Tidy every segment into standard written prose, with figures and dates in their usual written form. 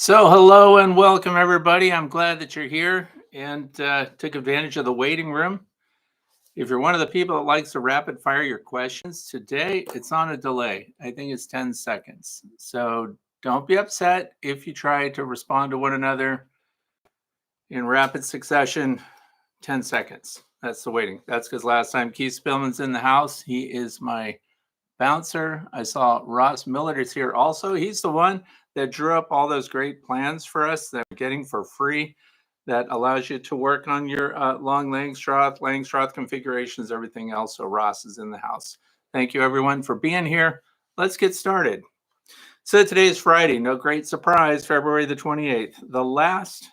Hello and welcome, everybody. I'm glad that you're here and took advantage of the waiting room. If you're one of the people that likes to rapid fire your questions, today it's on a delay. I think it's 10 seconds. So don't be upset if you try to respond to one another in rapid succession, 10 seconds. That's the waiting. That's because last time Keith Spillman's in the house. He is my bouncer. I saw Ross Millard is here also. He's the one that drew up all those great plans for us that we're getting for free that allows you to work on your long Langstroth configurations, everything else. So Ross is in the house. Thank you, everyone, for being here. Let's get started. So today is Friday. No great surprise, February the 28th, the last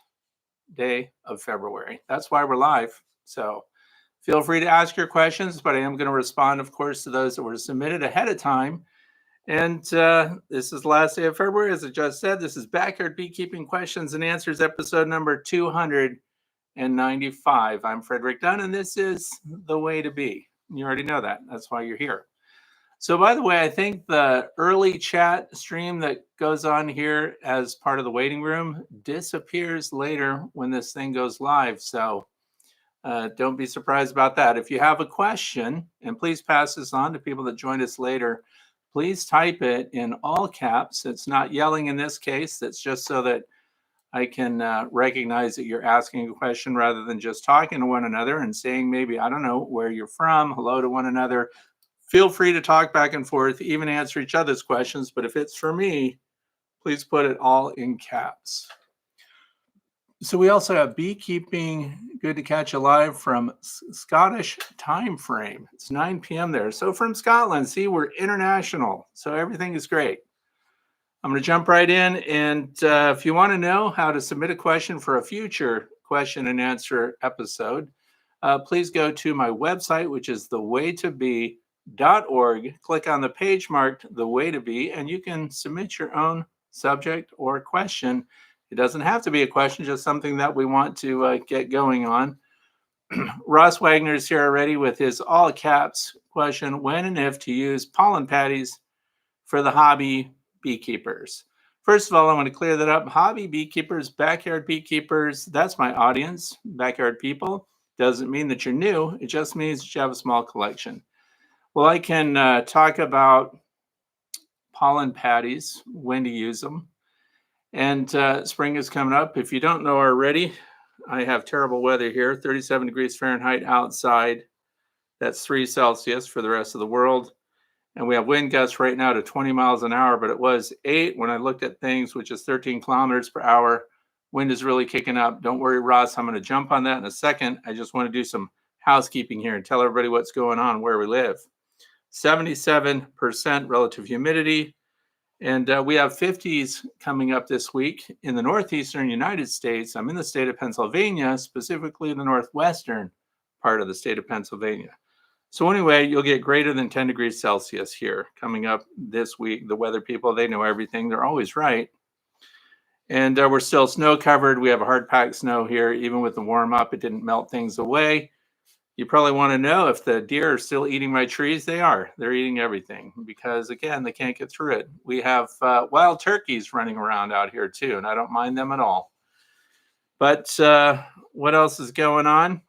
day of February. That's why we're live. So feel free to ask your questions, but I am going to respond, of course, to those that were submitted ahead of time. And this is the last day of February. As I just said, this is Backyard Beekeeping Questions and Answers, episode number 295. I'm Frederick Dunn, and this is the way to be. You already know that. That's why you're here. So, by the way, I think the early chat stream that goes on here as part of the waiting room disappears later when this thing goes live. So, don't be surprised about that. If you have a question, and please pass this on to people that joined us later, please type it in all caps. It's not yelling in this case. That's just so that I can recognize that you're asking a question rather than just talking to one another and saying maybe, I don't know, where you're from, hello to one another. Feel free to talk back and forth, even answer each other's questions. But if it's for me, please put it all in caps. So we also have beekeeping, good to catch you live from Scottish time frame. It's 9 p.m. there. So from Scotland, see, we're international. So everything is great. I'm going to jump right in. And if you want to know how to submit a question for a future question and answer episode, please go to my website, which is thewaytobe.org. Click on the page marked The Way to Be, and you can submit your own subject or question. It doesn't have to be a question, just something that we want to get going on. Ross Wagner is here already with his all caps question, when and if to use pollen patties for the hobby beekeepers. First of all, I want to clear that up. Hobby beekeepers, backyard beekeepers, that's my audience, backyard people. Doesn't mean that you're new. It just means that you have a small collection. Well, I can talk about pollen patties, when to use them. And spring is coming up. If you don't know already, I have terrible weather here, 37 degrees Fahrenheit outside. That's 3 Celsius for the rest of the world. And we have wind gusts right now to 20 miles an hour, but it was 8 when I looked at things, which is 13 kilometers per hour. Wind is really kicking up. Don't worry, Ross, I'm going to jump on that in a second. I just want to do some housekeeping here and tell everybody what's going on where we live. 77% relative humidity. And we have 50s coming up this week in the northeastern United States. I'm in the state of Pennsylvania, specifically the northwestern part of the state of Pennsylvania. So anyway, you'll get greater than 10 degrees Celsius here coming up this week. The weather people, they know everything. They're always right. And we're still snow covered. We have a hard packed snow here. Even with the warm up, it didn't melt things away. You probably want to know if the deer are still eating my trees. They are. They're eating everything because, again, they can't get through it. We have wild turkeys running around out here, too, and I don't mind them at all. But what else is going on?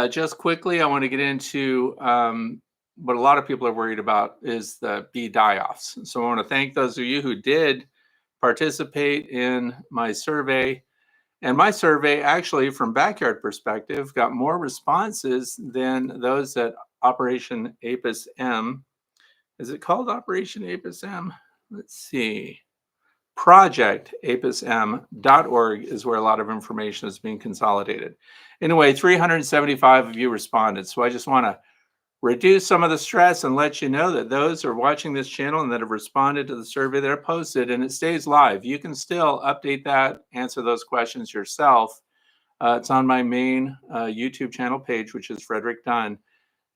Just quickly, I want to get into what a lot of people are worried about is the bee die-offs. So I want to thank those of you who did participate in my survey. And my survey, actually, from backyard perspective, got more responses than those at Operation Apis M. Is it called Operation Apis M? Let's see. ProjectApisM.org is where a lot of information is being consolidated. Anyway, 375 of you responded. So I just want to reduce some of the stress and let you know that those who are watching this channel and that have responded to the survey that are posted, and it stays live. You can still update that, answer those questions yourself. It's on my main YouTube channel page, which is Frederick Dunn.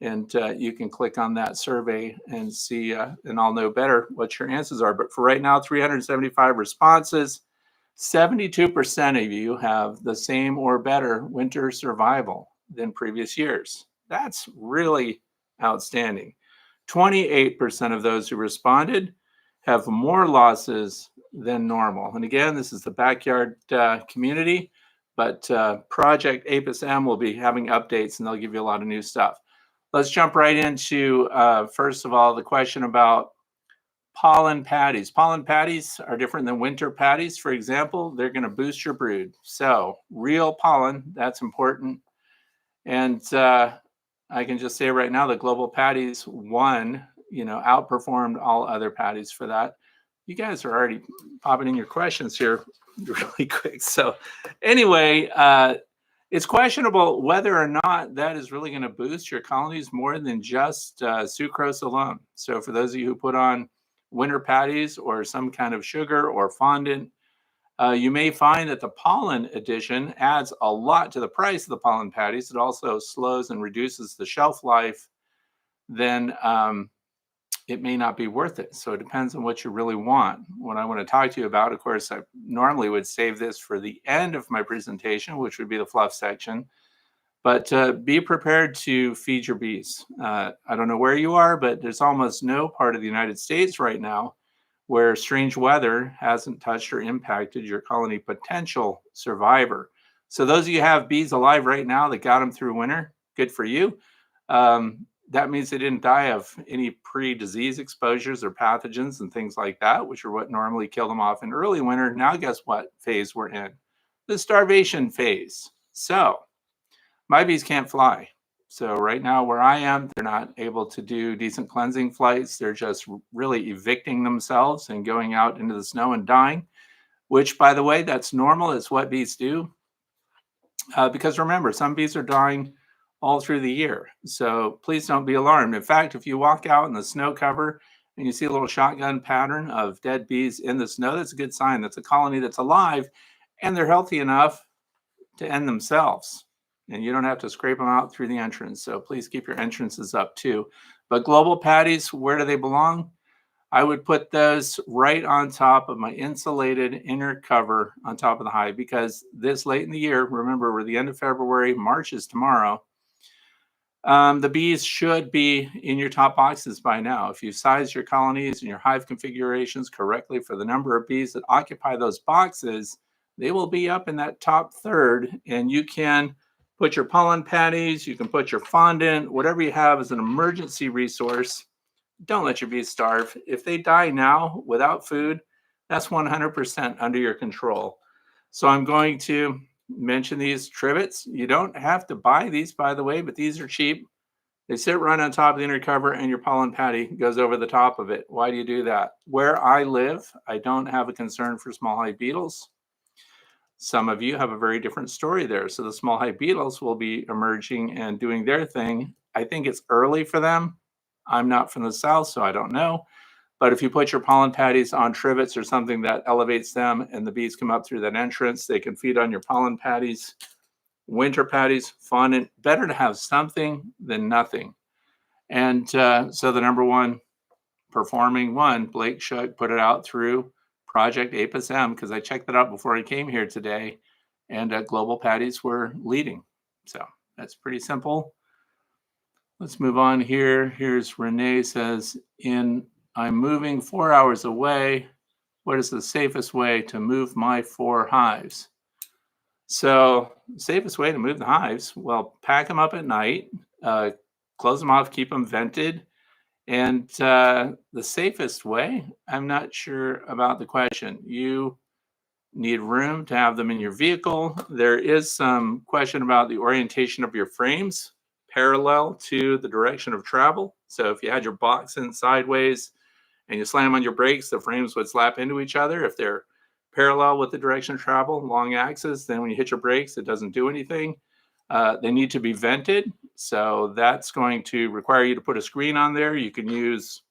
And you can click on that survey and see, and I'll know better what your answers are. But for right now, 375 responses. 72% of you have the same or better winter survival than previous years. That's really outstanding. 28% of those who responded have more losses than normal. And again, this is the backyard community, but Project Apis M will be having updates and they'll give you a lot of new stuff. Let's jump right into, first of all, the question about pollen patties. Pollen patties are different than winter patties. For example, they're going to boost your brood. So real pollen, that's important. And I can just say right now that Global Patties won, outperformed all other patties for that. You guys are already popping in your questions here really quick. So anyway, it's questionable whether or not that is really going to boost your colonies more than just sucrose alone. So for those of you who put on winter patties or some kind of sugar or fondant, you may find that the pollen addition adds a lot to the price of the pollen patties. It also slows and reduces the shelf life. Then it may not be worth it. So it depends on what you really want. What I want to talk to you about, of course, I normally would save this for the end of my presentation, which would be the fluff section. But be prepared to feed your bees. I don't know where you are, but there's almost no part of the United States right now where strange weather hasn't touched or impacted your colony potential survivor. So those of you who have bees alive right now that got them through winter, good for you. That means they didn't die of any pre-disease exposures or pathogens and things like that, which are what normally kill them off in early winter. Now, guess what phase we're in? The starvation phase. So my bees can't fly. So right now where I am, they're not able to do decent cleansing flights. They're just really evicting themselves and going out into the snow and dying, which, by the way, that's normal. It's what bees do. Because remember, some bees are dying all through the year. So please don't be alarmed. In fact, if you walk out in the snow cover and you see a little shotgun pattern of dead bees in the snow, that's a good sign. That's a colony that's alive and they're healthy enough to end themselves. And you don't have to scrape them out through the entrance. So please keep your entrances up too. But global patties, where do they belong? I would put those right on top of my insulated inner cover on top of the hive, because this late in the year, remember, we're the end of February, March is tomorrow. The bees should be in your top boxes by now. If you size your colonies and your hive configurations correctly for the number of bees that occupy those boxes, they will be up in that top third, and you can put your pollen patties, you can put your fondant, whatever you have as an emergency resource. Don't let your bees starve. If they die now without food, that's 100% under your control. So I'm going to mention these trivets. You don't have to buy these, by the way, but these are cheap. They sit right on top of the inner cover and your pollen patty goes over the top of it. Why do you do that? Where I live, I don't have a concern for small hive beetles. Some of you have a very different story there. So the small hive beetles will be emerging and doing their thing. I think it's early for them. I'm not from the South, so I don't know. But if you put your pollen patties on trivets or something that elevates them and the bees come up through that entrance, they can feed on your pollen patties, winter patties, fondant. Better to have something than nothing. And so the number one performing one, Blake Shook, put it out through Project Apis M, because I checked that out before I came here today, and global patties were leading. So that's pretty simple. Let's move on here. Here's Renee says, I'm moving 4 hours away. What is the safest way to move my 4 hives? So safest way to move the hives, well, pack them up at night, close them off, keep them vented. And the safest way, I'm not sure about the question. You need room to have them in your vehicle. There is some question about the orientation of your frames parallel to the direction of travel. So if you had your box in sideways and you slam on your brakes, the frames would slap into each other. If they're parallel with the direction of travel, long axis, then when you hit your brakes, it doesn't do anything. They need to be vented. So that's going to require you to put a screen on there. You can use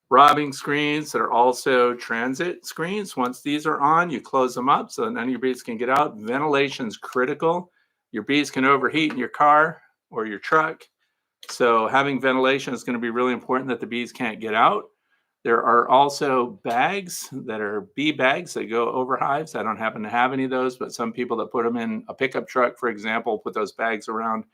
robbing screens that are also transit screens. Once these are on, you close them up so none of your bees can get out. Ventilation is critical. Your bees can overheat in your car or your truck. So having ventilation is going to be really important, that the bees can't get out. There are also bags that are bee bags that go over hives. I don't happen to have any of those, but some people that put them in a pickup truck, for example, put those bags around,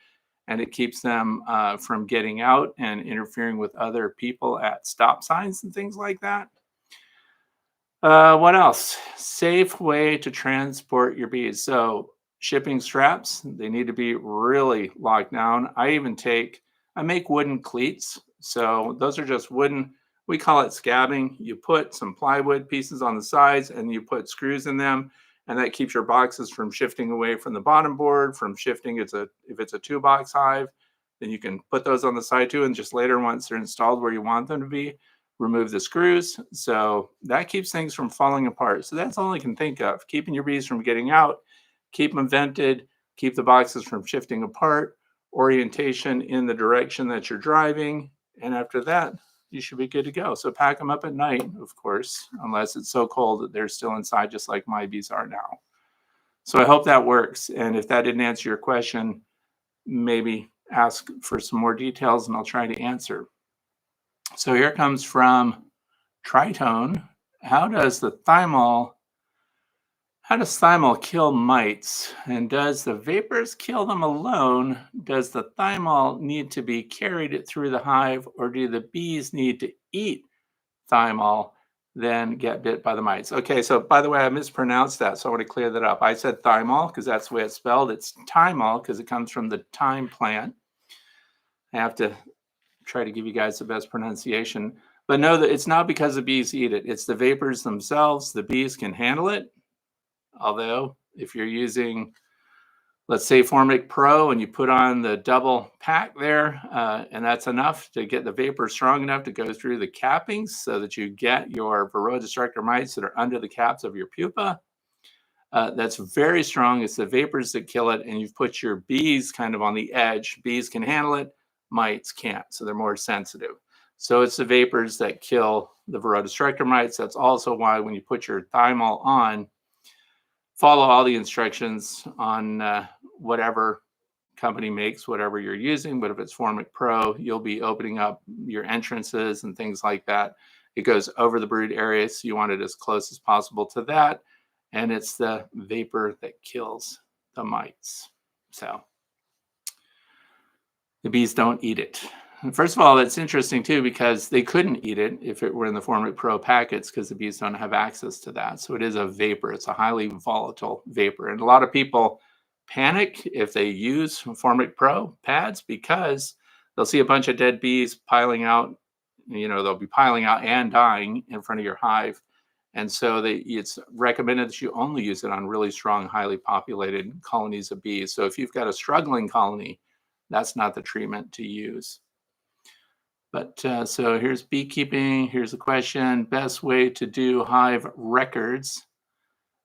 and it keeps them from getting out and interfering with other people at stop signs and things like that. What else? Safe way to transport your bees. So shipping straps, they need to be really locked down. I make wooden cleats. So those are just wooden, we call it scabbing. You put some plywood pieces on the sides and you put screws in them, and that keeps your boxes from shifting away from the bottom board, from shifting. If it's a 2 box hive, then you can put those on the side too, and just later, once they're installed where you want them to be, remove the screws. So that keeps things from falling apart. So that's all I can think of. Keeping your bees from getting out, keep them vented, keep the boxes from shifting apart, orientation in the direction that you're driving. And after that, you should be good to go. So pack them up at night, of course, unless it's so cold that they're still inside, just like my bees are now. So I hope that works. And if that didn't answer your question, maybe ask for some more details and I'll try to answer. So here comes from Tritone. How does thymol kill mites? And does the vapors kill them alone? Does the thymol need to be carried through the hive, or do the bees need to eat thymol, then get bit by the mites? Okay, so by the way, I mispronounced that, so I want to clear that up. I said thymol because that's the way it's spelled. It's thymol because it comes from the thyme plant. I have to try to give you guys the best pronunciation. But know that it's not because the bees eat it. It's the vapors themselves. The bees can handle it. Although if you're using, let's say, Formic Pro, and you put on the double pack there, and that's enough to get the vapor strong enough to go through the cappings so that you get your Varroa destructor mites that are under the caps of your pupa. That's very strong. It's the vapors that kill it, and you've put your bees kind of on the edge. Bees can handle it, mites can't, so they're more sensitive. So it's the vapors that kill the Varroa destructor mites. That's also why when you put your thymol on, follow all the instructions on whatever company makes whatever you're using. But if it's Formic Pro, you'll be opening up your entrances and things like that. It goes over the brood area, so you want it as close as possible to that. And it's the vapor that kills the mites. So the bees don't eat it. First of all, that's interesting too, because they couldn't eat it if it were in the Formic Pro packets, because the bees don't have access to that. So it is a vapor. It's a highly volatile vapor. And a lot of people panic if they use Formic Pro pads because they'll see a bunch of dead bees piling out. They'll be piling out and dying in front of your hive. And so it's recommended that you only use it on really strong, highly populated colonies of bees. So if you've got a struggling colony, that's not the treatment to use. But so here's beekeeping. Here's a question. Best way to do hive records.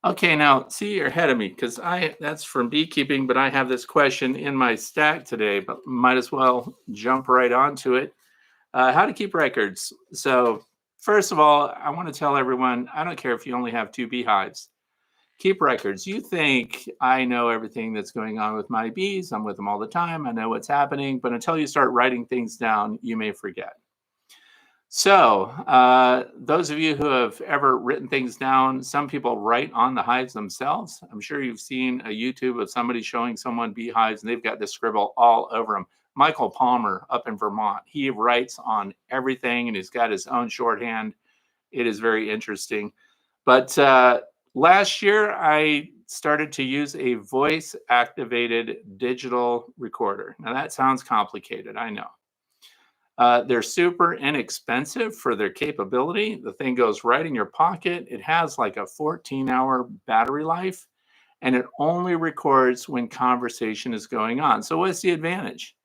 Okay, now see, you're ahead of me because that's from beekeeping, but I have this question in my stack today, but might as well jump right onto it. How to keep records. So first of all, I want to tell everyone, I don't care if you only have 2 beehives. Keep records. You think I know everything that's going on with my bees. I'm with them all the time. I know what's happening. But until you start writing things down, you may forget. So those of you who have ever written things down, some people write on the hives themselves. I'm sure you've seen a YouTube of somebody showing someone beehives, and they've got to scribble all over them. Michael Palmer up in Vermont, he writes on everything, and he's got his own shorthand. It is very interesting. But last year, I started to use a voice-activated digital recorder. Now, that sounds complicated, I know. They're super inexpensive for their capability. The thing goes right in your pocket. It has like a 14-hour battery life, and it only records when conversation is going on. So what's the advantage?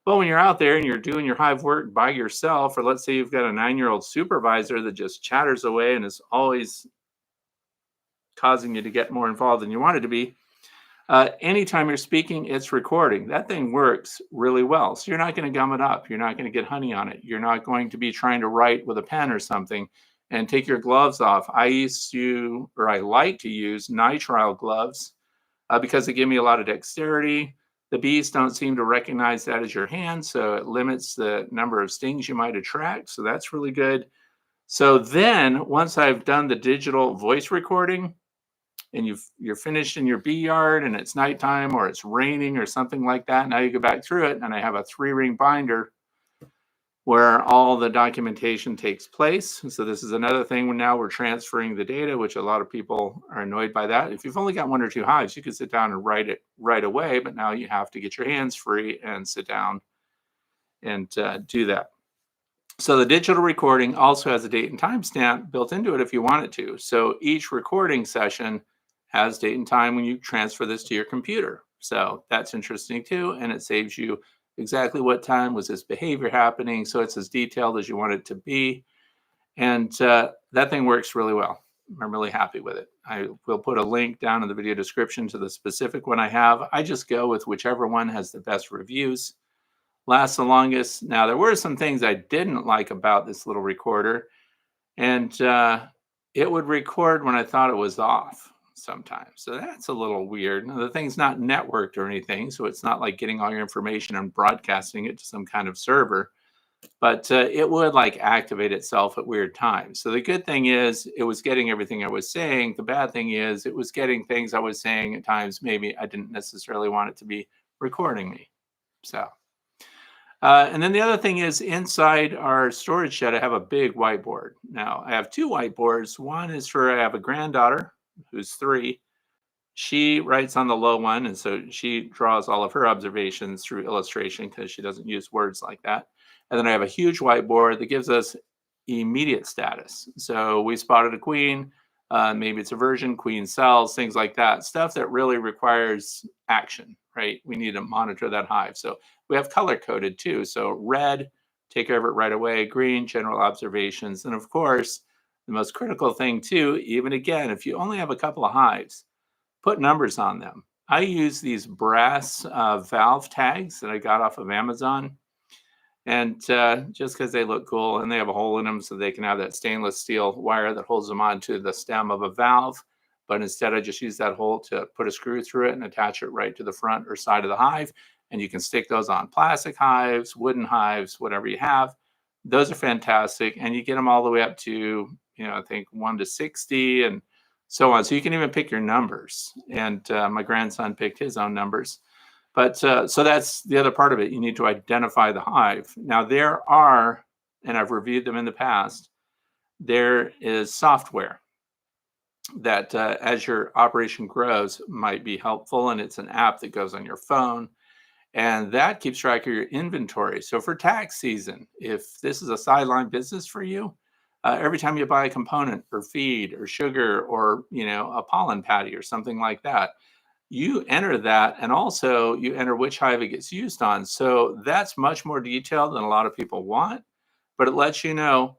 Well, when you're out there and you're doing your hive work by yourself, or let's say you've got a 9-year-old supervisor that just chatters away and is always causing you to get more involved than you wanted to be, anytime you're speaking, it's recording. That thing works really well. So you're not going to gum it up. You're not going to get honey on it. You're not going to be trying to write with a pen or something and take your gloves off. I like to use nitrile gloves because they give me a lot of dexterity. The bees don't seem to recognize that as your hand, so it limits the number of stings you might attract. So that's really good. So then once I've done the digital voice recording, and you're finished in your bee yard and it's nighttime or it's raining or something like that, now you go back through it, and I have a 3-ring binder. where all the documentation takes place. So this is another thing when now we're transferring the data, which a lot of people are annoyed by that. If you've only got 1 or 2 hives, you can sit down and write it right away, but now you have to get your hands free and sit down and do that. So the digital recording also has a date and time stamp built into it if you want it to. So each recording session has date and time when you transfer this to your computer. So that's interesting too, and it saves you exactly what time was this behavior happening. So it's as detailed as you want it to be. And that thing works really well. I'm really happy with it. I will put a link down in the video description to the specific one I have. I just go with whichever one has the best reviews, lasts the longest. Now, there were some things I didn't like about this little recorder, and it would record when I thought it was off sometimes. So that's a little weird. Now, the thing's not networked or anything, so it's not like getting all your information and broadcasting it to some kind of server, but it would like activate itself at weird times. So the good thing is it was getting everything I was saying. The bad thing is it was getting things I was saying at times maybe I didn't necessarily want it to be recording me. So and then the other thing is inside our storage shed, I have a big whiteboard. Now I have 2 whiteboards. One is for, I have a granddaughter who's 3. She writes on the low one, and so she draws all of her observations through illustration because she doesn't use words like that. And then I have a huge whiteboard that gives us immediate status. So we spotted a queen, maybe it's a version, queen cells, things like that, stuff that really requires action, right? We need to monitor that hive. So we have color coded too. So red, take care of it right away, green, general observations. And of course, the most critical thing too, even again, if you only have a couple of hives, put numbers on them. I use these brass valve tags that I got off of Amazon. And just because they look cool and they have a hole in them so they can have that stainless steel wire that holds them onto the stem of a valve. But instead, I just use that hole to put a screw through it and attach it right to the front or side of the hive. And you can stick those on plastic hives, wooden hives, whatever you have. Those are fantastic. And you get them all the way up to, I think 1 to 60 and so on. So you can even pick your numbers. And my grandson picked his own numbers. But so that's the other part of it. You need to identify the hive. Now there are, and I've reviewed them in the past, there is software that as your operation grows might be helpful. And it's an app that goes on your phone. And that keeps track of your inventory. So for tax season, if this is a sideline business for you, every time you buy a component or feed or sugar or, a pollen patty or something like that, you enter that, and also you enter which hive it gets used on. So that's much more detailed than a lot of people want, but it lets you know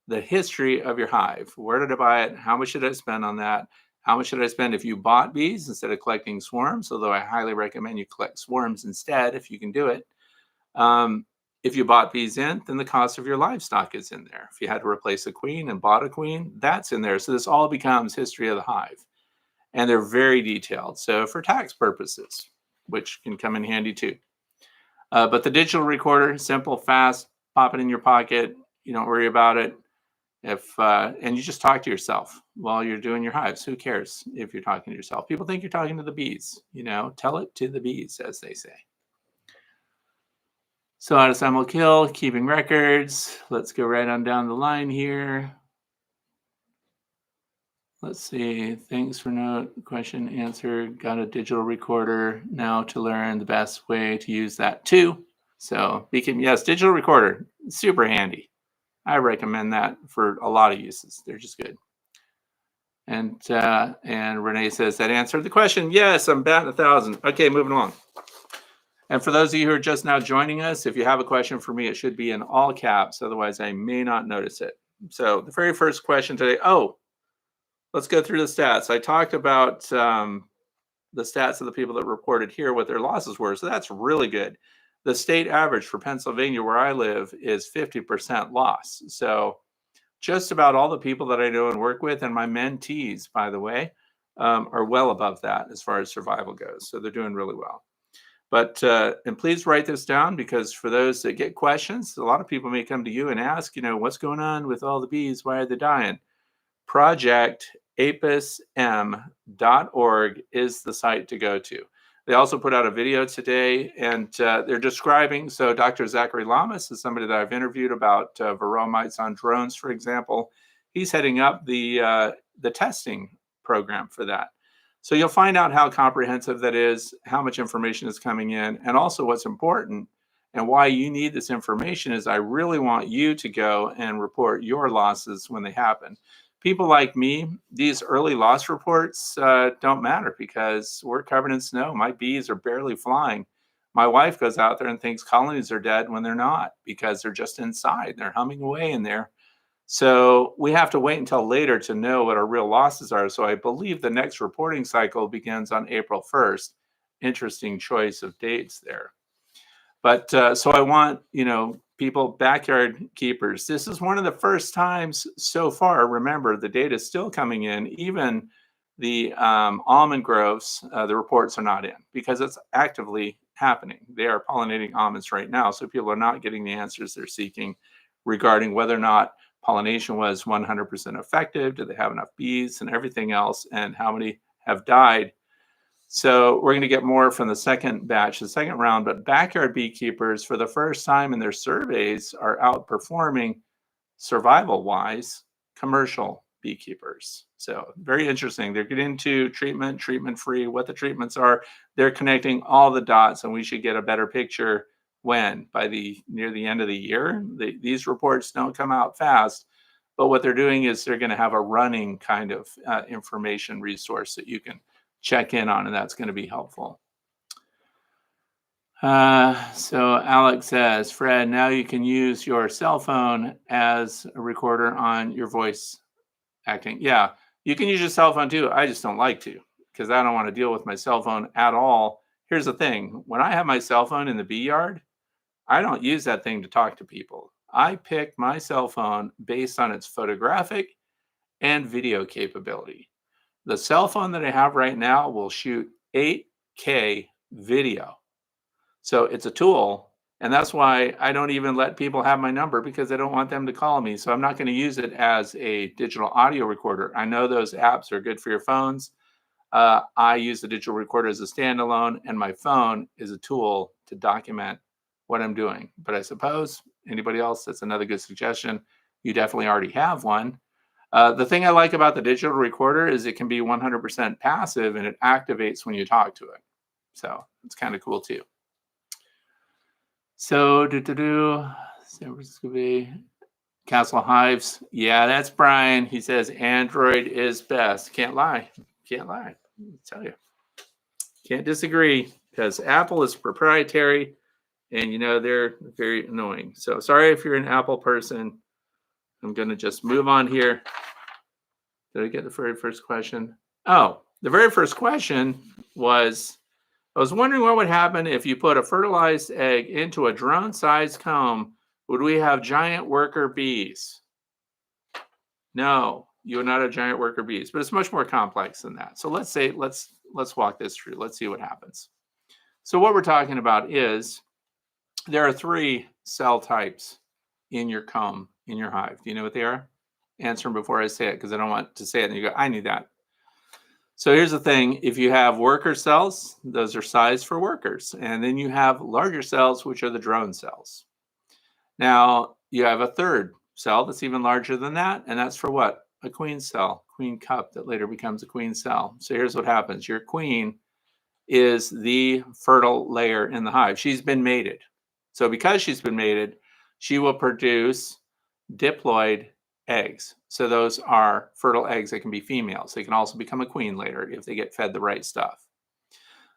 the history of your hive. Where did I buy it? How much did I spend on that? How much should I spend if you bought bees instead of collecting swarms? Although I highly recommend you collect swarms instead if you can do it. If you bought bees in, then the cost of your livestock is in there. If you had to replace a queen and bought a queen, that's in there. So this all becomes history of the hive. And they're very detailed. So for tax purposes, which can come in handy too. But the digital recorder, simple, fast, pop it in your pocket. You don't worry about it. And you just talk to yourself while you're doing your hives. Who cares if you're talking to yourself? People think you're talking to the bees. Tell it to the bees, as they say. So autosum kill, keeping records. Let's go right on down the line here. Let's see, thanks for note, question answered, got a digital recorder now to learn the best way to use that too. So Beacon, yes, digital recorder, super handy. I recommend that for a lot of uses. They're just good. And Renee says that answered the question. Yes, I'm batting 1,000. Okay, moving along. And for those of you who are just now joining us, if you have a question for me, it should be in all caps. Otherwise, I may not notice it. So the very first question today, let's go through the stats. I talked about the stats of the people that reported here, what their losses were. So that's really good. The state average for Pennsylvania, where I live, is 50% loss. So just about all the people that I know and work with, and my mentees, by the way, are well above that as far as survival goes. So they're doing really well. But, and please write this down, because for those that get questions, a lot of people may come to you and ask, what's going on with all the bees? Why are they dying? Project apusm.org is the site to go to. They also put out a video today, and they're describing, so Dr. Zachary Lamas is somebody that I've interviewed about varroa mites on drones, for example. He's heading up the testing program for that. So you'll find out how comprehensive that is, how much information is coming in, and also what's important and why you need this information is I really want you to go and report your losses when they happen. People like me, these early loss reports don't matter because we're covered in snow. My bees are barely flying. My wife goes out there and thinks colonies are dead when they're not because they're just inside. They're humming away in there. So we have to wait until later to know what our real losses are. So I believe the next reporting cycle begins on April 1st. Interesting choice of dates there. But so I want, people, backyard keepers. This is one of the first times so far. Remember, the data is still coming in. Even the almond groves, the reports are not in because it's actively happening. They are pollinating almonds right now. So people are not getting the answers they're seeking regarding whether or not pollination was 100% effective. Do they have enough bees and everything else? And how many have died? So we're going to get more from the second batch, the second round, but backyard beekeepers for the first time in their surveys are outperforming survival-wise commercial beekeepers. So very interesting. They're getting into treatment-free, what the treatments are. They're connecting all the dots, and we should get a better picture when? By near the end of the year. These reports don't come out fast, but what they're doing is they're going to have a running kind of information resource that you can check in on, and that's going to be helpful. So Alex says, Fred, now you can use your cell phone as a recorder on your voice acting. Yeah, you can use your cell phone too. I just don't like to because I don't want to deal with my cell phone at all. Here's the thing. When I have my cell phone in the bee yard, I don't use that thing to talk to people. I pick my cell phone based on its photographic and video capability. The cell phone that I have right now will shoot 8K video. So it's a tool, and that's why I don't even let people have my number because I don't want them to call me. So I'm not going to use it as a digital audio recorder. I know those apps are good for your phones. I use the digital recorder as a standalone, and my phone is a tool to document what I'm doing. But I suppose anybody else, that's another good suggestion. You definitely already have one. The thing I like about the digital recorder is it can be 100% passive and it activates when you talk to it. So it's kind of cool too. So San Francisco Bay, Castle Hives. Yeah, that's Brian. He says Android is best. Can't lie. Can't lie. I tell you. Can't disagree because Apple is proprietary and they're very annoying. So sorry if you're an Apple person. I'm going to just move on here. Did I get the very first question? Oh, the very first question was, I was wondering what would happen if you put a fertilized egg into a drone-sized comb. Would we have giant worker bees? No, you would not have giant worker bees, but it's much more complex than that. So let's walk this through. Let's see what happens. So what we're talking about is there are 3 cell types in your comb, in your hive. Do you know what they are? Answer them before I say it because I don't want to say it and you go, I knew that. So here's the thing. If you have worker cells, those are sized for workers. And then you have larger cells, which are the drone cells. Now, you have a third cell that's even larger than that. And that's for what? A queen cell, queen cup that later becomes a queen cell. So here's what happens. Your queen is the fertile layer in the hive. She's been mated. So because she's been mated, she will produce diploid eggs. So those are fertile eggs that can be females. They can also become a queen later if they get fed the right stuff.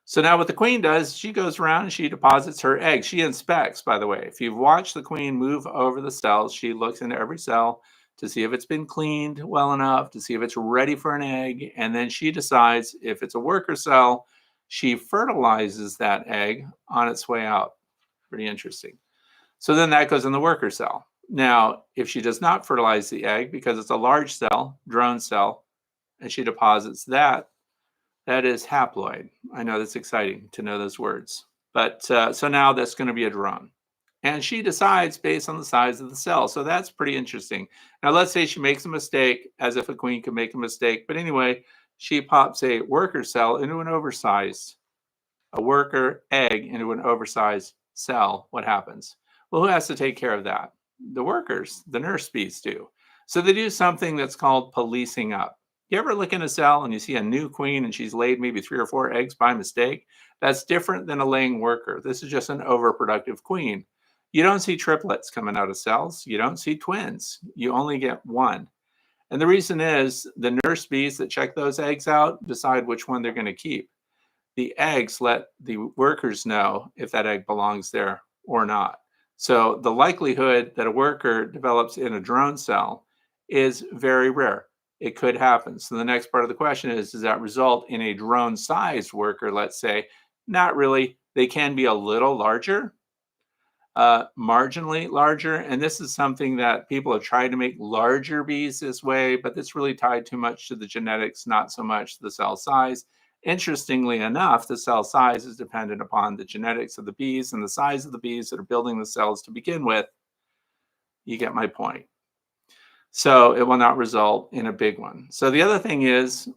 So now what the queen does, she goes around and she deposits her eggs. She inspects, by the way. If you've watched the queen move over the cells, she looks into every cell to see if it's been cleaned well enough, to see if it's ready for an egg. And then she decides if it's a worker cell, she fertilizes that egg on its way out. Pretty interesting. So then that goes in the worker cell. Now, if she does not fertilize the egg because it's a large cell, drone cell, and she deposits that, that is haploid. I know that's exciting to know those words. But so now that's going to be a drone. And she decides based on the size of the cell. So that's pretty interesting. Now, let's say she makes a mistake, as if a queen could make a mistake. But anyway, she pops a worker cell into an oversized a worker egg into an oversized cell, what happens? Well, who has to take care of that? The workers, the nurse bees do. So they do something that's called policing up. You ever look in a cell and you see a new queen and she's laid maybe 3 or 4 eggs by mistake? That's different than a laying worker. This is just an overproductive queen. You don't see triplets coming out of cells. You don't see twins. You only get one. And the reason is the nurse bees that check those eggs out decide which one they're going to keep. The eggs let the workers know if that egg belongs there or not. So the likelihood that a worker develops in a drone cell is very rare. It could happen. So the next part of the question is, does that result in a drone-sized worker, let's say? Not really. They can be a little larger, marginally larger. And this is something that people have tried to make larger bees this way, but it's really tied too much to the genetics, not so much the cell size. Interestingly enough, the cell size is dependent upon the genetics of the bees and the size of the bees that are building the cells to begin with. You get my point. So it will not result in a big one. So the other thing is,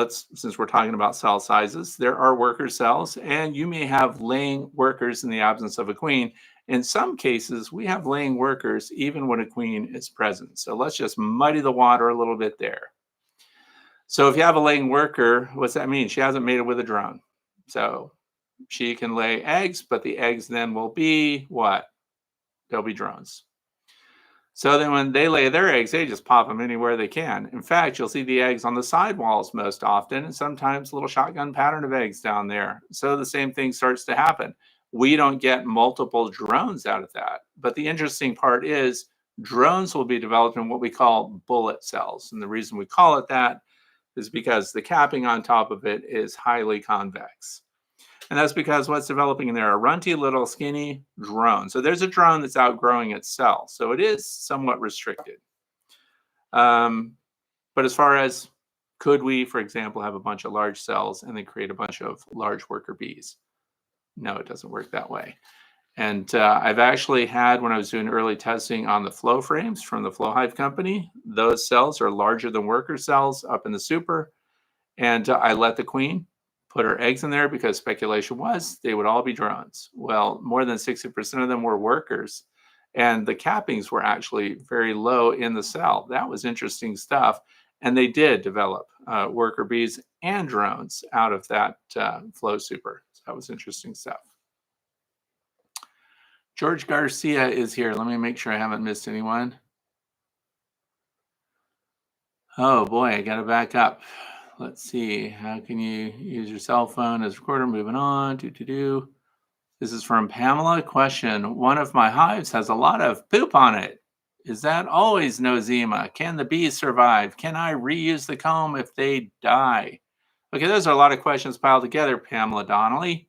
since we're talking about cell sizes, there are worker cells, and you may have laying workers in the absence of a queen. In some cases, we have laying workers even when a queen is present. So let's just muddy the water a little bit there. So if you have a laying worker, what's that mean? She hasn't mated with a drone. So she can lay eggs, but the eggs then will be what? They'll be drones. So then when they lay their eggs, they just pop them anywhere they can. In fact, you'll see the eggs on the sidewalls most often, and sometimes a little shotgun pattern of eggs down there. So the same thing starts to happen. We don't get multiple drones out of that. But the interesting part is drones will be developed in what we call bullet cells. And the reason we call it that is because the capping on top of it is highly convex. And that's because what's developing in there are runty little skinny drones. So there's a drone that's outgrowing its cell. So it is somewhat restricted. But as far as could we, for example, have a bunch of large cells and then create a bunch of large worker bees? No, it doesn't work that way. And I've actually had, when I was doing early testing on the flow frames from the FlowHive company, those cells are larger than worker cells up in the super. And I let the queen put her eggs in there because speculation was they would all be drones. Well, more than 60% of them were workers. And the cappings were actually very low in the cell. That was interesting stuff. And they did develop worker bees and drones out of that flow super. So that was interesting stuff. George Garcia is here. Let me make sure I haven't missed anyone. Oh boy, I got to back up. Let's see. How can you use your cell phone as a recorder? Moving on. This is from Pamela. Question: one of my hives has a lot of poop on it. Is that always nosema? Can the bees survive? Can I reuse the comb if they die? Okay, those are a lot of questions piled together, Pamela Donnelly.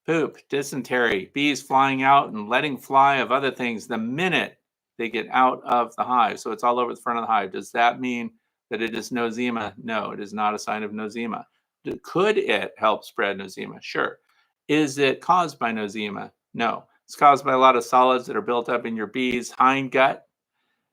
Poop, dysentery, bees flying out and letting fly of other things the minute they get out of the hive. So it's all over the front of the hive. Does that mean that it is nosema? No, it is not a sign of nosema. Could it help spread nosema? Sure. Is it caused by nosema? No. It's caused by a lot of solids that are built up in your bee's hind gut,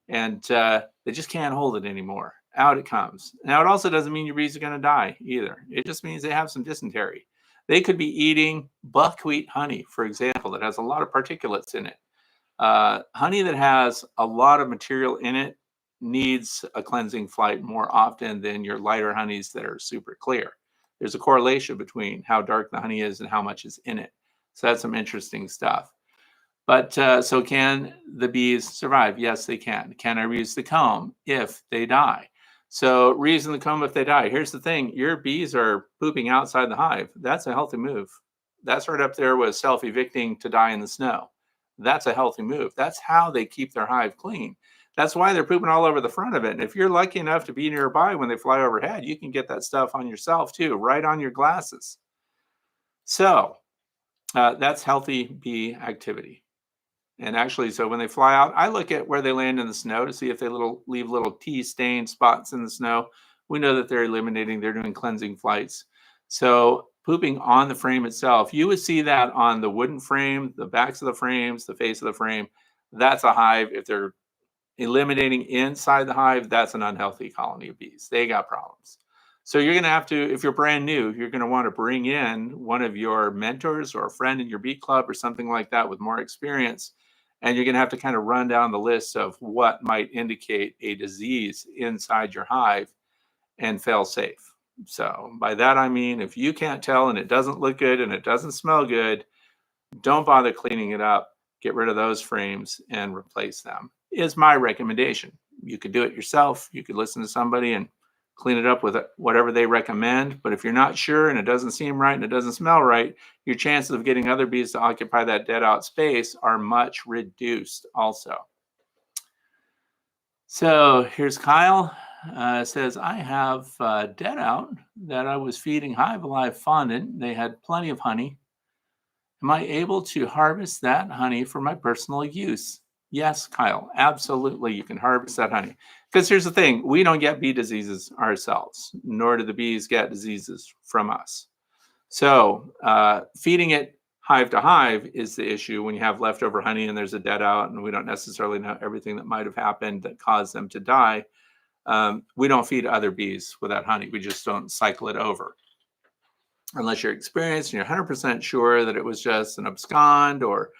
and they just can't hold it anymore. Out it comes. Now, it also doesn't mean your bees are going to die either. It just means they have some dysentery. They could be eating buckwheat honey, for example, that has a lot of particulates in it. Honey that has a lot of material in it needs a cleansing flight more often than your lighter honeys that are super clear. There's a correlation between how dark the honey is and how much is in it. So that's some interesting stuff. But so can the bees survive? Yes, they can. Can I reuse the comb if they die? So reusing the comb if they die. Here's the thing. Your bees are pooping outside the hive. That's a healthy move. That's right up there with self-evicting to die in the snow. That's a healthy move. That's how they keep their hive clean. That's why they're pooping all over the front of it. And if you're lucky enough to be nearby when they fly overhead, you can get that stuff on yourself too, right on your glasses. So that's healthy bee activity. And actually, so when they fly out, I look at where they land in the snow to see if they leave little tea-stained spots in the snow. We know that they're eliminating, they're doing cleansing flights. So pooping on the frame itself, you would see that on the wooden frame, the backs of the frames, the face of the frame. That's a hive. If they're eliminating inside the hive, that's an unhealthy colony of bees. They got problems. So you're going to have to, if you're brand new, you're going to want to bring in one of your mentors or a friend in your bee club or something like that with more experience. And you're going to have to kind of run down the list of what might indicate a disease inside your hive and fail safe. So by that, I mean, if you can't tell and it doesn't look good and it doesn't smell good, don't bother cleaning it up. Get rid of those frames and replace them, is my recommendation. You could do it yourself. You could listen to somebody and clean it up with whatever they recommend. But if you're not sure and it doesn't seem right and it doesn't smell right, your chances of getting other bees to occupy that dead out space are much reduced also. So here's Kyle. Says, I have dead out that I was feeding Hive Alive fondant. They had plenty of honey. Am I able to harvest that honey for my personal use? Yes, Kyle, absolutely. You can harvest that honey. Because here's the thing, we don't get bee diseases ourselves, nor do the bees get diseases from us. So feeding it hive to hive is the issue when you have leftover honey and there's a dead out and we don't necessarily know everything that might have happened that caused them to die. We don't feed other bees with that honey. We just don't cycle it over. Unless you're experienced and you're 100% sure that it was just an abscond or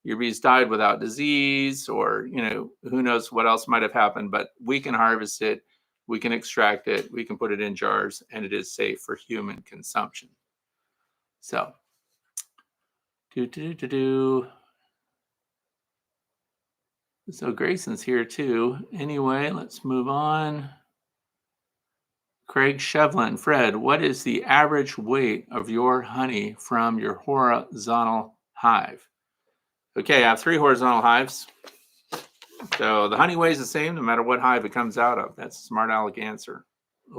your bees died without disease or, who knows what else might have happened, but we can harvest it, we can extract it, we can put it in jars, and it is safe for human consumption. So, So Grayson's here too. Anyway, let's move on. Craig Shevlin, Fred, what is the average weight of your honey from your horizontal hive? Okay, I have 3 horizontal hives. So the honey weighs the same no matter what hive it comes out of. That's a smart aleck answer.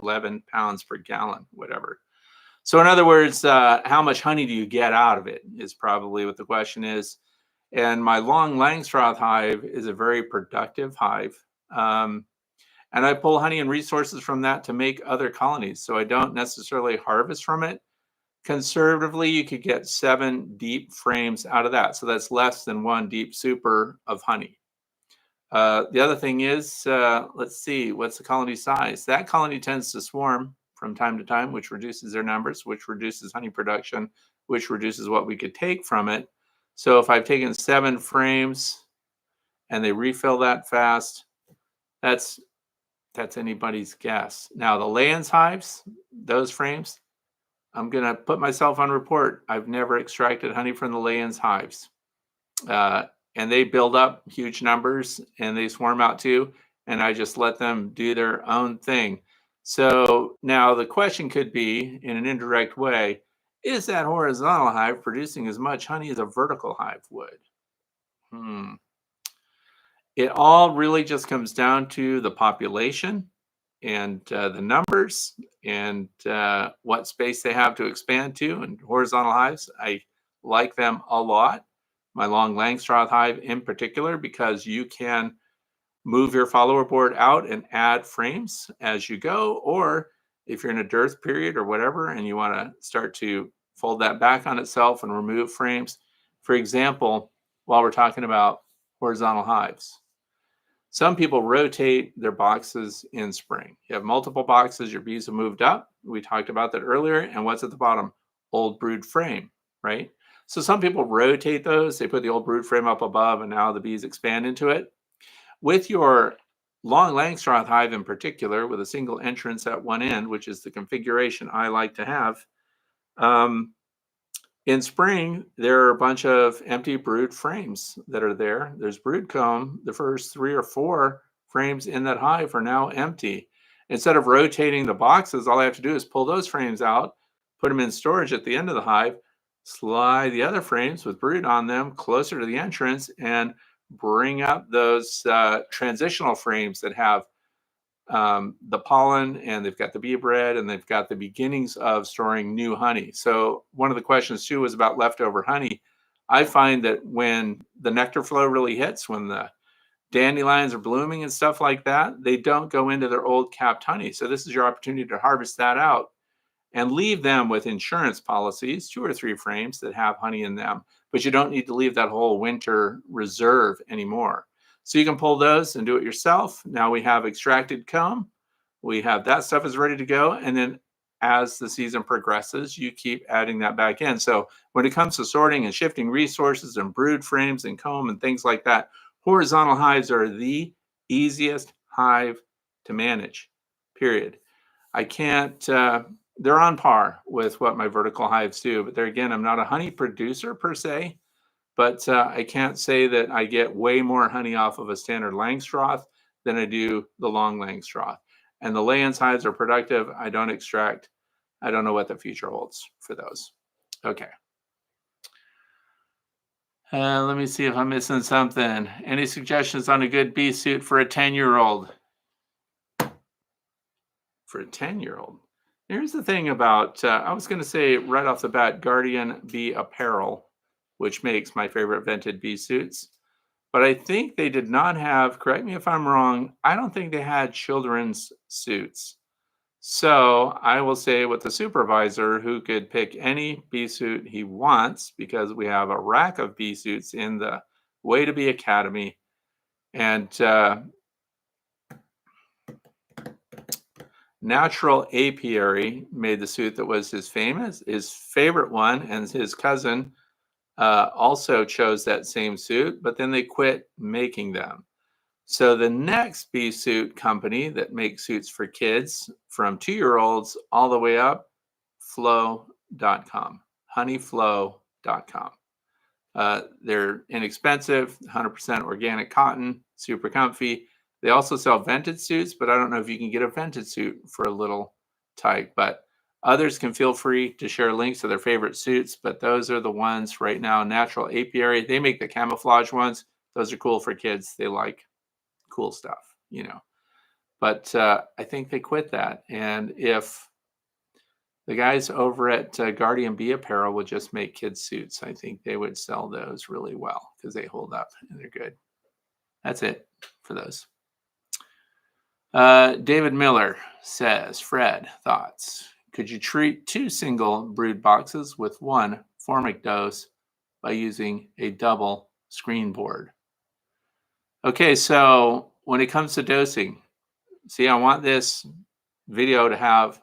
11 pounds per gallon, whatever. So in other words, how much honey do you get out of it is probably what the question is. And my long Langstroth hive is a very productive hive. And I pull honey and resources from that to make other colonies. So I don't necessarily harvest from it. Conservatively, you could get 7 deep frames out of that. So that's less than 1 deep super of honey. The other thing is, let's see, what's the colony size? That colony tends to swarm from time to time, which reduces their numbers, which reduces honey production, which reduces what we could take from it. So if I've taken 7 frames and they refill that fast, that's anybody's guess. Now the Layens hives, those frames, I'm going to put myself on report. I've never extracted honey from the Layens hives. And they build up huge numbers and they swarm out too. And I just let them do their own thing. So now the question could be, in an indirect way, is that horizontal hive producing as much honey as a vertical hive would? It all really just comes down to the population and the numbers and what space they have to expand to. And horizontal hives, I like them a lot. My long Langstroth hive in particular, because you can move your follower board out and add frames as you go. Or if you're in a dearth period or whatever, and you want to start to fold that back on itself and remove frames. For example, while we're talking about horizontal hives, some people rotate their boxes in spring. You have multiple boxes, your bees have moved up. We talked about that earlier. And what's at the bottom? Old brood frame, right? So some people rotate those. They put the old brood frame up above and now the bees expand into it. With your long Langstroth hive in particular, with a single entrance at one end, which is the configuration I like to have, in spring, there are a bunch of empty brood frames that are there. There's brood comb. The first 3 or 4 frames in that hive are now empty. Instead of rotating the boxes, all I have to do is pull those frames out, put them in storage at the end of the hive, slide the other frames with brood on them closer to the entrance, and bring up those transitional frames that have the pollen, and they've got the bee bread, and they've got the beginnings of storing new honey. So one of the questions too was about leftover honey. I find that when the nectar flow really hits, when the dandelions are blooming and stuff like that, they don't go into their old capped honey. So this is your opportunity to harvest that out and leave them with insurance policies, 2 or 3 frames that have honey in them, but you don't need to leave that whole winter reserve anymore. So you can pull those and do it yourself. Now we have extracted comb. We have that stuff is ready to go. And then as the season progresses, you keep adding that back in. So when it comes to sorting and shifting resources and brood frames and comb and things like that, horizontal hives are the easiest hive to manage, period. I can't, they're on par with what my vertical hives do, but there again, I'm not a honey producer per se, but I can't say that I get way more honey off of a standard Langstroth than I do the long Langstroth. And the lay-ins hives are productive. I don't extract. I don't know what the future holds for those. Okay. Let me see if I'm missing something. Any suggestions on a good bee suit for a 10-year-old? For a 10-year-old. Here's the thing about, I was going to say right off the bat, Guardian Bee Apparel, which makes my favorite vented bee suits. But I think they did not have, correct me if I'm wrong, I don't think they had children's suits. So I will say with the supervisor who could pick any bee suit he wants, because we have a rack of bee suits in the Way to Bee Academy. And Natural Apiary made the suit that was his favorite one, and his cousin also chose that same suit, but then they quit making them. So the next bee suit company that makes suits for kids from 2-year-olds all the way up, Flow.com, honeyflow.com. They're inexpensive, 100% organic cotton, super comfy. They also sell vented suits, but I don't know if you can get a vented suit for a little tight, but others can feel free to share links to their favorite suits, but those are the ones right now. Natural Apiary, they make the camouflage ones. Those are cool for kids. They like cool stuff, you know. But I think they quit that. And if the guys over at Guardian Bee Apparel would just make kids suits, I think they would sell those really well because they hold up and they're good. That's it for those. David Miller says, Fred, thoughts? Could you treat 2 single brood boxes with 1 formic dose by using a double screen board? Okay, so when it comes to dosing, see, I want this video to have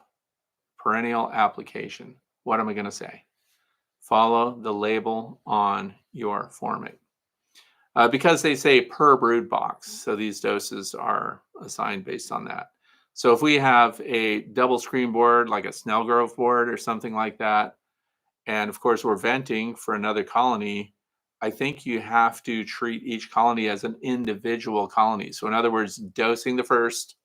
perennial application. What am I going to say? Follow the label on your formic. Because they say per brood box, so these doses are assigned based on that. So if we have a double screen board, like a Snellgrove board or something like that, and of course we're venting for another colony, I think you have to treat each colony as an individual colony. So in other words, dosing the first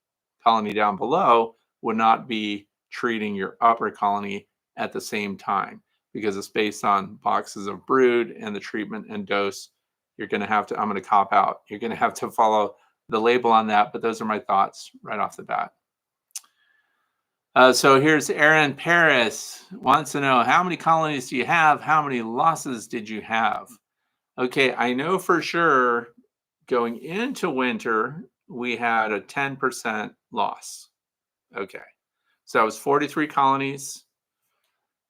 colony down below would not be treating your upper colony at the same time, because it's based on boxes of brood and the treatment and dose. You're going to have to, I'm going to cop out. You're going to have to follow the label on that, but those are my thoughts right off the bat. So here's Aaron Paris, wants to know, how many colonies do you have? How many losses did you have? Okay, I know for sure going into winter, we had a 10% loss. Okay, so that was 43 colonies.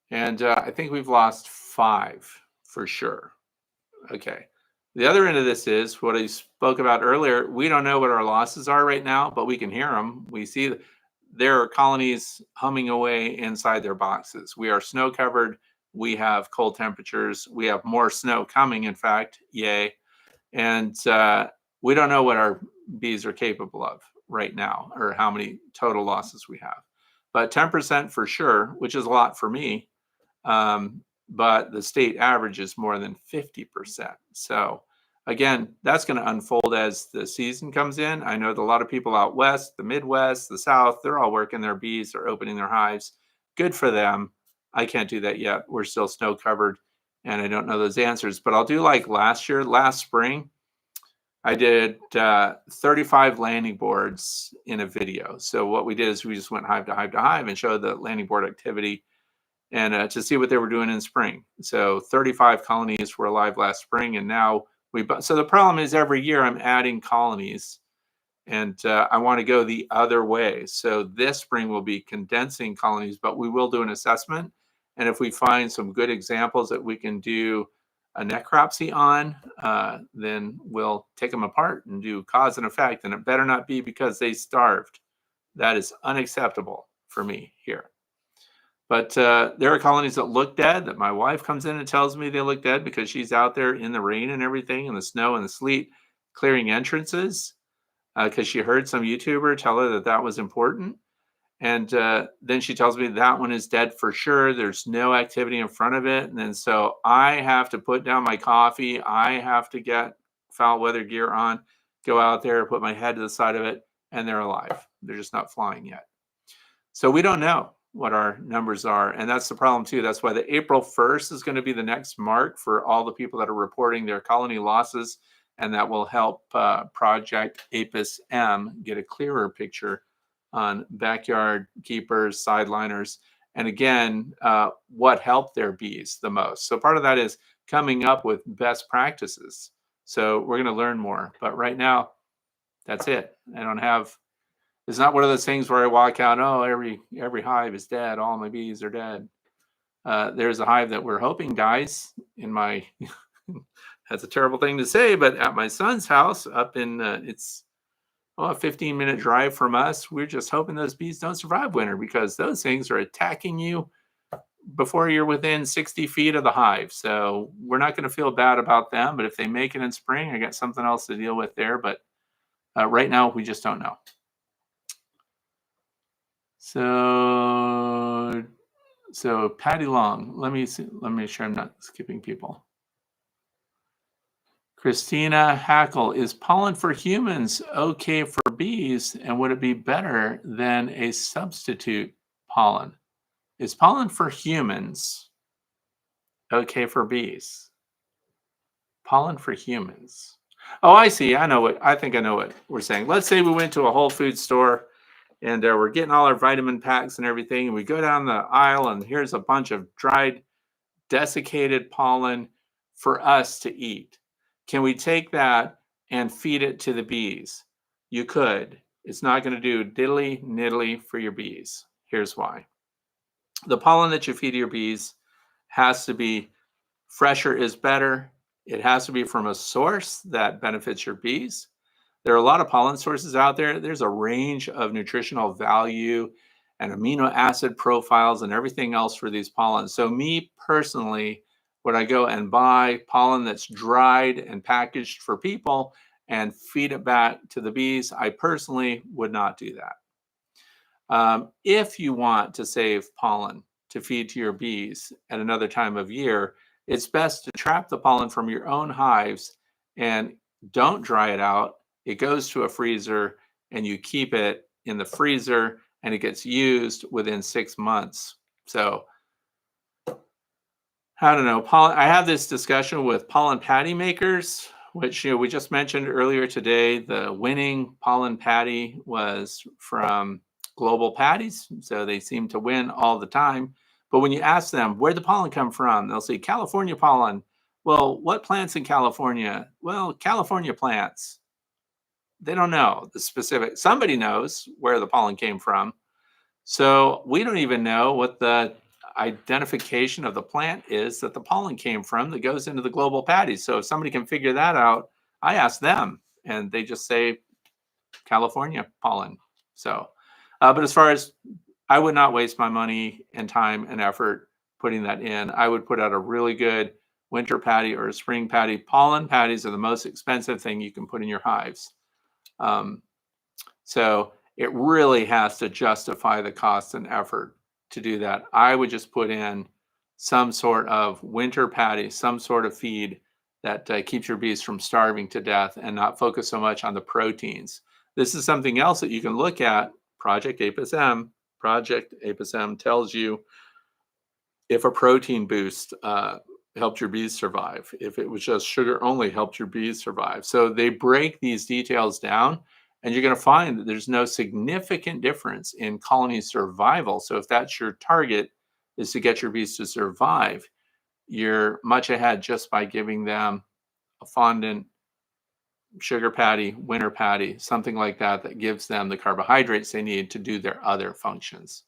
And I think we've lost 5 for sure. Okay. The other end of this is what I spoke about earlier. We don't know what our losses are right now, but we can hear them. We see there are colonies humming away inside their boxes. We are snow covered. We have cold temperatures. We have more snow coming, in fact, yay. And we don't know what our bees are capable of right now, or how many total losses we have. But 10% for sure, which is a lot for me. But the state average is more than 50%. So again, that's going to unfold as the season comes in. I know that a lot of people out west, the Midwest, the South, they're all working their bees, they're opening their hives. Good for them. I can't do that yet. We're still snow covered and I don't know those answers, but I'll do like last spring, I did 35 landing boards in a video. So what we did is we just went hive to hive to hive and showed the landing board activity and to see what they were doing in spring. So 35 colonies were alive last spring, and now so the problem is every year I'm adding colonies, and I want to go the other way. So this spring we'll be condensing colonies, but we will do an assessment. And if we find some good examples that we can do a necropsy on, then we'll take them apart and do cause and effect. And it better not be because they starved. That is unacceptable for me here. But there are colonies that look dead that my wife comes in and tells me they look dead because she's out there in the rain and everything, and the snow and the sleet, clearing entrances because she heard some YouTuber tell her that that was important. And then she tells me that one is dead for sure. There's no activity in front of it. And then so I have to put down my coffee. I have to get foul weather gear on, go out there, put my head to the side of it, and they're alive. They're just not flying yet. So we don't know what our numbers are. And that's the problem, too. That's why the April 1st is going to be the next mark for all the people that are reporting their colony losses. And that will help Project APIS M get a clearer picture on backyard keepers, sideliners, and again, what helped their bees the most. So part of that is coming up with best practices. So we're going to learn more. But right now, that's it. I don't have. It's not one of those things where I walk out. Oh, every hive is dead. All my bees are dead. There's a hive that we're hoping dies in my. That's a terrible thing to say, but at my son's house up in it's a 15-minute drive from us. We're just hoping those bees don't survive winter because those things are attacking you before you're within 60 feet of the hive. So we're not going to feel bad about them. But if they make it in spring, I got something else to deal with there. But right now, we just don't know. So Patty Long, let me make sure I'm not skipping people. Christina Hackle, is pollen for humans okay for bees, and would it be better than a substitute pollen? Is pollen for humans okay for bees? Pollen for humans. Oh, I see. I think I know what we're saying. Let's say we went to a Whole Foods store and we're getting all our vitamin packs and everything, and we go down the aisle and here's a bunch of dried, desiccated pollen for us to eat. Can we take that and feed it to the bees? You could. It's not going to do diddly niddly for your bees. Here's why. The pollen that you feed your bees has to be fresher is better. It has to be from a source that benefits your bees. There are a lot of pollen sources out there. There's a range of nutritional value and amino acid profiles and everything else for these pollens. So me personally, would I go and buy pollen that's dried and packaged for people and feed it back to the bees? I personally would not do that. If you want to save pollen to feed to your bees at another time of year, it's best to trap the pollen from your own hives and don't dry it out. It goes to a freezer and you keep it in the freezer and it gets used within 6 months. So I don't know. I have this discussion with pollen patty makers, which we just mentioned earlier today. The winning pollen patty was from Global Patties, so they seem to win all the time. But when you ask them, where'd the pollen come from? They'll say California pollen. Well, what plants in California? Well, California plants. They don't know the specific. Somebody knows where the pollen came from. So we don't even know what the identification of the plant is that the pollen came from that goes into the global patties. So if somebody can figure that out, I ask them and they just say California pollen. So, but as far as I would not waste my money and time and effort putting that in. I would put out a really good winter patty or a spring patty. Pollen patties are the most expensive thing you can put in your hives. So it really has to justify the cost and effort to do that. I would just put in some sort of winter patty, some sort of feed that keeps your bees from starving to death and not focus so much on the proteins. This is something else that you can look at. Project APIS M. Project APIS M tells you if a protein boost helped your bees survive, if it was just sugar only helped your bees survive. So they break these details down, and you're going to find that there's no significant difference in colony survival. So if that's your target, is to get your bees to survive, you're much ahead just by giving them a fondant, sugar patty, winter patty, something like that, that gives them the carbohydrates they need to do their other functions.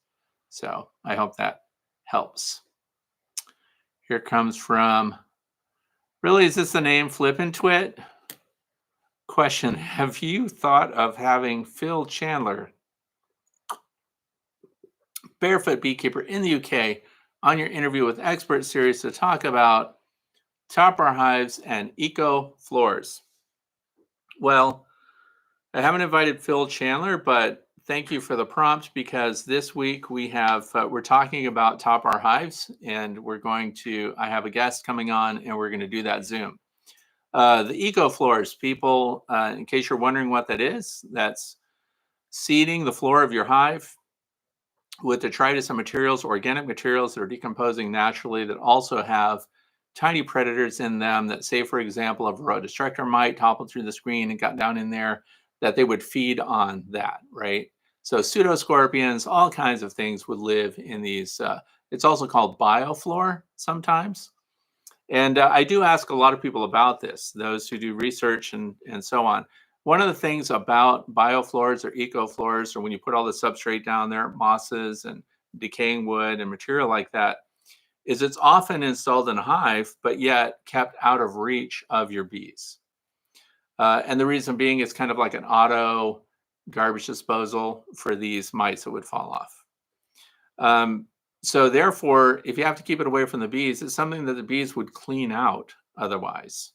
So I hope that helps. Here comes from, really, is this the name Flip and Twit? Question, have you thought of having Phil Chandler Barefoot Beekeeper in the UK on your Interview with Experts series to talk about top bar hives and eco floors. Well, I haven't invited Phil Chandler, but thank you for the prompt, because this week we're talking about top bar hives, and I have a guest coming on, and we're going to do that Zoom. The eco floors, people, in case you're wondering what that is, that's seeding the floor of your hive with detritus and materials, organic materials that are decomposing naturally, that also have tiny predators in them that, say, for example, if a Varroa destructor mite toppled through the screen and got down in there, that they would feed on that, right? So pseudoscorpions, all kinds of things would live in these. It's also called bioflora sometimes. And I do ask a lot of people about this, those who do research and so on. One of the things about biofloras or ecofloras, or when you put all the substrate down there, mosses and decaying wood and material like that, is it's often installed in a hive, but yet kept out of reach of your bees. And the reason being, it's kind of like an auto garbage disposal for these mites that would fall off. So therefore, if you have to keep it away from the bees, it's something that the bees would clean out otherwise.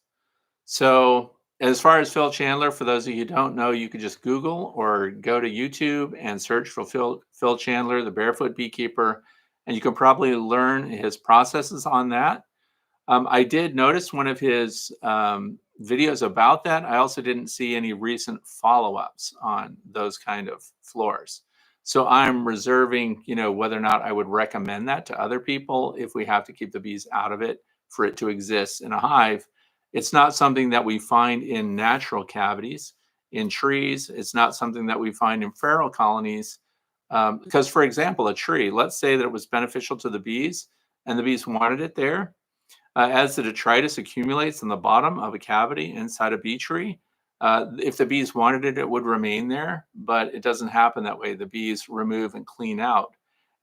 So as far as Phil Chandler, for those of you who don't know, you could just Google or go to YouTube and search for Phil Chandler, the Barefoot Beekeeper, and you can probably learn his processes on that. I did notice one of his videos about that. I also didn't see any recent follow-ups on those kind of floors. So I'm reserving, whether or not I would recommend that to other people if we have to keep the bees out of it for it to exist in a hive. It's not something that we find in natural cavities, in trees. It's not something that we find in feral colonies. Because, for example, a tree, let's say that it was beneficial to the bees and the bees wanted it there. As the detritus accumulates in the bottom of a cavity inside a bee tree, if the bees wanted it, it would remain there, but it doesn't happen that way. The bees remove and clean out.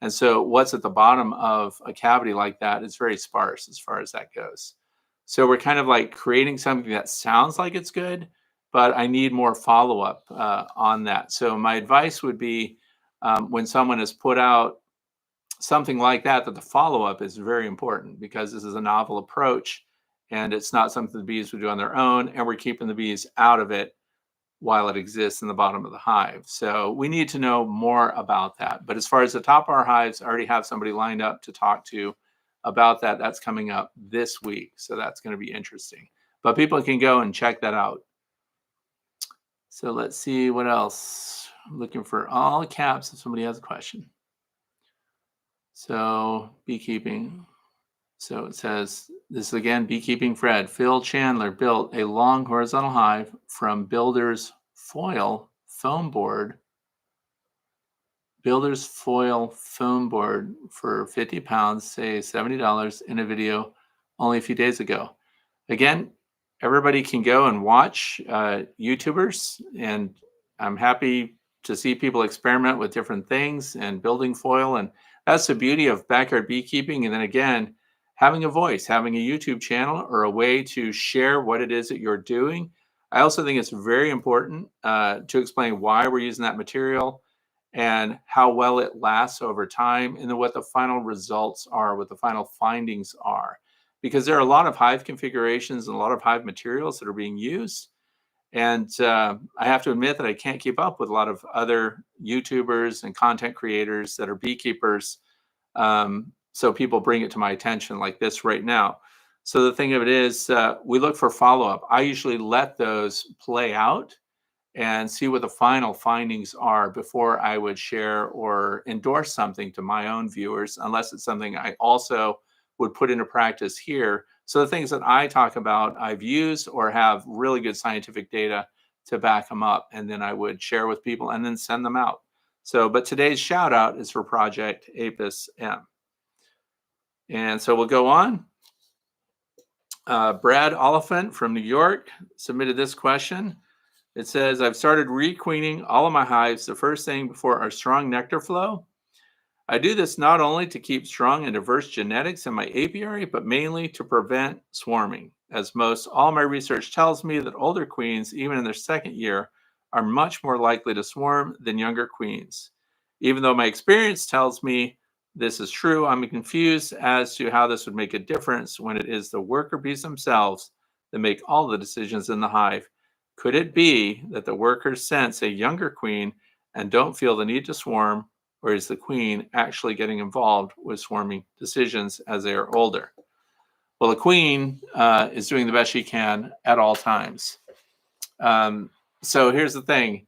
And so what's at the bottom of a cavity like that is very sparse as far as that goes. So we're kind of like creating something that sounds like it's good, but I need more follow-up on that. So my advice would be, when someone has put out something like that, that the follow-up is very important, because this is a novel approach and it's not something the bees would do on their own, and we're keeping the bees out of it while it exists in the bottom of the hive. So we need to know more about that. But as far as the top bar hives, I already have somebody lined up to talk to about that. That's coming up this week. So that's going to be interesting. But people can go and check that out. So let's see what else. I'm looking for all caps if somebody has a question. So beekeeping. So it says, this is again, Beekeeping Fred. Phil Chandler built a long horizontal hive from Builder's foil foam board. Builder's foil foam board for 50 pounds, say $70 in a video only a few days ago. Again, everybody can go and watch YouTubers, and I'm happy to see people experiment with different things and building foil. And that's the beauty of backyard beekeeping. And then again, having a voice, having a YouTube channel, or a way to share what it is that you're doing. I also think it's very important to explain why we're using that material and how well it lasts over time, and then what the final results are, what the final findings are. Because there are a lot of hive configurations and a lot of hive materials that are being used. And I have to admit that I can't keep up with a lot of other YouTubers and content creators that are beekeepers. So people bring it to my attention like this right now. So the thing of it is, we look for follow-up. I usually let those play out and see what the final findings are before I would share or endorse something to my own viewers, unless it's something I also would put into practice here. So the things that I talk about, I've used or have really good scientific data to back them up, and then I would share with people and then send them out. So, but today's shout out is for Project Apis M. And so we'll go on. Brad Oliphant from New York submitted this question. It says, I've started requeening all of my hives the first thing before our strong nectar flow. I do this not only to keep strong and diverse genetics in my apiary, but mainly to prevent swarming, as most all my research tells me that older queens, even in their second year, are much more likely to swarm than younger queens. Even though my experience tells me this is true, I'm confused as to how this would make a difference when it is the worker bees themselves that make all the decisions in the hive. Could it be that the workers sense a younger queen and don't feel the need to swarm, or is the queen actually getting involved with swarming decisions as they are older? Well, the queen is doing the best she can at all times. So here's the thing.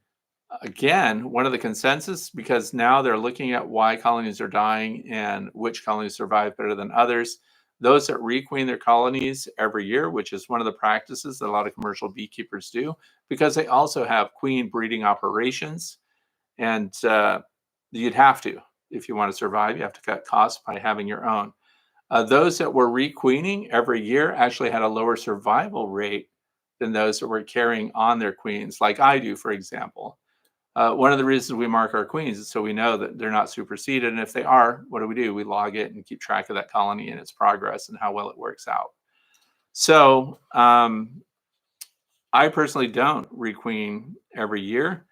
Again, one of the consensus, because now they're looking at why colonies are dying and which colonies survive better than others. Those that requeen their colonies every year, which is one of the practices that a lot of commercial beekeepers do, because they also have queen breeding operations. And you'd have to, if you want to survive, you have to cut costs by having your own. Those that were requeening every year actually had a lower survival rate than those that were carrying on their queens, like I do, for example. One of the reasons we mark our queens is so we know that they're not superseded. And if they are, what do? We log it and keep track of that colony and its progress and how well it works out. So I personally don't requeen every year,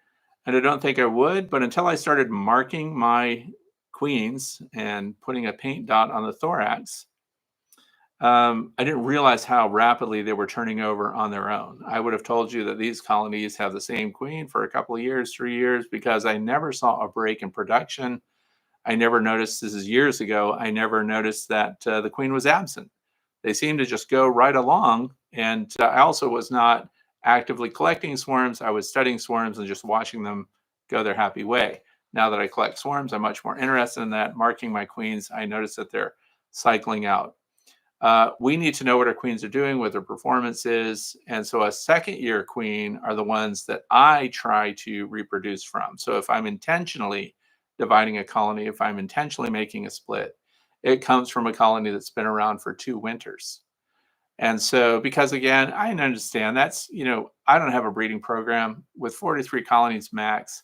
and I don't think I would. But until I started marking my queens and putting a paint dot on the thorax, I didn't realize how rapidly they were turning over on their own. I would have told you that these colonies have the same queen for a couple of years, 3 years, because I never saw a break in production. I never noticed, this is years ago, I never noticed that the queen was absent. They seemed to just go right along. And I also was not actively collecting swarms. I was studying swarms and just watching them go their happy way. Now that I collect swarms, I'm much more interested in that. Marking my queens, I notice that they're cycling out. We need to know what our queens are doing, what their performance is. And so a second year queen are the ones that I try to reproduce from. So if I'm intentionally dividing a colony, if I'm intentionally making a split, it comes from a colony that's been around for 2 winters. And so, because again, I understand that's, I don't have a breeding program with 43 colonies max.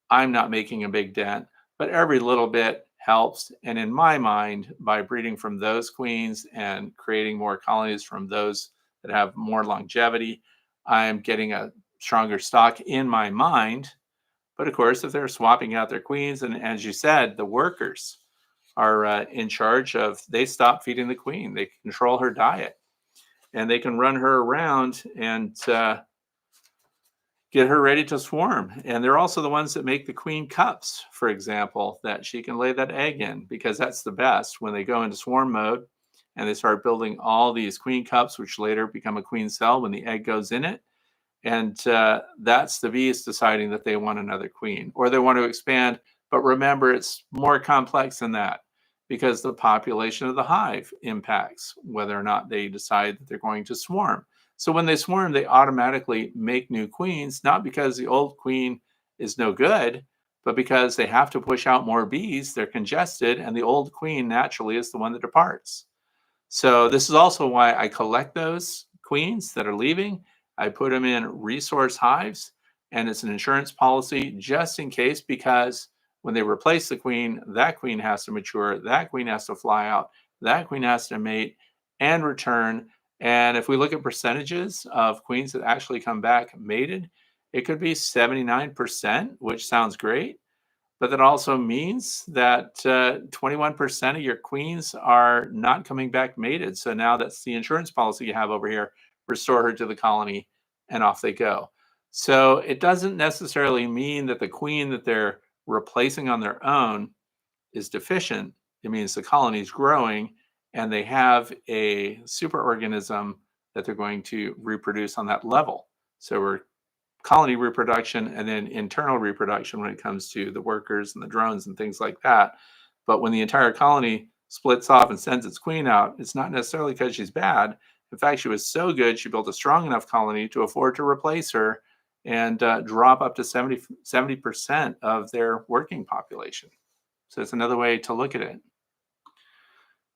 I'm not making a big dent, but every little bit helps. And in my mind, by breeding from those queens and creating more colonies from those that have more longevity, I'm getting a stronger stock in my mind. But of course, if they're swapping out their queens, and as you said, the workers are in charge of, they stop feeding the queen, they control her diet, and they can run her around and get her ready to swarm. And they're also the ones that make the queen cups, for example, that she can lay that egg in, because that's the best when they go into swarm mode and they start building all these queen cups, which later become a queen cell when the egg goes in it. And that's the bees deciding that they want another queen or they want to expand. But remember, it's more complex than that, because the population of the hive impacts whether or not they decide that they're going to swarm. So when they swarm, they automatically make new queens, not because the old queen is no good, but because they have to push out more bees. They're congested, and the old queen naturally is the one that departs. So this is also why I collect those queens that are leaving. I put them in resource hives, and it's an insurance policy just in case, because when they replace the queen, that queen has to mature, that queen has to fly out, that queen has to mate and return. And if we look at percentages of queens that actually come back mated, it could be 79%, which sounds great. But that also means that 21% of your queens are not coming back mated. So now that's the insurance policy you have over here. Restore her to the colony, and off they go. So it doesn't necessarily mean that the queen that they're replacing on their own is deficient. It means the colony is growing and they have a superorganism that they're going to reproduce on that level. So we're colony reproduction and then internal reproduction when it comes to the workers and the drones and things like that. But when the entire colony splits off and sends its queen out, it's not necessarily because she's bad. In fact, she was so good, she built a strong enough colony to afford to replace her and drop up to 70% of their working population. So it's another way to look at it.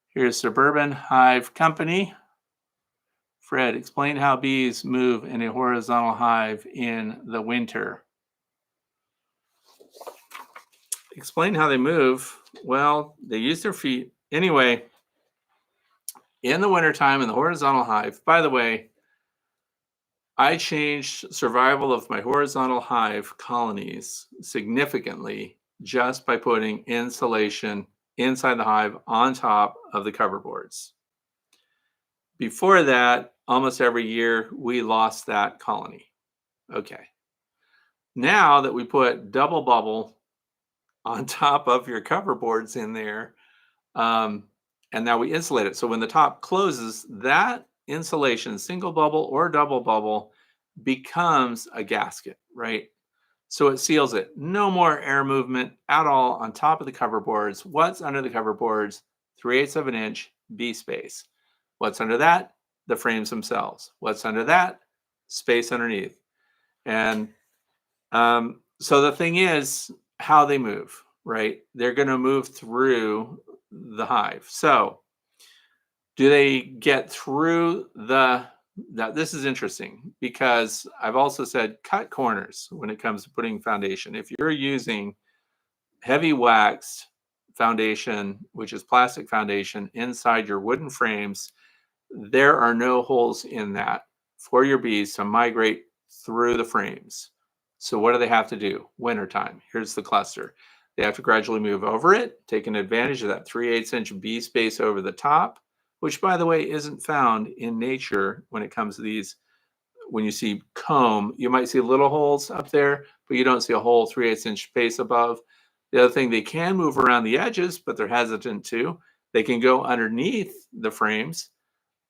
Here's Suburban Hive Company. Fred, explain how bees move in a horizontal hive in the winter. Explain how they move. Well, they use their feet. Anyway, in the wintertime in the horizontal hive, by the way, I changed survival of my horizontal hive colonies significantly just by putting insulation inside the hive on top of the cover boards. Before that, almost every year, we lost that colony. Okay. Now that we put double bubble on top of your cover boards in there, and now we insulate it. So when the top closes, that insulation, single bubble or double bubble, becomes a gasket, right? So it seals it. No more air movement at all on top of the cover boards. What's under the cover boards? 3/8 of an inch bee space. What's under that? The frames themselves. What's under that? Space underneath. And so the thing is how they move, right? They're going to move through the hive. So do they get through this is interesting because I've also said cut corners when it comes to putting foundation. If you're using heavy waxed foundation, which is plastic foundation, inside your wooden frames, there are no holes in that for your bees to migrate through the frames. So what do they have to do? Wintertime. Here's the cluster. They have to gradually move over it, taking advantage of that 3/8 inch bee space over the top, which by the way isn't found in nature when it comes to these. When you see comb, you might see little holes up there, but you don't see a whole 3/8 inch space above. The other thing, they can move around the edges, but they're hesitant to. They can go underneath the frames.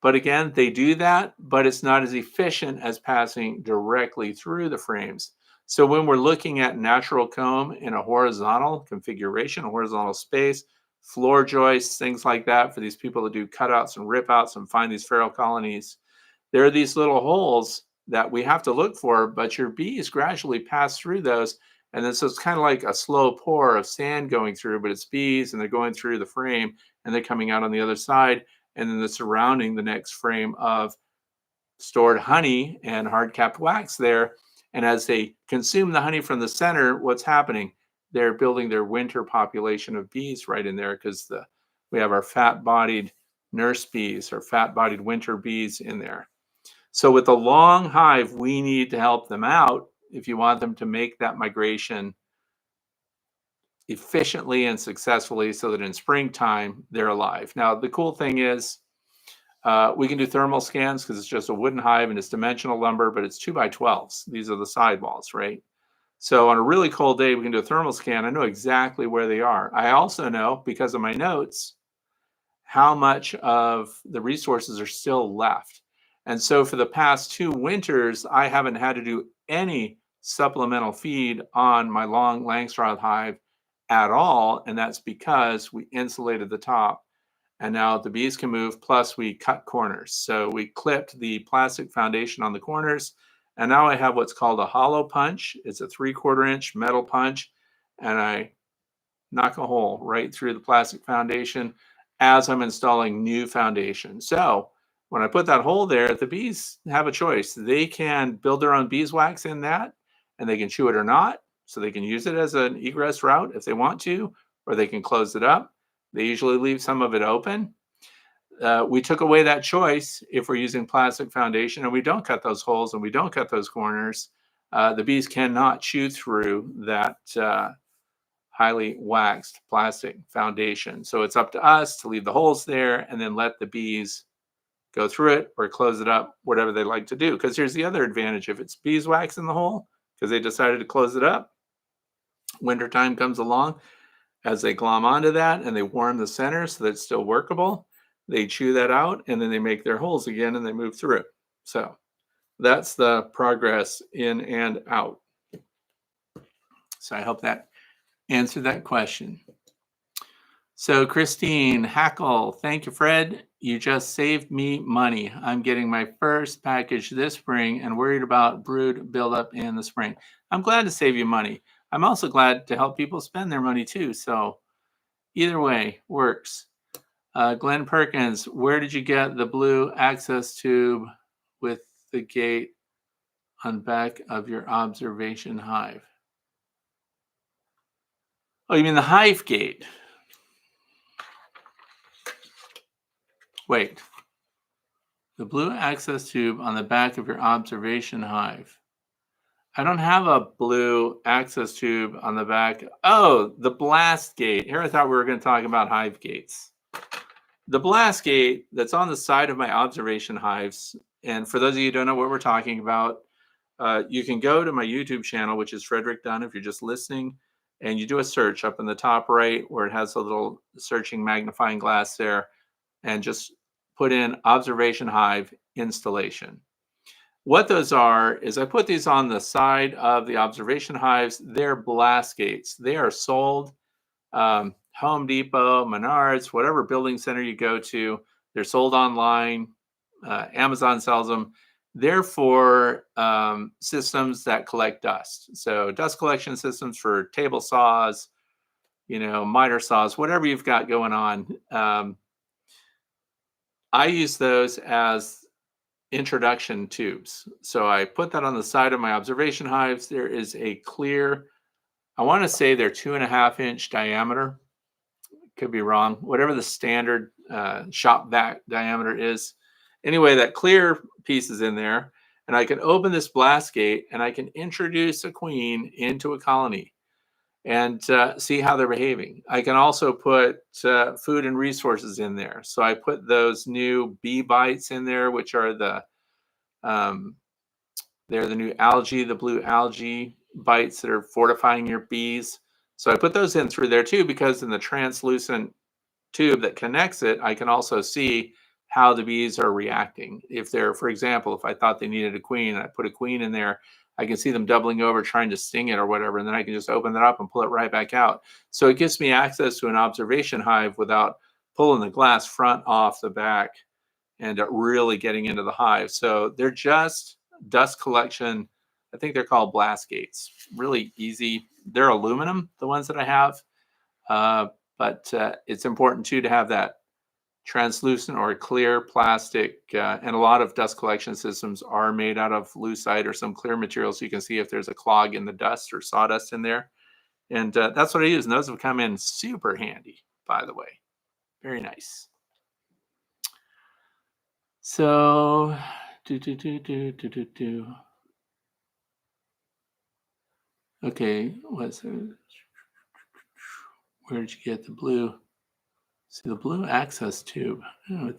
But again, they do that, but it's not as efficient as passing directly through the frames. So when we're looking at natural comb in a horizontal configuration, a horizontal space, floor joists, things like that, for these people that do cutouts and rip outs and find these feral colonies, there are these little holes that we have to look for, but your bees gradually pass through those. And then so it's kind of like a slow pour of sand going through, but it's bees and they're going through the frame and they're coming out on the other side. And then the surrounding the next frame of stored honey and hard capped wax there. And as they consume the honey from the center, what's happening? They're building their winter population of bees right in there because we have our fat-bodied nurse bees or fat-bodied winter bees in there. So with a long hive, we need to help them out if you want them to make that migration efficiently and successfully so that in springtime they're alive. Now, the cool thing is we can do thermal scans because it's just a wooden hive and it's dimensional lumber, but it's 2x12s. These are the sidewalls, right? So on a really cold day, we can do a thermal scan. I know exactly where they are. I also know, because of my notes, how much of the resources are still left. And so for the past 2 winters, I haven't had to do any supplemental feed on my long Langstroth hive at all. And that's because we insulated the top. And now the bees can move, plus we cut corners. So we clipped the plastic foundation on the corners. And now I have what's called a hollow punch. It's a 3/4 inch metal punch. And I knock a hole right through the plastic foundation as I'm installing new foundation. So when I put that hole there, the bees have a choice. They can build their own beeswax in that, and they can chew it or not. So they can use it as an egress route if they want to, or they can close it up. They usually leave some of it open. We took away that choice if we're using plastic foundation and we don't cut those holes and we don't cut those corners. The bees cannot chew through that highly waxed plastic foundation. So it's up to us to leave the holes there and then let the bees go through it or close it up, whatever they like to do. Because here's the other advantage. If it's beeswax in the hole, because they decided to close it up, wintertime comes along, as they glom onto that and they warm the center so that it's still workable, they chew that out and then they make their holes again and they move through it. So that's the progress in and out. So I hope that answered that question. So Christine Hackle, thank you, Fred. You just saved me money. I'm getting my first package this spring and worried about brood buildup in the spring. I'm glad to save you money. I'm also glad to help people spend their money too. So either way works. Glenn Perkins, where did you get the blue access tube with the gate on back of your observation hive? Oh, you mean the hive gate? Wait. The blue access tube on the back of your observation hive. I don't have a blue access tube on the back. Oh, the blast gate. Here I thought we were going to talk about hive gates. The blast gate that's on the side of my observation hives, and for those of you who don't know what we're talking about, you can go to my YouTube channel, which is Frederick Dunn, if you're just listening, and you do a search up in the top right where it has a little searching magnifying glass there, and just put in observation hive installation. What those are is I put these on the side of the observation hives. They're blast gates. They are sold Home Depot, Menards, whatever building center you go to. They're sold online. Amazon sells them. They're for systems that collect dust. So dust collection systems for table saws, miter saws, whatever you've got going on. I use those as introduction tubes. So I put that on the side of my observation hives. There is a clear, I want to say they're 2.5-inch diameter. Could be wrong. Whatever the standard shop vac diameter is. Anyway, that clear piece is in there. And I can open this blast gate and I can introduce a queen into a colony and see how they're behaving. I can also put food and resources in there. So I put those new bee bites in there, which are they're the new algae, the blue algae bites that are fortifying your bees. So I put those in through there too, because in the translucent tube that connects it, I can also see how the bees are reacting. If they're, for example, if I thought they needed a queen, I put a queen in there, I can see them doubling over trying to sting it or whatever, and then I can just open that up and pull it right back out. So it gives me access to an observation hive without pulling the glass front off the back and really getting into the hive. So they're just dust collection. I think they're called blast gates. Really easy. They're aluminum, the ones that I have. But it's important too to have that translucent or clear plastic, and a lot of dust collection systems are made out of lucite or some clear material, so you can see if there's a clog in the dust or sawdust in there. And that's what I use, and those have come in super handy, by the way. Very nice. So, okay, what's it? Where did you get the blue? See the blue access tube. Oh,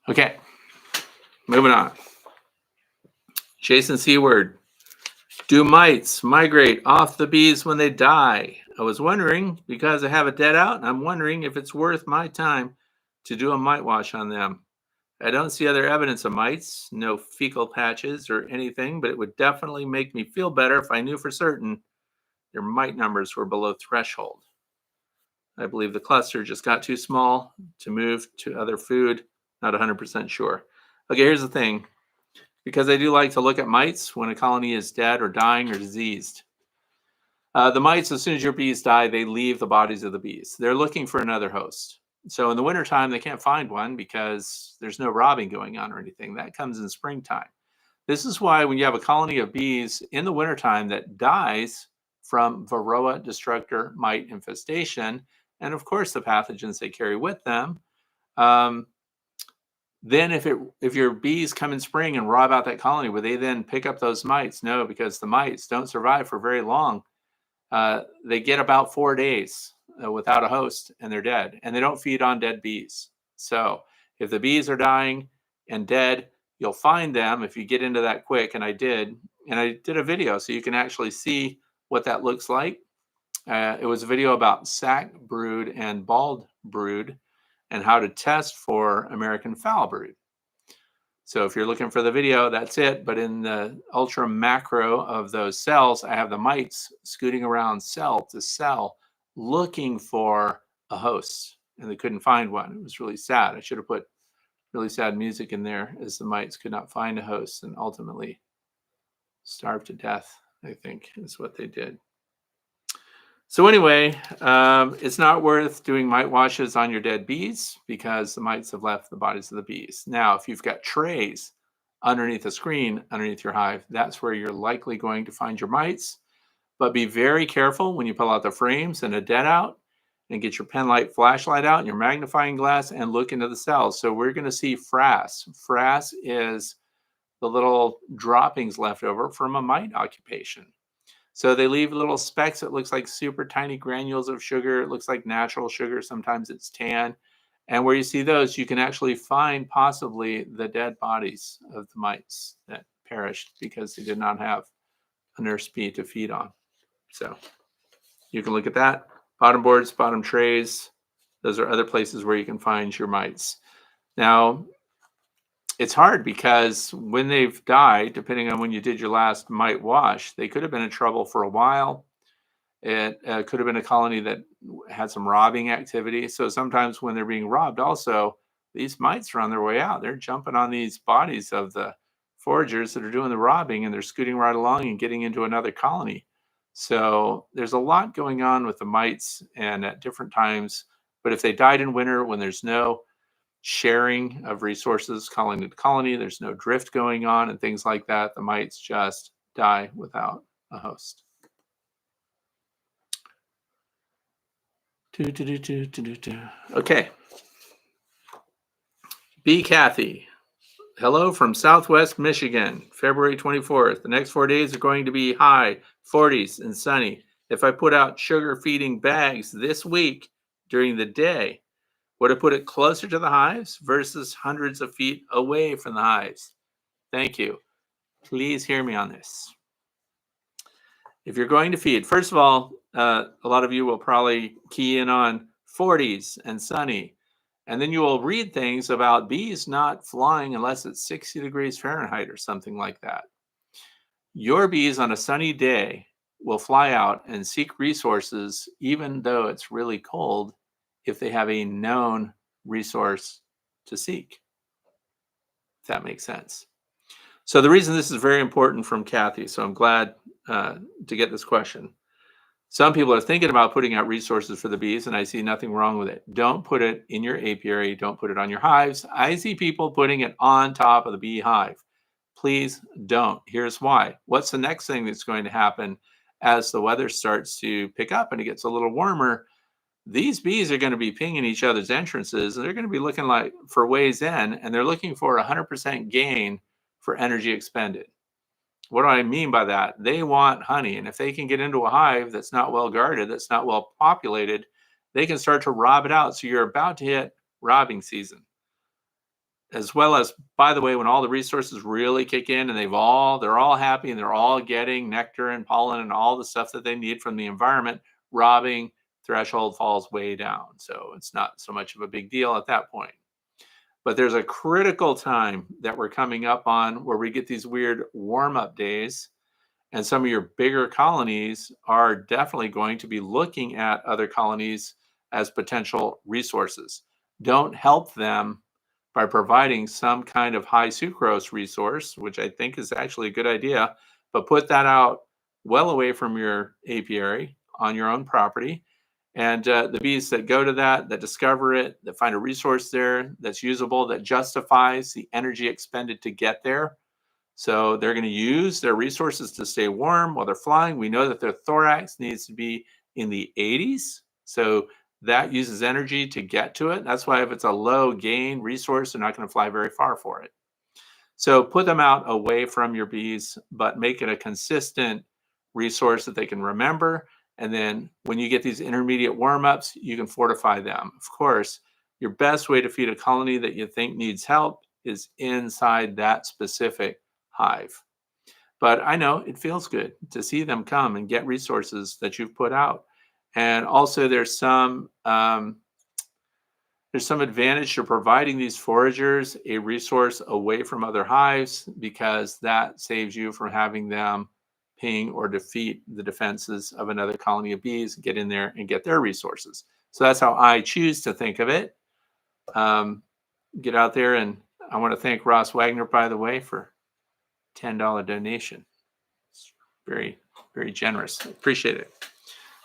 okay, moving on. Jason Seward. Do mites migrate off the bees when they die? I was wondering, because I have a dead out, and I'm wondering if it's worth my time to do a mite wash on them. I don't see other evidence of mites, no fecal patches or anything, but it would definitely make me feel better if I knew for certain their mite numbers were below threshold. I believe the cluster just got too small to move to other food. Not 100% sure. Okay, here's the thing. Because I do like to look at mites when a colony is dead or dying or diseased. The mites, as soon as your bees die, they leave the bodies of the bees. They're looking for another host. So in the wintertime, they can't find one because there's no robbing going on or anything. That comes in springtime. This is why when you have a colony of bees in the wintertime that dies from Varroa destructor mite infestation, and of course the pathogens they carry with them, then if your bees come in spring and rob out that colony, will they then pick up those mites? No, because the mites don't survive for very long. They get about 4 days without a host and they're dead, and they don't feed on dead bees. So if the bees are dying and dead, you'll find them if you get into that quick, and I did a video so you can actually see what that looks like. It was a video about sac brood and bald brood and how to test for American foul brood. So if you're looking for the video, that's it. But in the ultra macro of those cells, I have the mites scooting around cell to cell looking for a host, and they couldn't find one. It was really sad. I should have put really sad music in there, as the mites could not find a host and ultimately starved to death, I think is what they did. So anyway, it's not worth doing mite washes on your dead bees because the mites have left the bodies of the bees. Now, if you've got trays underneath the screen, underneath your hive, that's where you're likely going to find your mites. But be very careful when you pull out the frames and a dead out, and get your pen light flashlight out and your magnifying glass and look into the cells. So we're going to see frass. Frass is the little droppings left over from a mite occupation. So they leave little specks that looks like super tiny granules of sugar. It looks like natural sugar. Sometimes it's tan. And where you see those, you can actually find possibly the dead bodies of the mites that perished because they did not have a nurse bee to feed on. So you can look at that. Bottom boards, bottom trays. Those are other places where you can find your mites. Now, it's hard because when they've died, depending on when you did your last mite wash, they could have been in trouble for a while. It could have been a colony that had some robbing activity. So sometimes when they're being robbed, also, these mites are on their way out. They're jumping on these bodies of the foragers that are doing the robbing, and they're scooting right along and getting into another colony. So there's a lot going on with the mites and at different times. But if they died in winter when there's no sharing of resources colony to colony, there's no drift going on and things like that, the mites just die without a host. Okay. B. Kathy. Hello from Southwest Michigan, February 24th. The next 4 days are going to be high 40s and sunny. If I put out sugar feeding bags this week during the day, would I put it closer to the hives versus hundreds of feet away from the hives? Thank you. Please hear me on this. If you're going to feed, first of all, a lot of you will probably key in on 40s and sunny. And then you will read things about bees not flying unless it's 60 degrees Fahrenheit or something like that. Your bees on a sunny day will fly out and seek resources, even though it's really cold, if they have a known resource to seek. If that makes sense. So the reason this is very important from Kathy, so I'm glad to get this question. Some people are thinking about putting out resources for the bees, and I see nothing wrong with it. Don't put it in your apiary. Don't put it on your hives. I see people putting it on top of the beehive. Please don't. Here's why. What's the next thing that's going to happen as the weather starts to pick up and it gets a little warmer? These bees are going to be pinging each other's entrances, and they're going to be looking like for ways in, and they're looking for 100% gain for energy expended. What do I mean by that? They want honey, and if they can get into a hive that's not well guarded, that's not well populated, they can start to rob it out. So you're about to hit robbing season. As well as, by the way, when all the resources really kick in and they're all happy and they're all getting nectar and pollen and all the stuff that they need from the environment, robbing threshold falls way down. So it's not so much of a big deal at that point. But there's a critical time that we're coming up on where we get these weird warm-up days, and some of your bigger colonies are definitely going to be looking at other colonies as potential resources. Don't help them by providing some kind of high sucrose resource, which I think is actually a good idea, but put that out well away from your apiary on your own property. And the bees that go to that discover it, that find a resource there that's usable, that justifies the energy expended to get there. So they're going to use their resources to stay warm while they're flying. We know that their thorax needs to be in the 80s. So that uses energy to get to it. That's why if it's a low gain resource, they're not going to fly very far for it. So put them out away from your bees, but make it a consistent resource that they can remember. And then when you get these intermediate warm-ups, you can fortify them. Of course, your best way to feed a colony that you think needs help is inside that specific hive. But I know it feels good to see them come and get resources that you've put out. And also there's some advantage to providing these foragers a resource away from other hives, because that saves you from having them ping or defeat the defenses of another colony of bees, get in there and get their resources. So that's how I choose to think of it. Get out there, and I want to thank Ross Wagner, by the way, for $10 donation. It's very, very generous. I appreciate it.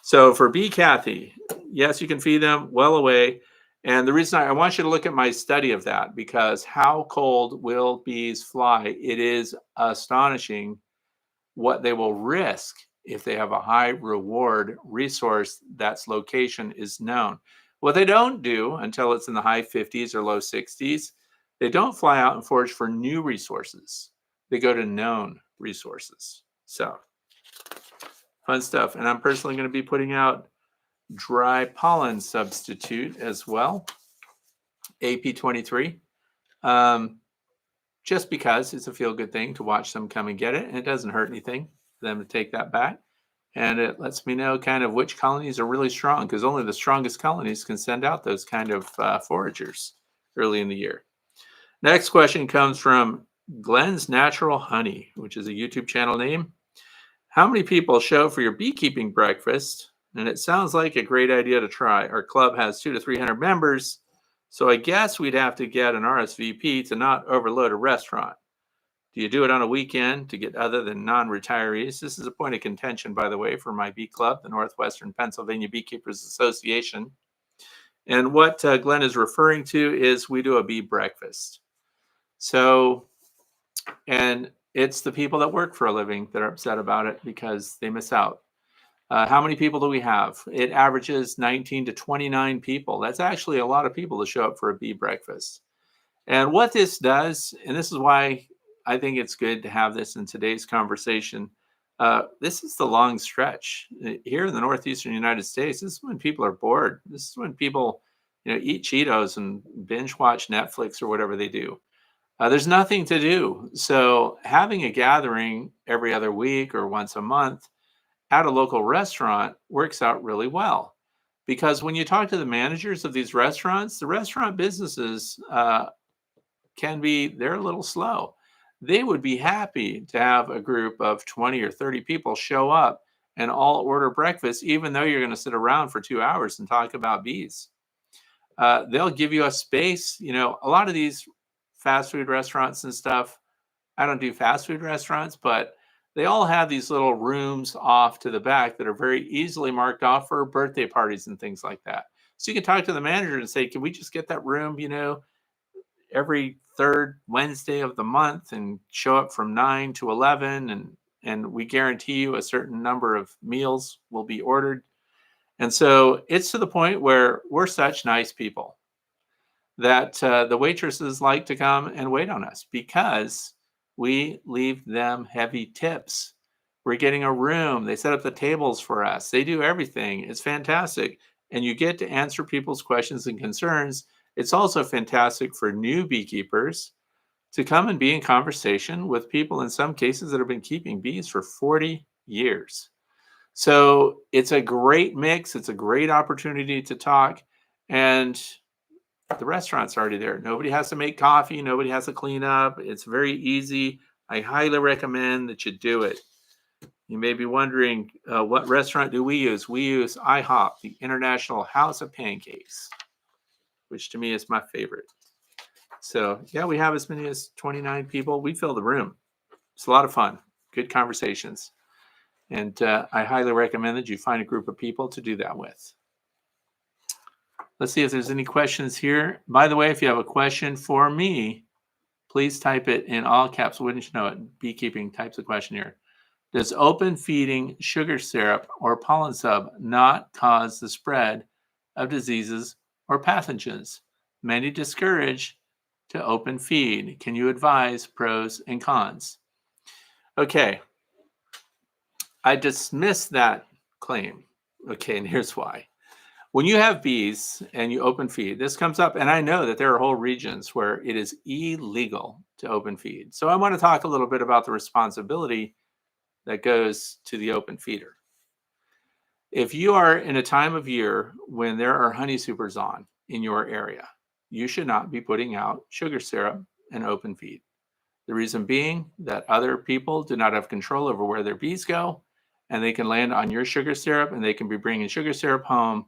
So for Bee Kathy, yes, you can feed them well away. And the reason I want you to look at my study of that, because how cold will bees fly? It is astonishing what they will risk if they have a high reward resource that's location is known. What they don't do until it's in the high 50s or low 60s, they don't fly out and forage for new resources. They go to known resources. So fun stuff. And I'm personally going to be putting out dry pollen substitute as well, AP23. Just because it's a feel-good thing to watch them come and get it, and it doesn't hurt anything for them to take that back. And it lets me know kind of which colonies are really strong, because only the strongest colonies can send out those kind of foragers early in the year. Next question comes from Glenn's Natural Honey, which is a YouTube channel name. How many people show for your beekeeping breakfast? And it sounds like a great idea to try. Our club has 200 to 300 members, so I guess we'd have to get an RSVP to not overload a restaurant. Do you do it on a weekend to get other than non-retirees? This is a point of contention, by the way, for my bee club, the Northwestern Pennsylvania Beekeepers Association. And what Glenn is referring to is we do a bee breakfast. So, and it's the people that work for a living that are upset about it because they miss out. How many people do we have? It averages 19 to 29 people. That's actually a lot of people to show up for a bee breakfast. And what this does, and this is why I think it's good to have this in today's conversation, this is the long stretch. Here in the Northeastern United States, this is when people are bored. This is when people, eat Cheetos and binge watch Netflix or whatever they do. There's nothing to do. So having a gathering every other week or once a month at a local restaurant works out really well. Because when you talk to the managers of these restaurants, the restaurant businesses they're a little slow. They would be happy to have a group of 20 or 30 people show up and all order breakfast, even though you're going to sit around for 2 hours and talk about bees. They'll give you a space. A lot of these fast food restaurants and stuff, I don't do fast food restaurants, but they all have these little rooms off to the back that are very easily marked off for birthday parties and things like that. So you can talk to the manager and say, can we just get that room, every third Wednesday of the month and show up from 9 to 11, and we guarantee you a certain number of meals will be ordered. And so it's to the point where we're such nice people that the waitresses like to come and wait on us because we leave them heavy tips. We're getting a room. They set up the tables for us. They do everything. It's fantastic. And you get to answer people's questions and concerns. It's also fantastic for new beekeepers to come and be in conversation with people, in some cases, that have been keeping bees for 40 years. So it's a great mix. It's a great opportunity to talk. And the restaurant's already there. Nobody has to make coffee. Nobody has to clean up. It's very easy. I highly recommend that you do it. You may be wondering, what restaurant do we use? We use IHOP, the International House of Pancakes, which to me is my favorite. So yeah, we have as many as 29 people. We fill the room. It's a lot of fun. Good conversations. And I highly recommend that you find a group of people to do that with. Let's see if there's any questions here. By the way, if you have a question for me, please type it in all caps. Wouldn't you know it? Beekeeping types of question here. Does open feeding sugar syrup or pollen sub not cause the spread of diseases or pathogens? Many discourage to open feed. Can you advise pros and cons? Okay. I dismiss that claim. Okay, and here's why. When you have bees and you open feed, this comes up, and I know that there are whole regions where it is illegal to open feed. So I want to talk a little bit about the responsibility that goes to the open feeder. If you are in a time of year when there are honey supers on in your area, you should not be putting out sugar syrup and open feed. The reason being that other people do not have control over where their bees go, and they can land on your sugar syrup, and they can be bringing sugar syrup home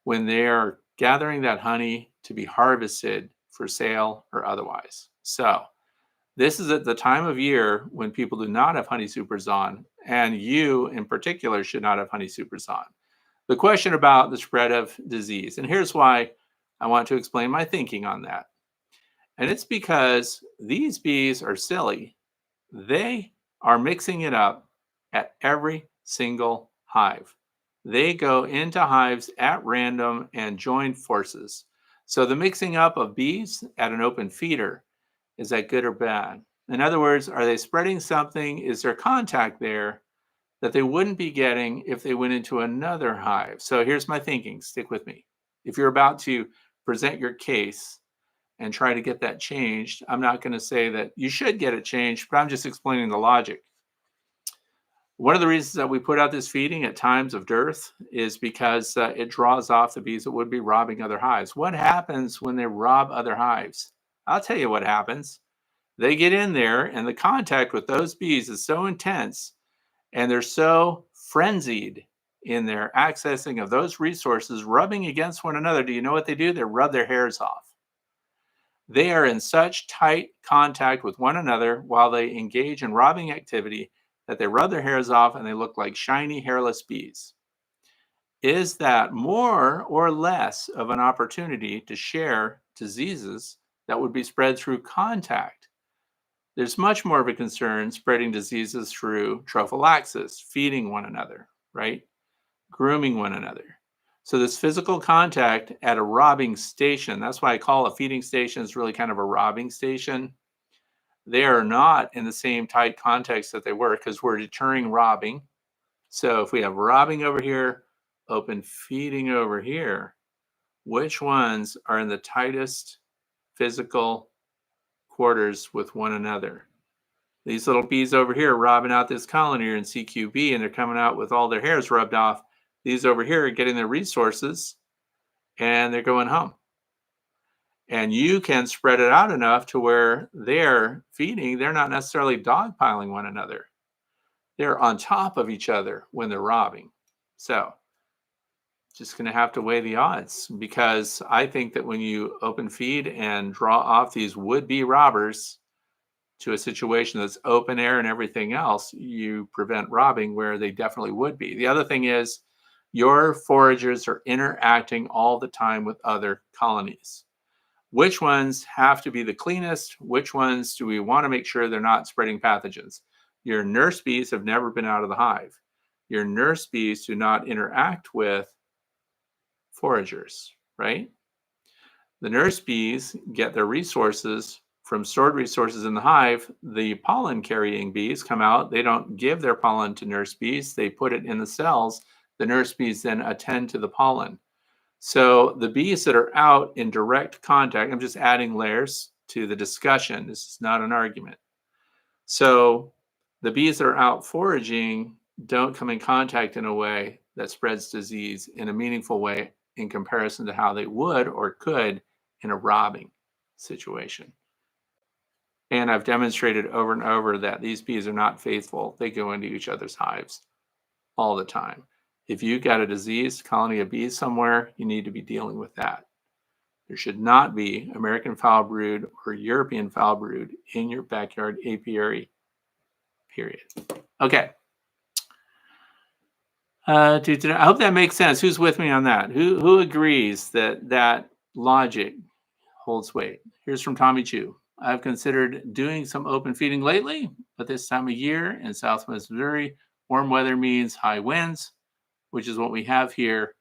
when they are gathering that honey to be harvested for sale or otherwise. So this is at the time of year when people do not have honey supers on, and you in particular should not have honey supers on. The question about the spread of disease, and here's why I want to explain my thinking on that. And it's because these bees are silly. They are mixing it up at every single hive. They go into hives at random and join forces. So the mixing up of bees at an open feeder, is that good or bad? In other words, are they spreading something? Is there contact there that they wouldn't be getting if they went into another hive? So here's my thinking. Stick with me. If you're about to present your case and try to get that changed, I'm not going to say that you should get it changed, but I'm just explaining the logic. One of the reasons that we put out this feeding at times of dearth is because it draws off the bees that would be robbing other hives. What happens when they rob other hives? I'll tell you what happens. They get in there, and the contact with those bees is so intense, and they're so frenzied in their accessing of those resources, rubbing against one another. Do you know what they do? They rub their hairs off. They are in such tight contact with one another while they engage in robbing activity that they rub their hairs off and they look like shiny, hairless bees. Is that more or less of an opportunity to share diseases that would be spread through contact? There's much more of a concern spreading diseases through trophallaxis, feeding one another, right? Grooming one another. So this physical contact at a robbing station, that's why I call a feeding station is really kind of a robbing station. They are not in the same tight context that they were because we're deterring robbing. So if we have robbing over here, open feeding over here, which ones are in the tightest physical quarters with one another? These little bees over here robbing out this colony are in CQB, and they're coming out with all their hairs rubbed off. These over here are getting their resources and they're going home. And you can spread it out enough to where they're feeding, they're not necessarily dogpiling one another. They're on top of each other when they're robbing. So just going to have to weigh the odds, because I think that when you open feed and draw off these would-be robbers to a situation that's open air and everything else, you prevent robbing where they definitely would be. The other thing is your foragers are interacting all the time with other colonies. Which ones have to be the cleanest? Which ones do we want to make sure they're not spreading pathogens? Your nurse bees have never been out of the hive. Your nurse bees do not interact with foragers, right? The nurse bees get their resources from stored resources in the hive. The pollen carrying bees come out. They don't give their pollen to nurse bees. They put it in the cells. The nurse bees then attend to the pollen. So the bees that are out in direct contact, I'm just adding layers to the discussion. This is not an argument. So the bees that are out foraging don't come in contact in a way that spreads disease in a meaningful way in comparison to how they would or could in a robbing situation. And I've demonstrated over and over that these bees are not faithful. They go into each other's hives all the time. If you got a diseased colony of bees somewhere, you need to be dealing with that. There should not be American foul brood or European foul brood in your backyard apiary, period. Okay. I hope that makes sense. Who's with me on that? Who agrees that that logic holds weight? Here's from Tommy Chu. I've considered doing some open feeding lately, but this time of year in Southwest Missouri, warm weather means high winds, which is what we have here,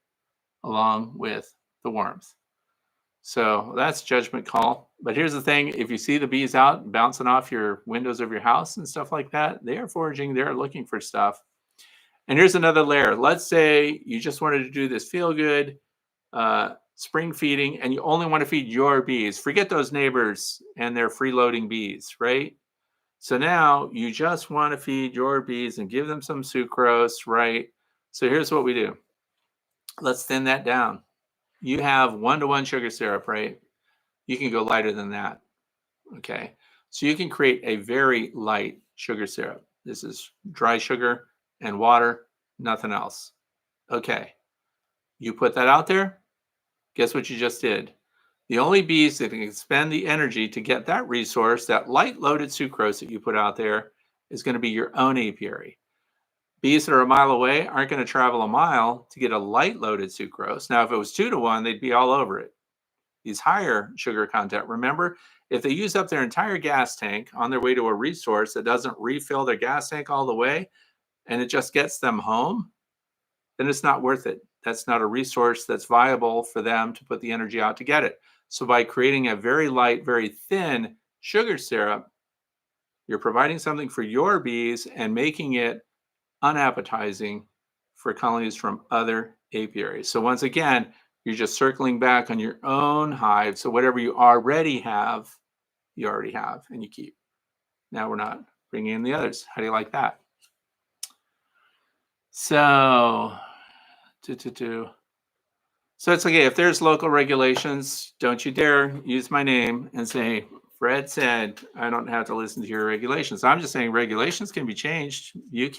along with the warmth. So that's judgment call. But here's the thing. If you see the bees out bouncing off your windows of your house and stuff like that, they are foraging. They're looking for stuff. And here's another layer. Let's say you just wanted to do this feel good spring feeding, and you only want to feed your bees. Forget those neighbors and their freeloading bees, right? So now you just want to feed your bees and give them some sucrose, right? So here's what we do. Let's thin that down. You have 1-to-1 sugar syrup, right? You can go lighter than that. Okay. So you can create a very light sugar syrup. This is dry sugar and water, nothing else. Okay. You put that out there. Guess what you just did? The only bees that can expend the energy to get that resource, that light loaded sucrose that you put out there, is going to be your own apiary. Bees that are a mile away aren't going to travel a mile to get a light loaded sucrose. Now, if it was 2-to-1, they'd be all over it. These higher sugar content, remember, if they use up their entire gas tank on their way to a resource that doesn't refill their gas tank all the way, and it just gets them home, then it's not worth it. That's not a resource that's viable for them to put the energy out to get it. So by creating a very light, very thin sugar syrup, You're providing something for your bees and making it unappetizing for colonies from other apiaries. So once again, you're just circling back on your own hive. So whatever you already have, you already have and you keep. Now we're not bringing in the others. How do you like that? So, so it's okay. If there's local regulations, don't you dare use my name and say, Fred said, I don't have to listen to your regulations. I'm just saying regulations can be changed. You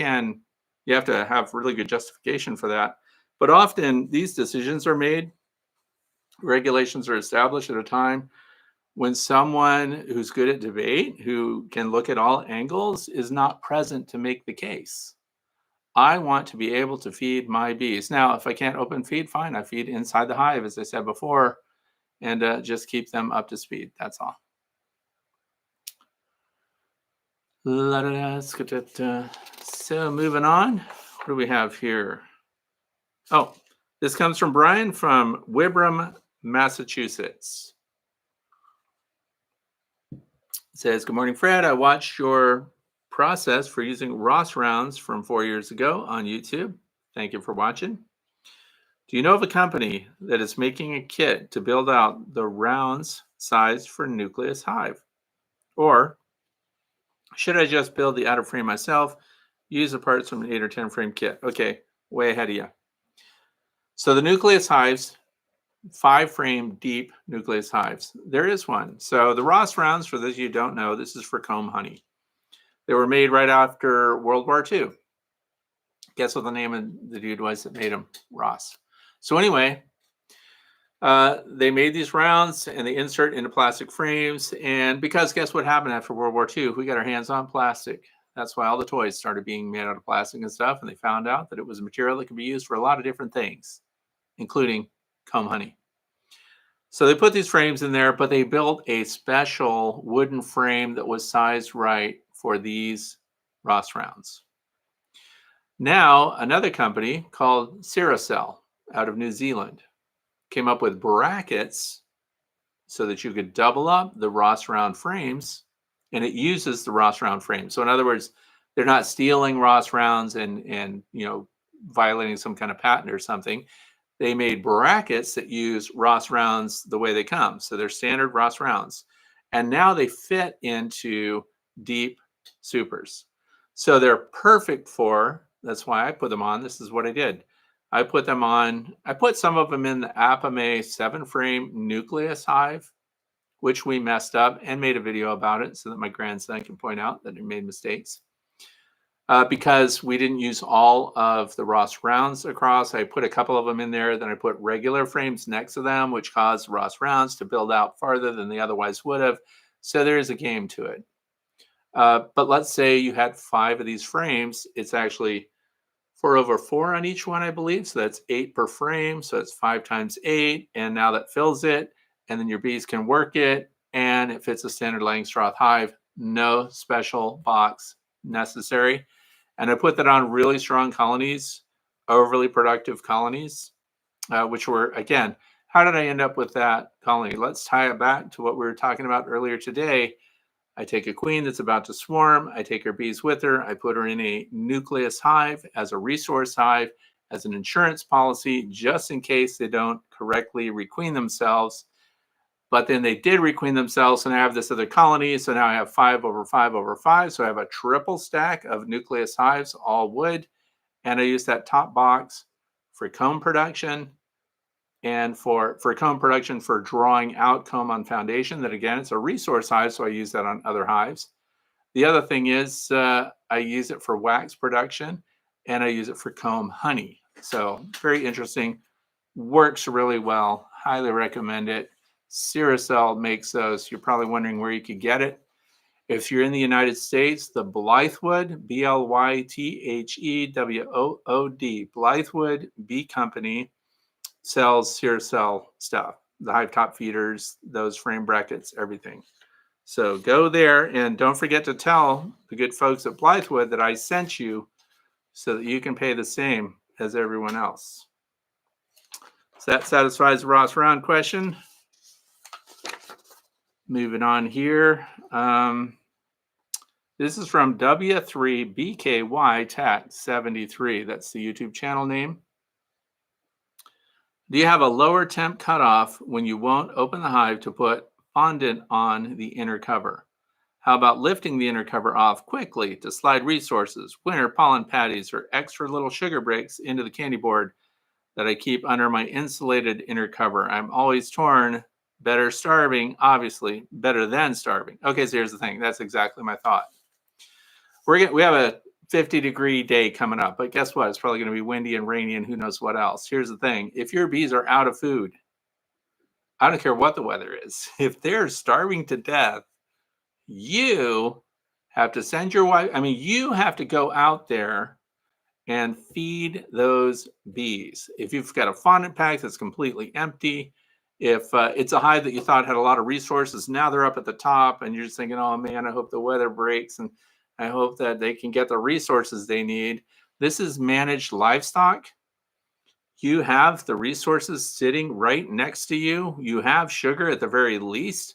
have to have really good justification for that. But often these decisions are made, regulations are established at a time when someone who's good at debate, who can look at all angles, is not present to make the case. I want to be able to feed my bees. Now, if I can't open feed, fine. I feed inside the hive, as I said before, and just keep them up to speed. That's all. So moving on, what do we have here? Oh, this comes from Brian from Wibram, Massachusetts. It says, good morning, Fred. I watched your process for using Ross rounds from 4 years ago on YouTube. Thank you for watching. Do you know of a company that is making a kit to build out the rounds sized for nucleus hive? Or should I just build the outer frame myself, use the parts from an 8 or 10 frame kit? Okay, way ahead of you. So the nucleus hives, 5 frame deep nucleus hives. There is one. So the Ross rounds, for those of you who don't know, this is for comb honey. They were made right after World War II. Guess what the name of the dude was that made them? Ross. So anyway, they made these rounds and they insert into plastic frames. And because guess what happened after World War II? We got our hands on plastic. That's why all the toys started being made out of plastic and stuff. And they found out that it was a material that could be used for a lot of different things, including comb honey. So they put these frames in there, but they built a special wooden frame that was sized right for these Ross rounds. Now, another company called Ciracell out of New Zealand came up with brackets so that you could double up the Ross round frames, and it uses the Ross round frame. So in other words, they're not stealing Ross rounds and violating some kind of patent or something. They made brackets that use Ross rounds the way they come. So they're standard Ross rounds. And now they fit into deep supers. So they're perfect for, that's why I put them on. This is what I did. I put them on, I put some of them in the Apame 7-frame nucleus hive, which we messed up and made a video about it so that my grandson can point out that he made mistakes. Because we didn't use all of the Ross rounds across. I put a couple of them in there, then I put regular frames next to them, which caused Ross rounds to build out farther than they otherwise would have. So there is a game to it. But let's say you had 5 of these frames. It's actually 4/4 on each one, I believe. So that's 8 per frame. So it's 5 times 8. And now that fills it. And then your bees can work it. And it fits a standard Langstroth hive. No special box necessary. And I put that on really strong colonies, overly productive colonies, which were, again, how did I end up with that colony? Let's tie it back to what we were talking about earlier today. I take a queen that's about to swarm. I take her bees with her. I put her in a nucleus hive as a resource hive, as an insurance policy, just in case they don't correctly requeen themselves. But then they did requeen themselves, and I have this other colony. So now I have 5/5/5. So I have a triple stack of nucleus hives, all wood. And I use that top box for comb production and for comb production for drawing out comb on foundation. That again, it's a resource hive, so I use that on other hives. The other thing is I use it for wax production, and I use it for comb honey. So very interesting. Works really well. Highly recommend it. Ciracell makes those. You're probably wondering where you could get it. If you're in the United States, the Blythewood, BLYTHEWOOD, Blythewood Bee Company sells Ciracell stuff, the hive top feeders, those frame brackets, everything. So go there, and don't forget to tell the good folks at Blythewood that I sent you so that you can pay the same as everyone else. So that satisfies the Ross round question. Moving on here. This is from W3BKY Tech 73. That's the YouTube channel name. Do you have a lower temp cutoff when you won't open the hive to put fondant on the inner cover? How about lifting the inner cover off quickly to slide resources, winter pollen patties, or extra little sugar breaks into the candy board that I keep under my insulated inner cover? I'm always torn. Better starving, obviously, better than starving. Okay, so here's the thing. That's exactly my thought. We have a 50-degree day coming up, but guess what? It's probably going to be windy and rainy and who knows what else. Here's the thing. If your bees are out of food, I don't care what the weather is. If they're starving to death, you have to send your wife. I mean, you have to go out there and feed those bees. If you've got a fondant pack that's completely empty, if it's a hive that you thought had a lot of resources, now they're up at the top and you're just thinking, oh man, I hope the weather breaks and I hope that they can get the resources they need. This is managed livestock. You have the resources sitting right next to you. You have sugar at the very least.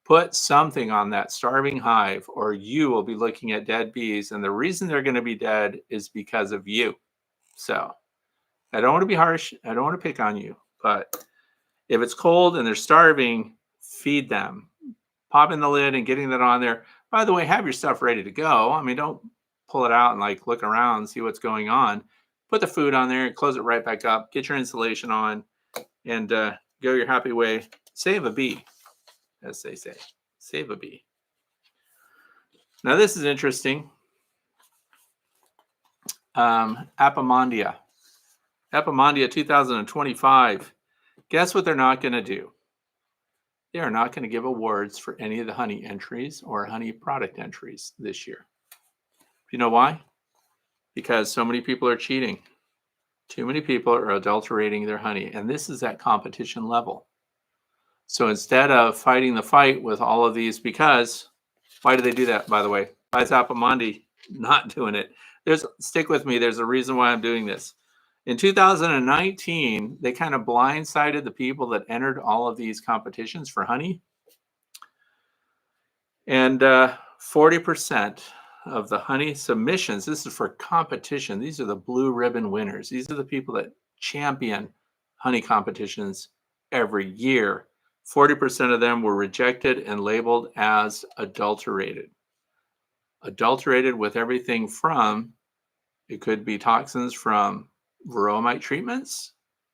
Put something on that starving hive or you will be looking at dead bees. And the reason they're going to be dead is because of you. So I don't want to be harsh. I don't want to pick on you. But if it's cold and they're starving, feed them. Pop in the lid and getting that on there. By the way, have your stuff ready to go. I mean, don't pull it out and like look around and see what's going on. Put the food on there, close it right back up, get your insulation on, and go your happy way. Save a bee, as they say. Save a bee. Now, this is interesting. Appomondia. Appomondia 2025. Guess what they're not going to do? They are not going to give awards for any of the honey entries or honey product entries this year. You know why? Because so many people are cheating. Too many people are adulterating their honey. And this is at competition level. So instead of fighting the fight with all of these, because why do they do that, by the way? Why is Appomondia not doing it? Stick with me. There's a reason why I'm doing this. In 2019, they kind of blindsided the people that entered all of these competitions for honey. And 40% of the honey submissions, this is for competition. These are the blue ribbon winners. These are the people that champion honey competitions every year. 40% of them were rejected and labeled as adulterated. Adulterated with everything from, it could be toxins from veromite treatments,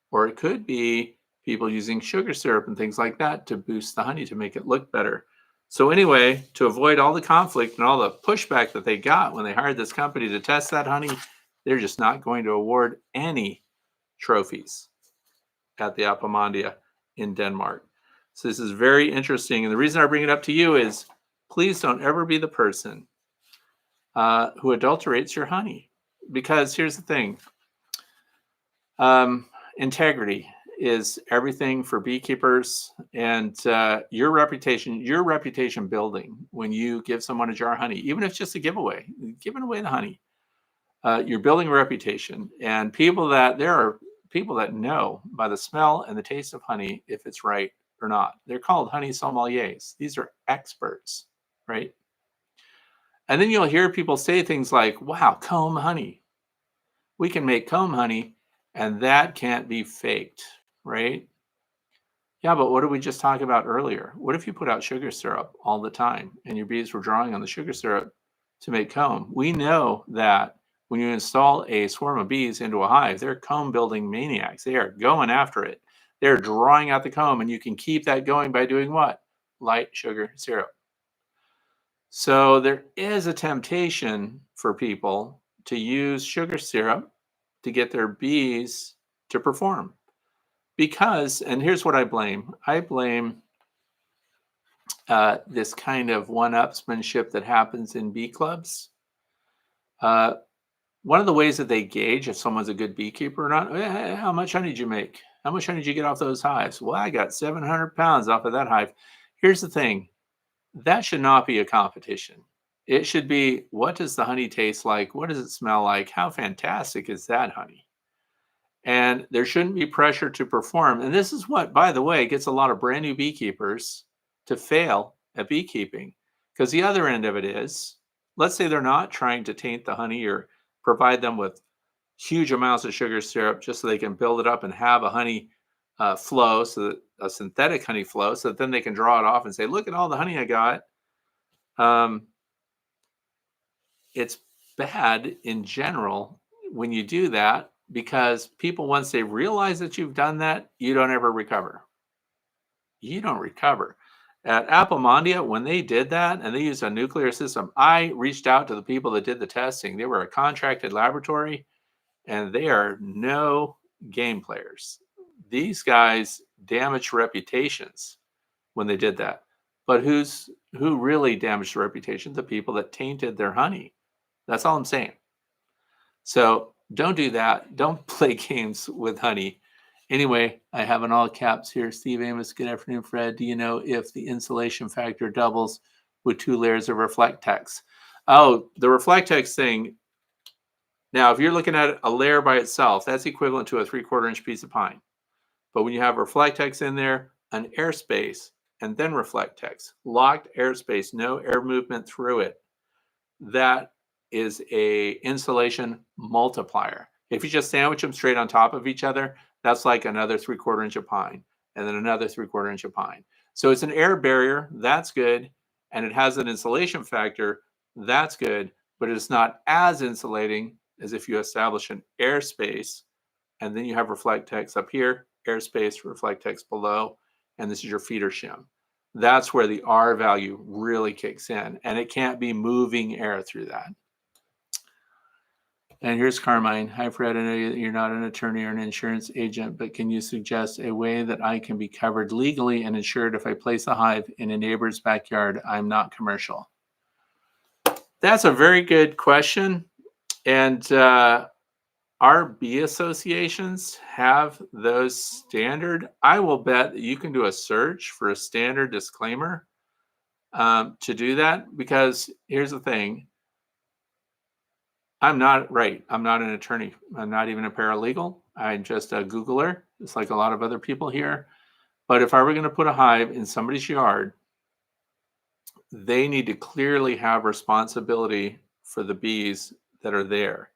or it could be people using sugar syrup and things like that to boost the honey to make it look better. So anyway, to avoid all the conflict and all the pushback that they got when they hired this company to test that honey, they're just not going to award any trophies at the Appomondia in Denmark. So this is very interesting. And the reason I bring it up to you is please don't ever be the person who adulterates your honey. Because here's the thing. Integrity is everything for beekeepers, and your reputation building when you give someone a jar of honey, even if it's just a giveaway, giving away the honey, you're building a reputation. And there are people that know by the smell and the taste of honey if it's right or not. They're called honey sommeliers. These are experts, right? And then you'll hear people say things like, wow, comb honey. We can make comb honey, and that can't be faked, right? Yeah, but what did we just talk about earlier? What if you put out sugar syrup all the time and your bees were drawing on the sugar syrup to make comb? We know that when you install a swarm of bees into a hive, they're comb building maniacs. They are going after it. They're drawing out the comb, and you can keep that going by doing what? Light sugar syrup. So there is a temptation for people to use sugar syrup to get their bees to perform. Because, and here's what I blame this kind of one-upsmanship that happens in bee clubs. One of the ways that they gauge if someone's a good beekeeper or not, how much honey did you make? How much honey did you get off those hives? Well, I got 700 pounds off of that hive. Here's the thing. That should not be a competition. It should be, what does the honey taste like? What does it smell like? How fantastic is that honey? And there shouldn't be pressure to perform. And this is what, by the way, gets a lot of brand new beekeepers to fail at beekeeping. Because the other end of it is, let's say they're not trying to taint the honey or provide them with huge amounts of sugar syrup just so they can build it up and have a honey flow, so that a synthetic honey flow, so that then they can draw it off and say, look at all the honey I got. It's bad in general when you do that, because people, once they realize that you've done that, you don't ever recover. You don't recover. At Appomondia, when they did that and they used a nuclear system, I reached out to the people that did the testing. They were a contracted laboratory, and they are no game players. These guys damaged reputations when they did that. But who really damaged the reputation? The people that tainted their honey. That's all I'm saying. So don't do that. Don't play games with honey. Anyway, I have in all caps here. Steve Amos, good afternoon, Fred. Do you know if the insulation factor doubles with 2 layers of Reflectex? Oh, the Reflectex thing. Now, if you're looking at a layer by itself, that's equivalent to a 3/4 inch piece of pine. But when you have Reflectex in there, an airspace, and then Reflectex, locked airspace, no air movement through it, that is a insulation multiplier. If you just sandwich them straight on top of each other, that's like another 3/4 inch of pine, and then another 3/4 inch of pine. So it's an air barrier, that's good, and it has an insulation factor, that's good, but it's not as insulating as if you establish an airspace, and then you have Reflectex up here, airspace, Reflectex below, and this is your feeder shim. That's where the R value really kicks in, and it can't be moving air through that. And here's Carmine. Hi, Fred. I know you're not an attorney or an insurance agent, but can you suggest a way that I can be covered legally and insured if I place a hive in a neighbor's backyard? I'm not commercial. That's a very good question. And our bee associations have those standard. I will bet that you can do a search for a standard disclaimer to do that, because here's the thing. I'm not an attorney. I'm not even a paralegal. I'm just a Googler, just like a lot of other people here. But if I were going to put a hive in somebody's yard, they need to clearly have responsibility for the bees that are there.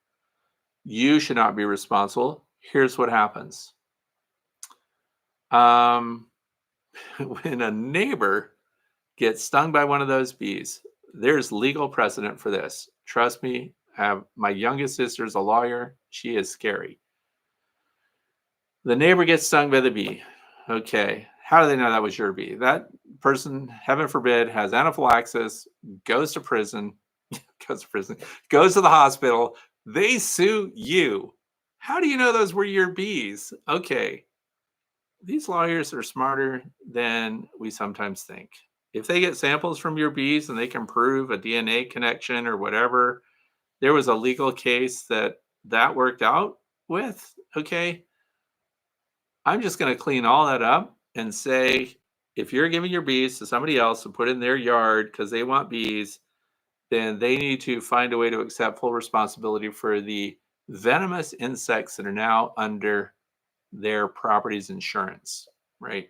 You should not be responsible. Here's what happens. When a neighbor gets stung by one of those bees, there's legal precedent for this. Trust me, my youngest sister is a lawyer. She is scary. The neighbor gets stung by the bee. Okay, how do they know that was your bee? That person, heaven forbid, has anaphylaxis, goes to prison, goes to the hospital. They sue you. How do you know those were your bees? Okay, these lawyers are smarter than we sometimes think. If they get samples from your bees and they can prove a DNA connection or whatever, there was a legal case that worked out with, okay, I'm just going to clean all that up and say, if you're giving your bees to somebody else to put in their yard because they want bees, then they need to find a way to accept full responsibility for the venomous insects that are now under their property's insurance, right?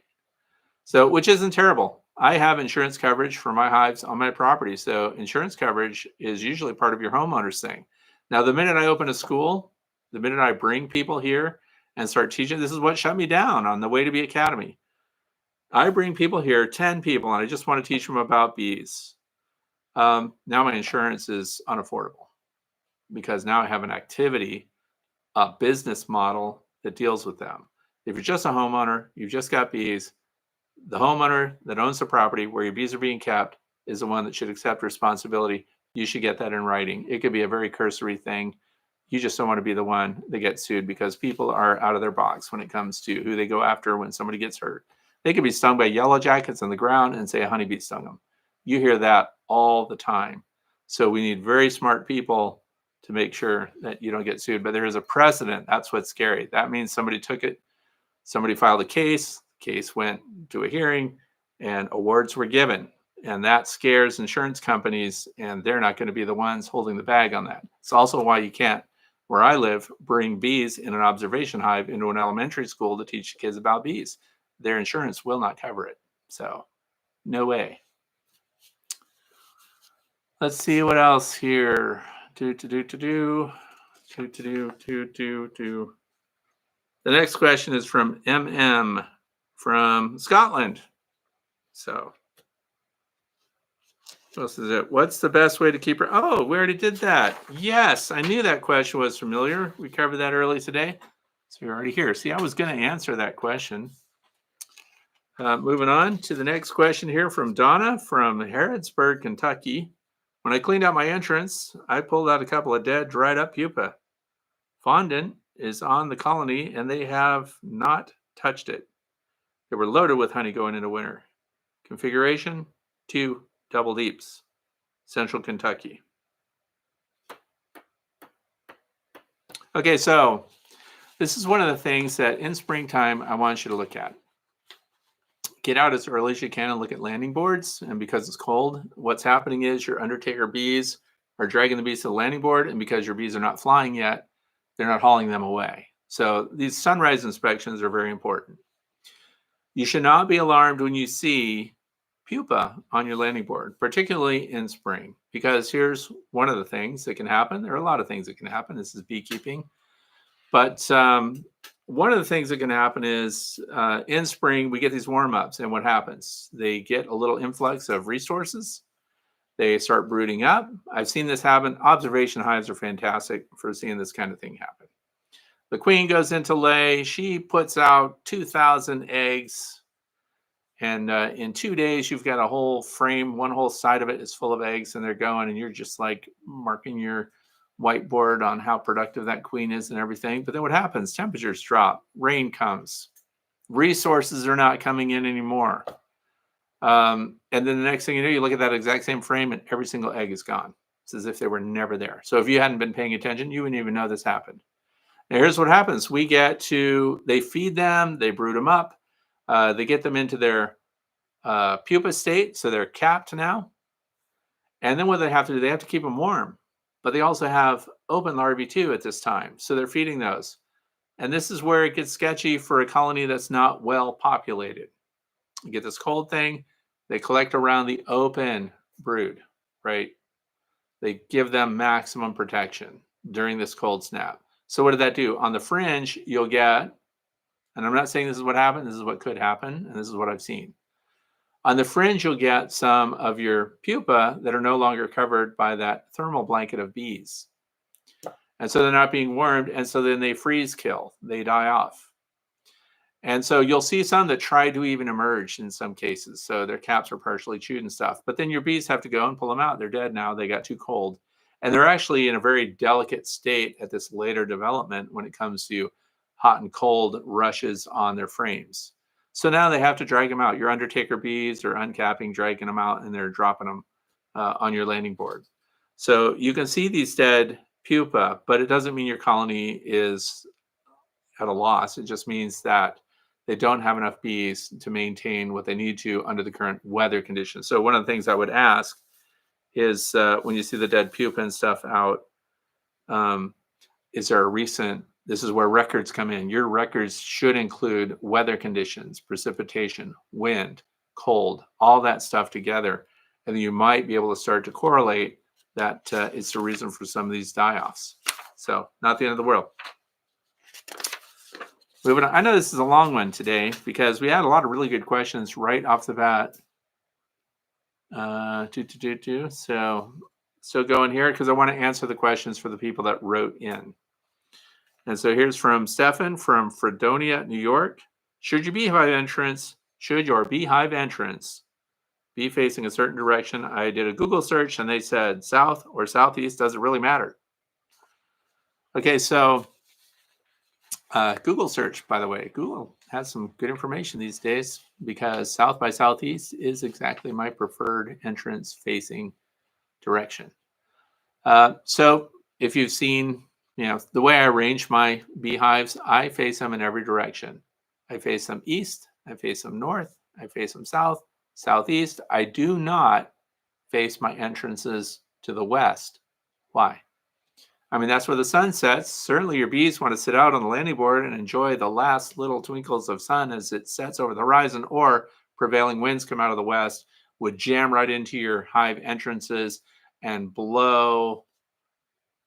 So, which isn't terrible. I have insurance coverage for my hives on my property. So insurance coverage is usually part of your homeowner's thing. Now, the minute I open a school, the minute I bring people here and start teaching, this is what shut me down on the Way to Bee Academy. I bring people here, 10 people, and I just want to teach them about bees. Now my insurance is unaffordable because now I have an activity, a business model that deals with them. If you're just a homeowner, you've just got bees, the homeowner that owns the property where your bees are being kept is the one that should accept responsibility. You should get that in writing. It could be a very cursory thing. You just don't want to be the one that gets sued, because people are out of their box when it comes to who they go after when somebody gets hurt. They could be stung by yellow jackets on the ground and say a honeybee stung them. You hear that all the time. So we need very smart people to make sure that you don't get sued. But there is a precedent. That's what's scary. That means somebody took it, somebody filed a case went to a hearing, and awards were given. And that scares insurance companies, and they're not going to be the ones holding the bag on that. It's also why you can't, where I live, bring bees in an observation hive into an elementary school to teach kids about bees. Their insurance will not cover it. So no way. Let's see what else here. The next question is from MM from Scotland. So, what else is it? What's the best way to keep her? Oh, we already did that. Yes, I knew that question was familiar. We covered that early today. So you're already here. See, I was going to answer that question. Moving on to the next question here from Donna from Harrodsburg, Kentucky. When I cleaned out my entrance, I pulled out a couple of dead, dried up pupa. Fondant is on the colony and they have not touched it. They were loaded with honey going into winter. Configuration 2 double deeps, Central Kentucky. Okay, so this is one of the things that in springtime I want you to look at. Get out as early as you can and look at landing boards. And because it's cold, what's happening is your undertaker bees are dragging the bees to the landing board. And because your bees are not flying yet, they're not hauling them away. So these sunrise inspections are very important. You should not be alarmed when you see pupa on your landing board, particularly in spring, because here's one of the things that can happen. There are a lot of things that can happen. This is beekeeping. But one of the things that can happen is in spring, we get these warm-ups. And what happens? They get a little influx of resources. They start brooding up. I've seen this happen. Observation hives are fantastic for seeing this kind of thing happen. The queen goes into lay. She puts out 2,000 eggs. And in 2 days, you've got a whole frame. One whole side of it is full of eggs. And they're going. And you're just like marking your whiteboard on how productive that queen is and everything. But then what happens? Temperatures drop. Rain comes. Resources are not coming in anymore. And then the next thing you know, you look at that exact same frame and every single egg is gone. It's as if they were never there. So if you hadn't been paying attention, you wouldn't even know this happened. Now here's what happens. They feed them, they brood them up, they get them into their pupa state, so they're capped now. And then what they have to do, they have to keep them warm. But they also have open larvae too at this time. So they're feeding those. And this is where it gets sketchy for a colony that's not well populated. You get this cold thing, they collect around the open brood, right? They give them maximum protection during this cold snap. So what did that do? On the fringe, you'll get, and I'm not saying this is what happened, this is what could happen, and this is what I've seen. On the fringe, you'll get some of your pupa that are no longer covered by that thermal blanket of bees. And so they're not being warmed, and so then they freeze kill. They die off. And so you'll see some that try to even emerge in some cases. So their caps are partially chewed and stuff. But then your bees have to go and pull them out. They're dead now. They got too cold. And they're actually in a very delicate state at this later development when it comes to hot and cold rushes on their frames. So now they have to drag them out. Your undertaker bees are uncapping, dragging them out, and they're dropping them on your landing board. So you can see these dead pupa, but it doesn't mean your colony is at a loss. It just means that they don't have enough bees to maintain what they need to under the current weather conditions. So one of the things I would ask is when you see the dead pupa and stuff out, is there a recent, this is where records come in. Your records should include weather conditions, precipitation, wind, cold, all that stuff together. And then you might be able to start to correlate that it's the reason for some of these die-offs. So not the end of the world. I know this is a long one today because we had a lot of really good questions right off the bat. So still going here because I want to answer the questions for the people that wrote in. And so here's from Stefan from Fredonia, New York. Should your beehive entrance be facing a certain direction? I did a Google search and they said south or southeast. Does it really matter? Okay, so Google search, by the way. Google has some good information these days because south by southeast is exactly my preferred entrance facing direction. So if you've seen, the way I arrange my beehives, I face them in every direction. I face them east, I face them north, I face them south, southeast. I do not face my entrances to the west. Why? I mean, that's where the sun sets. Certainly your bees want to sit out on the landing board and enjoy the last little twinkles of sun as it sets over the horizon, or prevailing winds come out of the west, would jam right into your hive entrances and blow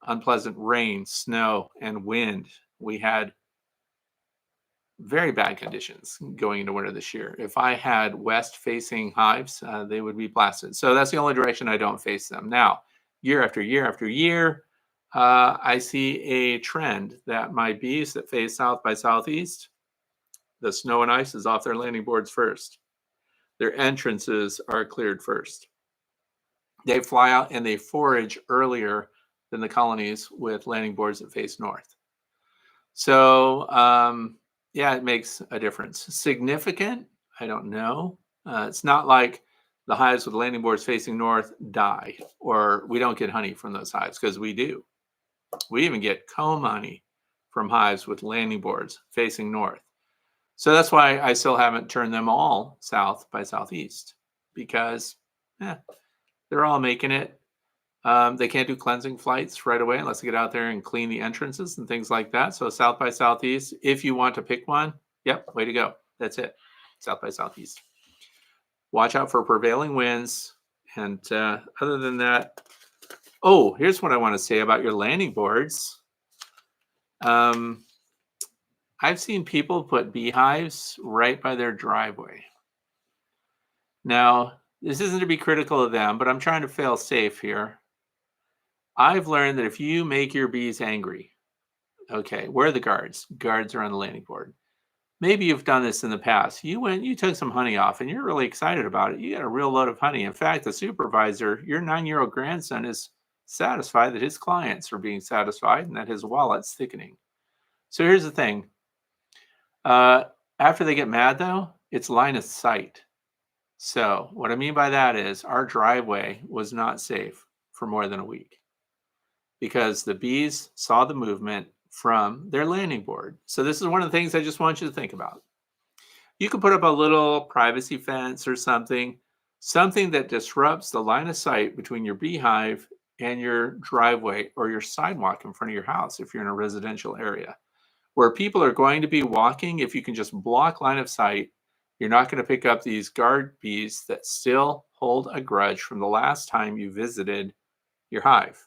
unpleasant rain, snow, and wind. We had very bad conditions going into winter this year. If I had west-facing hives, they would be blasted. So that's the only direction I don't face them. Now, year after year after year, I see a trend that my bees that face south by southeast, the snow and ice is off their landing boards first. Their entrances are cleared first. They fly out and they forage earlier than the colonies with landing boards that face north. So, yeah, it makes a difference. Significant? I don't know. It's not like the hives with landing boards facing north die, or we don't get honey from those hives, because we do. We even get comb honey from hives with landing boards facing north. So that's why I still haven't turned them all south by southeast, because they're all making it. They can't do cleansing flights right away unless they get out there and clean the entrances and things like that. So south by southeast, if you want to pick one, yep, way to go. That's it, south by southeast. Watch out for prevailing winds. And other than that, oh, here's what I want to say about your landing boards. I've seen people put beehives right by their driveway. Now, this isn't to be critical of them, but I'm trying to fail safe here. I've learned that if you make your bees angry, okay, where are the guards? Guards are on the landing board. Maybe you've done this in the past. You took some honey off and you're really excited about it. You got a real load of honey. In fact, the supervisor, your 9-year-old grandson, is satisfied that his clients are being satisfied and that his wallet's thickening. So here's the thing. After they get mad, though, it's line of sight. So what I mean by that is our driveway was not safe for more than a week because the bees saw the movement from their landing board. So this is one of the things I just want you to think about. You can put up a little privacy fence or something that disrupts the line of sight between your beehive and your driveway or your sidewalk in front of your house if you're in a residential area. Where people are going to be walking, if you can just block line of sight, you're not going to pick up these guard bees that still hold a grudge from the last time you visited your hive.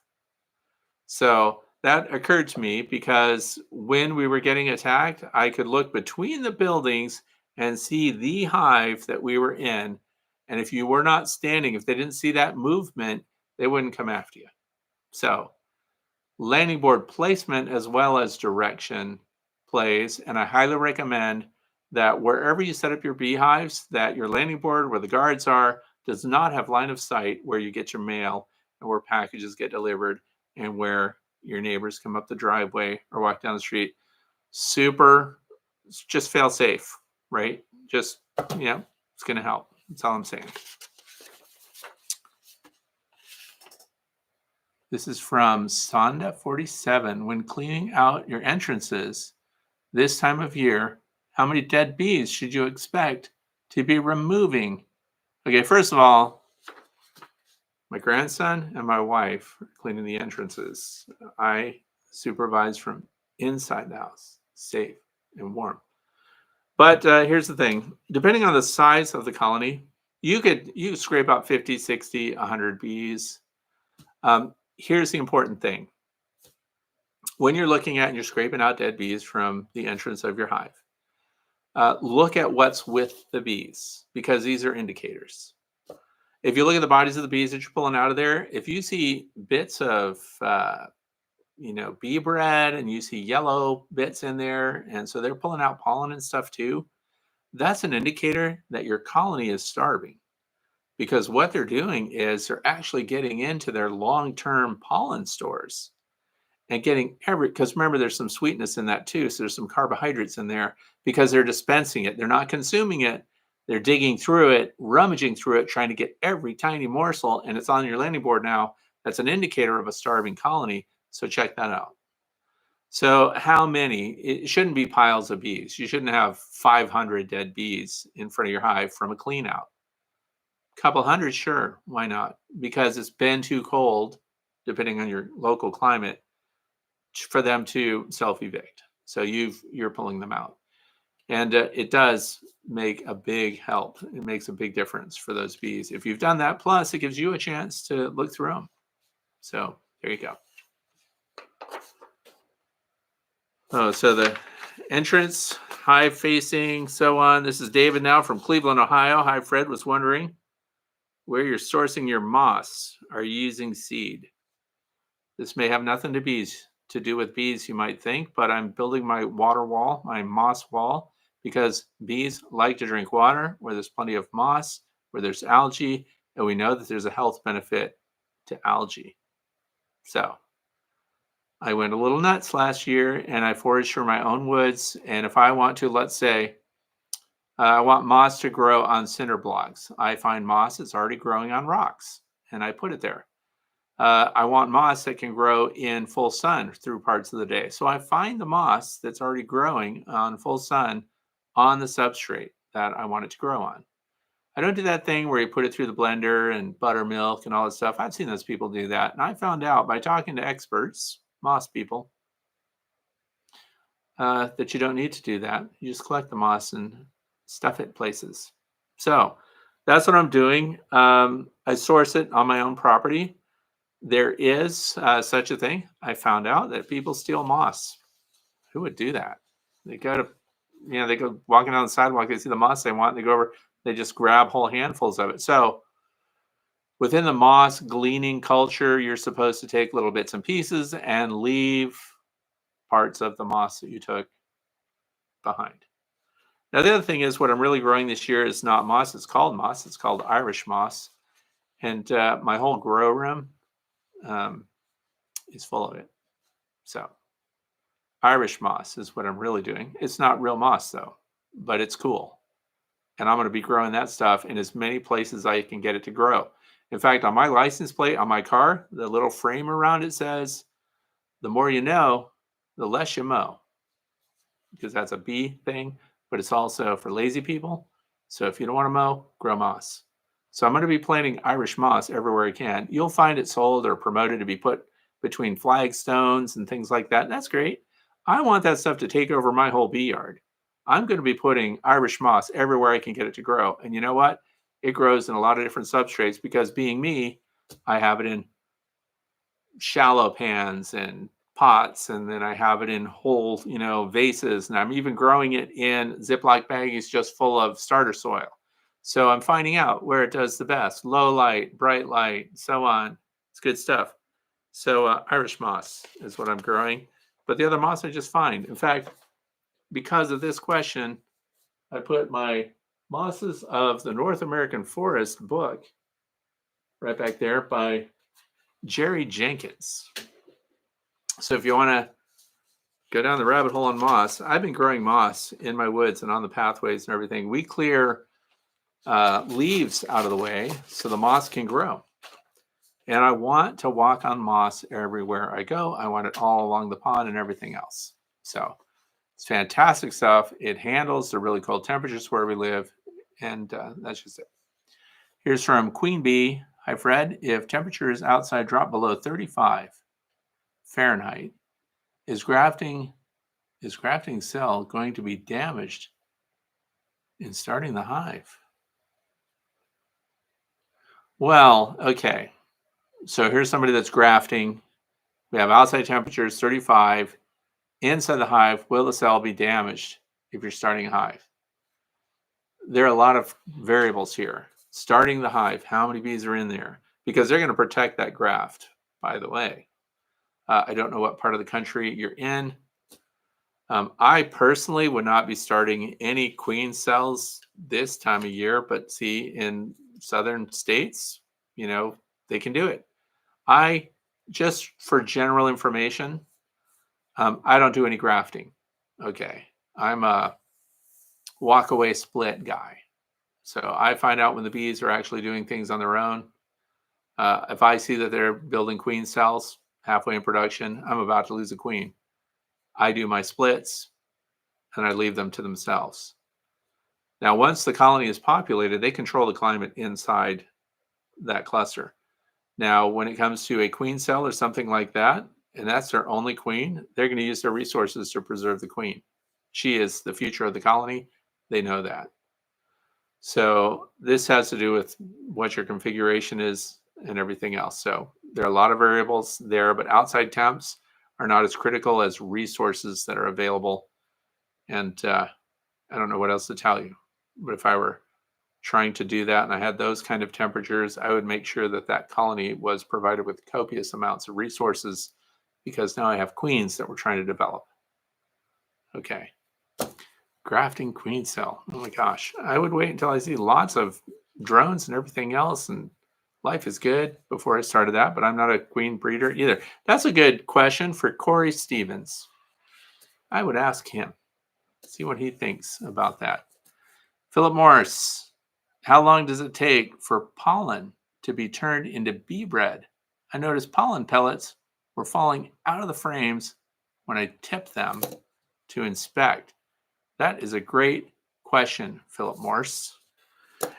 So that occurred to me because when we were getting attacked, I could look between the buildings and see the hive that we were in. And if you were not standing, if they didn't see that movement, they wouldn't come after you. So landing board placement as well as direction plays, and I highly recommend that wherever you set up your beehives, that your landing board where the guards are does not have line of sight where you get your mail and where packages get delivered and where your neighbors come up the driveway or walk down the street. Just fail safe, right? Just, it's going to help. That's all I'm saying. This is from Sonda47. When cleaning out your entrances this time of year, how many dead bees should you expect to be removing? Okay, first of all, my grandson and my wife are cleaning the entrances. I supervise from inside the house, safe and warm. But here's the thing. Depending on the size of the colony, you could scrape out 50, 60, 100 bees. Here's the important thing. When you're looking at and you're scraping out dead bees from the entrance of your hive, look at what's with the bees because these are indicators. If you look at the bodies of the bees that you're pulling out of there, if you see bits of bee bread and you see yellow bits in there, and so they're pulling out pollen and stuff too, that's an indicator that your colony is starving. Because what they're doing is they're actually getting into their long-term pollen stores and getting because remember, there's some sweetness in that too. So there's some carbohydrates in there because they're dispensing it. They're not consuming it. They're digging through it, rummaging through it, trying to get every tiny morsel, and it's on your landing board now. That's an indicator of a starving colony. So check that out. So how many? It shouldn't be piles of bees. You shouldn't have 500 dead bees in front of your hive from a clean out. Couple hundred, sure, why not? Because it's been too cold, depending on your local climate, for them to self-evict. So you're pulling them out. And it does make a big help. It makes a big difference for those bees. If you've done that, plus it gives you a chance to look through them. So there you go. Oh, so the entrance, hive facing, so on. This is David now from Cleveland, Ohio. Hi, Fred was wondering where you're sourcing your moss. Are you using seed? This may have nothing to do with bees, you might think, but I'm building my water wall, my moss wall, because bees like to drink water where there's plenty of moss, where there's algae, and we know that there's a health benefit to algae. So I went a little nuts last year and I foraged for my own woods. And if I want to, let's say, I want moss to grow on cinder blocks, I find moss that's already growing on rocks and I put it there. I want moss that can grow in full sun through parts of the day. So I find the moss that's already growing on full sun on the substrate that I want it to grow on. I don't do that thing where you put it through the blender and buttermilk and all this stuff. I've seen those people do that. And I found out by talking to experts, moss people, that you don't need to do that. You just collect the moss and stuff it places. So that's what I'm doing. I source it on my own property. There is such a thing. I found out that people steal moss. Who would do that? They go to, they go walking down the sidewalk, they see the moss they want, and they go over, they just grab whole handfuls of it. So within the moss gleaning culture, you're supposed to take little bits and pieces and leave parts of the moss that you took behind. Now, the other thing is what I'm really growing this year is not moss. It's called moss. It's called Irish moss. And my whole grow room is full of it. So Irish moss is what I'm really doing. It's not real moss though, but it's cool. And I'm going to be growing that stuff in as many places as I can get it to grow. In fact, on my license plate on my car, the little frame around it says, the more you know, the less you mow. Because that's a bee thing, but it's also for lazy people. So if you don't want to mow, grow moss. So I'm going to be planting Irish moss everywhere I can. You'll find it sold or promoted to be put between flagstones and things like that. That's great. I want that stuff to take over my whole bee yard. I'm going to be putting Irish moss everywhere I can get it to grow. And you know what? It grows in a lot of different substrates because being me, I have it in shallow pans and pots, and then I have it in whole, vases. And I'm even growing it in Ziploc baggies just full of starter soil. So I'm finding out where it does the best, low light, bright light, so on. It's good stuff. So Irish moss is what I'm growing, but the other moss I just find. In fact, because of this question, I put my Mosses of the North American Forest book right back there by Jerry Jenkins. So if you want to go down the rabbit hole on moss, I've been growing moss in my woods and on the pathways and everything. We clear leaves out of the way so the moss can grow. And I want to walk on moss everywhere I go. I want it all along the pond and everything else. So it's fantastic stuff. It handles the really cold temperatures where we live. And that's just it. Here's from Queen Bee. Hi, Fred. If temperatures outside drop below 35 Fahrenheit, is grafting cell going to be damaged in starting the hive? Well, okay. So here's somebody that's grafting. We have outside temperatures 35. Inside the hive, will the cell be damaged if you're starting a hive? There are a lot of variables here. Starting the hive, how many bees are in there? Because they're going to protect that graft, by the way. I don't know what part of the country you're in. I personally would not be starting any queen cells this time of year, but see, in southern states, they can do it. Just for general information, I don't do any grafting. Okay. I'm a walk away split guy. So I find out when the bees are actually doing things on their own. If I see that they're building queen cells halfway in production, I'm about to lose a queen. I do my splits and I leave them to themselves. Now, once the colony is populated, they control the climate inside that cluster. Now, when it comes to a queen cell or something like that, and that's their only queen, they're going to use their resources to preserve the queen. She is the future of the colony. They know that. So this has to do with what your configuration is and everything else. So There are a lot of variables there, but outside temps are not as critical as resources that are available. And I don't know what else to tell you, but if I were trying to do that and I had those kind of temperatures, I would make sure that that colony was provided with copious amounts of resources, because now I have queens that we're trying to develop. Okay. Grafting queen cell. Oh my gosh. I would wait until I see lots of drones and everything else and life is good before I started that, but I'm not a queen breeder either. That's a good question for Corey Stevens. I would ask him, see what he thinks about that. Philip Morris, how long does it take for pollen to be turned into bee bread? I noticed pollen pellets were falling out of the frames when I tipped them to inspect. That is a great question, Philip Morse.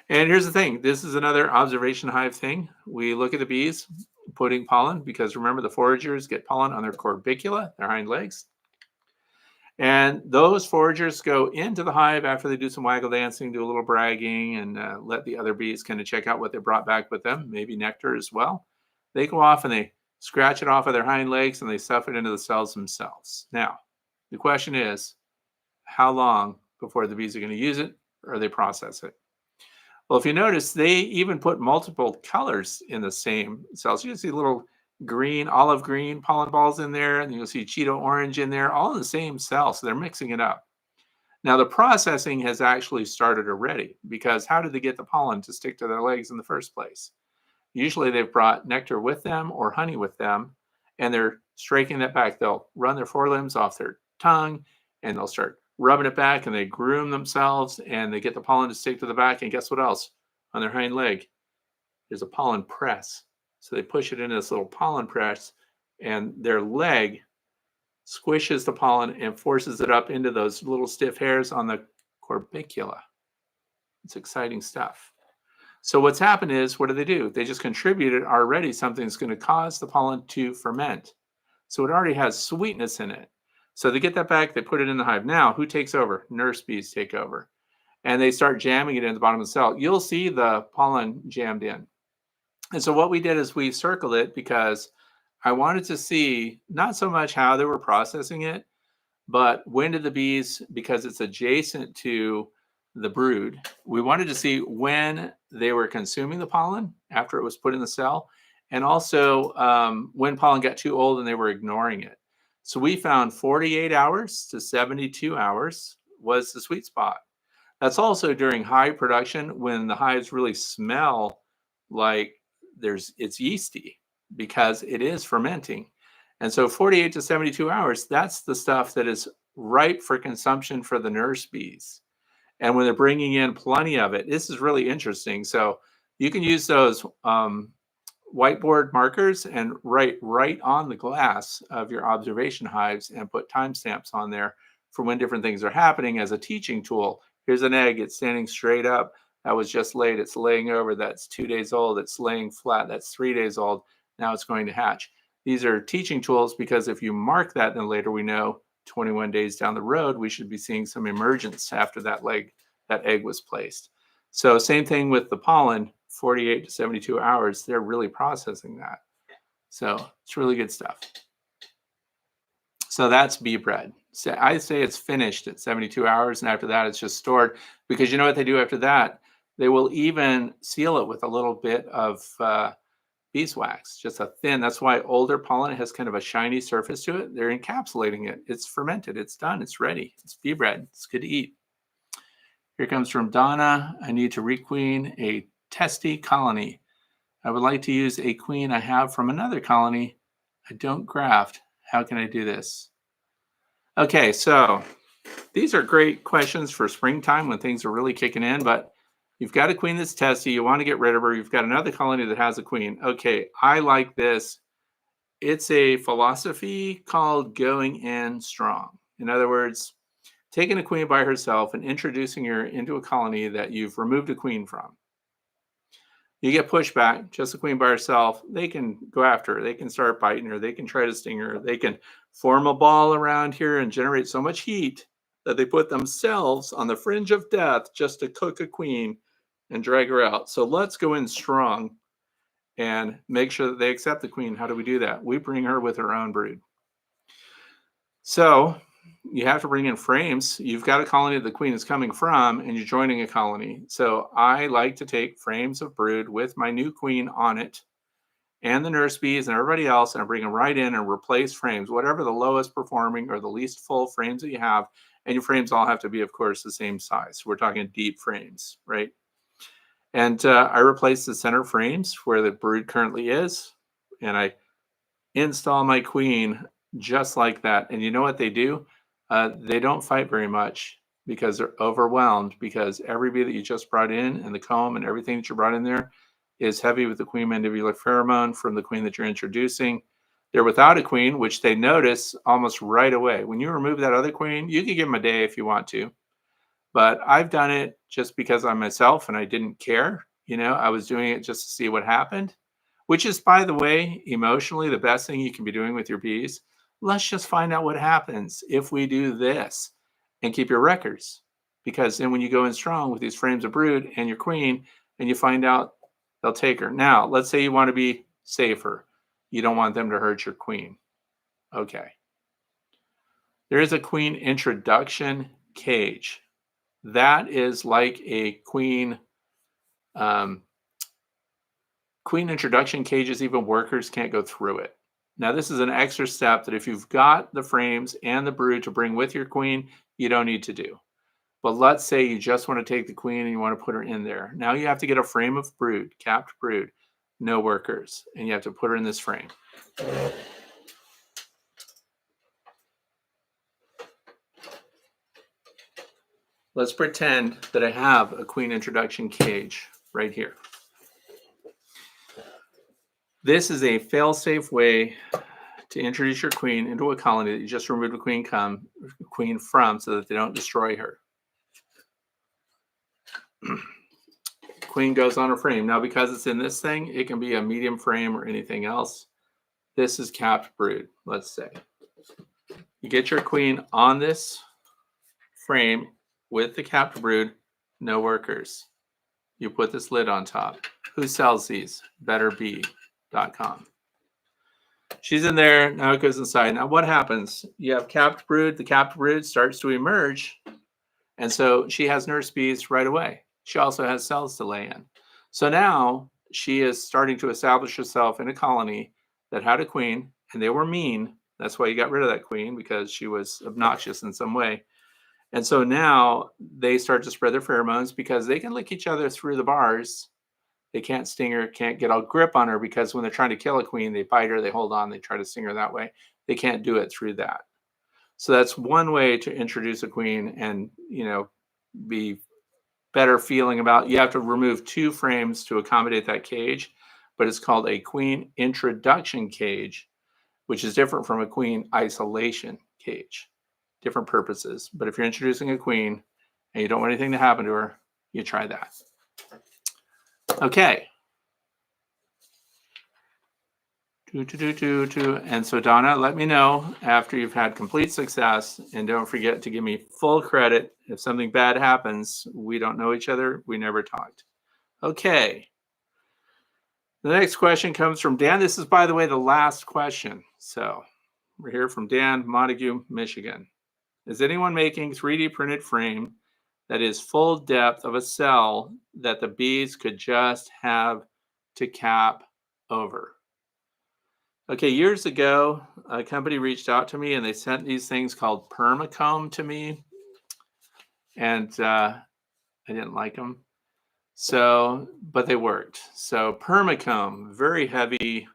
And here's the thing. This is another observation hive thing. We look at the bees putting pollen, because remember, the foragers get pollen on their corbicula, their hind legs. And those foragers go into the hive after they do some waggle dancing, do a little bragging, and let the other bees kind of check out what they brought back with them, maybe nectar as well. They go off and they scratch it off of their hind legs and they stuff it into the cells themselves. Now, the question is, how long before the bees are going to use it or they process it? Well, if you notice, they even put multiple colors in the same cells. You can see little green, olive green pollen balls in there, and you'll see Cheeto orange in there, all in the same cell. So they're mixing it up. Now, the processing has actually started already, because how did they get the pollen to stick to their legs in the first place? Usually they've brought nectar with them or honey with them, and they're striking that back. They'll run their forelimbs off their tongue, and they'll start rubbing it back, and they groom themselves, and they get the pollen to stick to the back. And guess what else? On their hind leg, there's a pollen press. So they push it into this little pollen press, and their leg squishes the pollen and forces it up into those little stiff hairs on the corbicula. It's exciting stuff. So what's happened is, what do? They just contributed already something that's going to cause the pollen to ferment. So it already has sweetness in it. So they get that back, they put it in the hive. Now, who takes over? Nurse bees take over. And they start jamming it in the bottom of the cell. You'll see the pollen jammed in. And so what we did is we circled it, because I wanted to see not so much how they were processing it, but when did the bees, because it's adjacent to the brood, we wanted to see when they were consuming the pollen after it was put in the cell, and also when pollen got too old and they were ignoring it. So we found 48 hours to 72 hours was the sweet spot. That's also during high production, when the hives really smell like it's yeasty, because it is fermenting. And so 48 to 72 hours, that's the stuff that is ripe for consumption for the nurse bees. And when they're bringing in plenty of it, this is really interesting. So you can use those whiteboard markers and write right on the glass of your observation hives and put timestamps on there for when different things are happening as a teaching tool. Here's an egg, it's standing straight up. That was just laid, it's laying over, that's 2 days old, it's laying flat, that's 3 days old, now it's going to hatch. These are teaching tools, because if you mark that, then later we know 21 days down the road, we should be seeing some emergence after that egg was placed. So same thing with the pollen, 48 to 72 hours, they're really processing that. So it's really good stuff. So that's bee bread. So I say it's finished at 72 hours, and after that it's just stored, because you know what they do after that? They will even seal it with a little bit of beeswax, just a thin. That's why older pollen has kind of a shiny surface to it. They're encapsulating it. It's fermented. It's done. It's ready. It's bee bread. It's good to eat. Here comes from Donna. I need to requeen a testy colony. I would like to use a queen I have from another colony. I don't graft. How can I do this? Okay, so these are great questions for springtime when things are really kicking in, but you've got a queen that's testy. You want to get rid of her. You've got another colony that has a queen. Okay, I like this. It's a philosophy called going in strong. In other words, taking a queen by herself and introducing her into a colony that you've removed a queen from. You get pushback, just the queen by herself. They can go after her. They can start biting her. They can try to sting her. They can form a ball around here and generate so much heat that they put themselves on the fringe of death just to cook a queen and drag her out. So let's go in strong and make sure that they accept the queen. How do we do that? We bring her with her own brood. So you have to bring in frames. You've got a colony that the queen is coming from, and you're joining a colony. So I like to take frames of brood with my new queen on it and the nurse bees and everybody else, and I bring them right in and replace frames, whatever the lowest performing or the least full frames that you have. And your frames all have to be, of course, the same size. We're talking deep frames, right? And I replace the center frames where the brood currently is, and I install my queen just like that. And you know what they do? They don't fight very much because they're overwhelmed, because every bee that you just brought in and the comb and everything that you brought in there is heavy with the queen mandibular pheromone from the queen that you're introducing. They're without a queen, which they notice almost right away. When you remove that other queen, you can give them a day if you want to. But I've done it just because I'm myself and I didn't care. I was doing it just to see what happened, which is, by the way, emotionally the best thing you can be doing with your bees. Let's just find out what happens if we do this and keep your records. Because then when you go in strong with these frames of brood and your queen and you find out, they'll take her. Now, let's say you want to be safer. You don't want them to hurt your queen. Okay. There is a queen introduction cage. That is like a queen introduction cages. Even workers can't go through it. Now, this is an extra step that if you've got the frames and the brood to bring with your queen, you don't need to do. But let's say you just want to take the queen and you want to put her in there. Now you have to get a frame of brood, capped brood, no workers, and you have to put her in this frame. Let's pretend that I have a queen introduction cage right here. This is a fail-safe way to introduce your queen into a colony that you just removed a queen from so that they don't destroy her. Queen goes on a frame. Now, because it's in this thing, it can be a medium frame or anything else. This is capped brood, let's say. You get your queen on this frame with the capped brood, no workers. You put this lid on top. Who sells these? BetterBee.com. She's in there. Now it goes inside. Now what happens? You have capped brood. The capped brood starts to emerge. And so she has nurse bees right away. She also has cells to lay in. So now she is starting to establish herself in a colony that had a queen, and they were mean. That's why you got rid of that queen, because she was obnoxious in some way. And so now they start to spread their pheromones because they can lick each other through the bars. They can't sting her, can't get a grip on her, because when they're trying to kill a queen, they bite her, they hold on, they try to sting her that way. They can't do it through that. So that's one way to introduce a queen and, be better feeling about. You have to remove 2 frames to accommodate that cage, but it's called a queen introduction cage, which is different from a queen isolation cage. Different purposes. But if you're introducing a queen and you don't want anything to happen to her, you try that. Okay. And so, Donna, let me know after you've had complete success, and don't forget to give me full credit. If something bad happens, we don't know each other. We never talked. Okay. The next question comes from Dan. This is, by the way, the last question. So we're here from Dan, Montague, Michigan. Is anyone making 3D printed frame that is full depth of a cell that the bees could just have to cap over? Okay, years ago, a company reached out to me and they sent these things called Permacomb to me, and I didn't like them. So, but they worked. So Permacomb, very heavy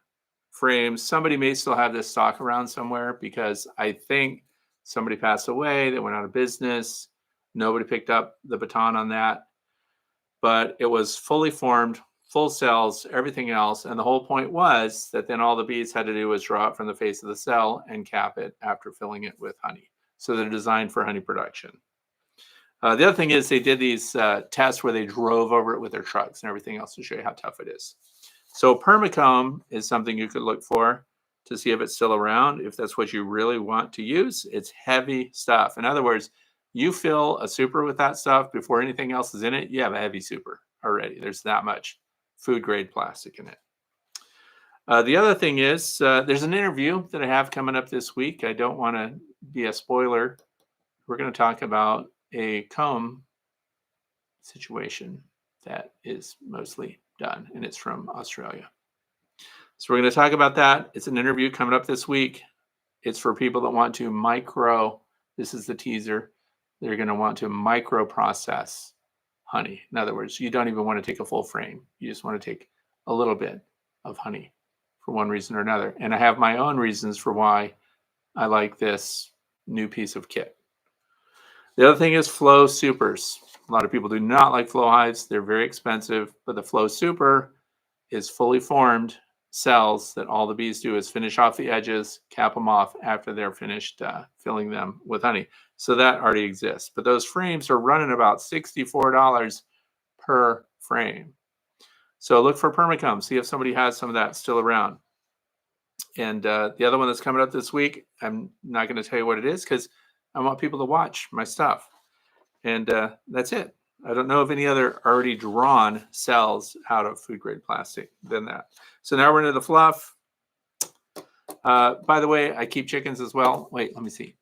frames. Somebody may still have this stock around somewhere, because I think somebody passed away, they went out of business. Nobody picked up the baton on that. But it was fully formed, full cells, everything else. And the whole point was that then all the bees had to do was draw it from the face of the cell and cap it after filling it with honey. So they're designed for honey production. The other thing is they did these tests where they drove over it with their trucks and everything else to show you how tough it is. So Permacomb is something you could look for to see if it's still around, if that's what you really want to use. It's heavy stuff. In other words, you fill a super with that stuff before anything else is in it, you have a heavy super already. There's that much food grade plastic in it. The other thing is there's an interview that I have coming up this week. I don't want to be a spoiler. We're going to talk about a comb situation that is mostly done, and it's from Australia. So we're going to talk about that. It's an interview coming up this week. It's for people that want to this is the teaser. They're going to want to micro process honey. In other words, you don't even want to take a full frame. You just want to take a little bit of honey for one reason or another. And I have my own reasons for why I like this new piece of kit. The other thing is Flow Supers. A lot of people do not like Flow Hives. They're very expensive, but the Flow Super is fully formed cells that all the bees do is finish off the edges, cap them off after they're finished filling them with honey. So that already exists. But those frames are running about $64 per frame. So look for Permacomb. See if somebody has some of that still around. And the other one that's coming up this week, I'm not going to tell you what it is because I want people to watch my stuff. And that's it. I don't know of any other already drawn cells out of food grade plastic than that. So now we're into the fluff. By the way, I keep chickens as well. Wait, let me see.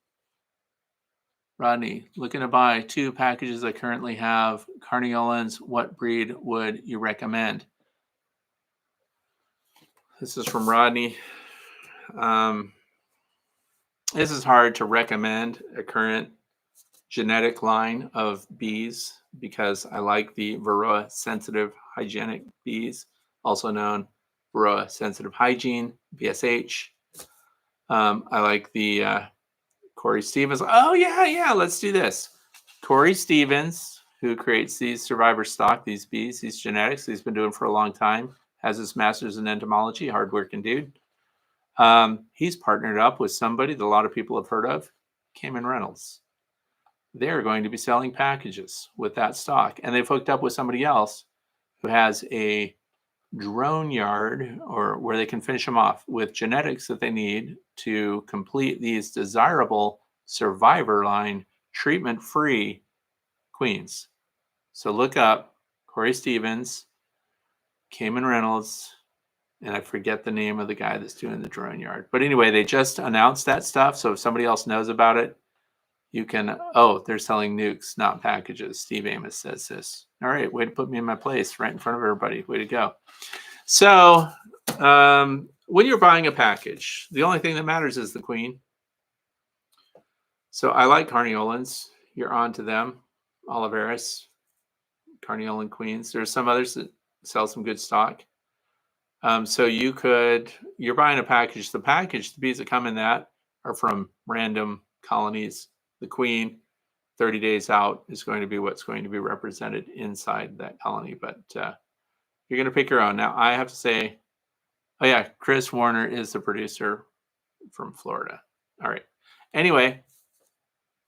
Rodney, looking to buy 2 packages I currently have. Carniolans, what breed would you recommend? This is from Rodney. This is hard to recommend a current genetic line of bees because I like the Varroa sensitive hygienic bees, also known Varroa sensitive hygiene, VSH. I like the Corey Stevens. Oh yeah, let's do this. Corey Stevens, who creates these survivor stock, these bees, these genetics, he's been doing for a long time, has his master's in entomology, hardworking dude. He's partnered up with somebody that a lot of people have heard of, Cameron Reynolds. They're going to be selling packages with that stock. And they've hooked up with somebody else who has a drone yard or where they can finish them off with genetics that they need to complete these desirable survivor line treatment-free queens. So look up Corey Stevens, Cameron Reynolds, and I forget the name of the guy that's doing the drone yard. But anyway, they just announced that stuff. So if somebody else knows about it, you can, they're selling nukes, not packages. Steve Amos says this. All right, way to put me in my place right in front of everybody. Way to go. So when you're buying a package, the only thing that matters is the queen. So I like Carniolans. You're on to them. Oliveris, Carniolan queens. There's some others that sell some good stock. So you're buying a package. The bees that come in that are from random colonies. The queen, 30 days out, is going to be what's going to be represented inside that colony. But you're going to pick your own. Now, I have to say, Chris Warner is the producer from Florida. All right. Anyway,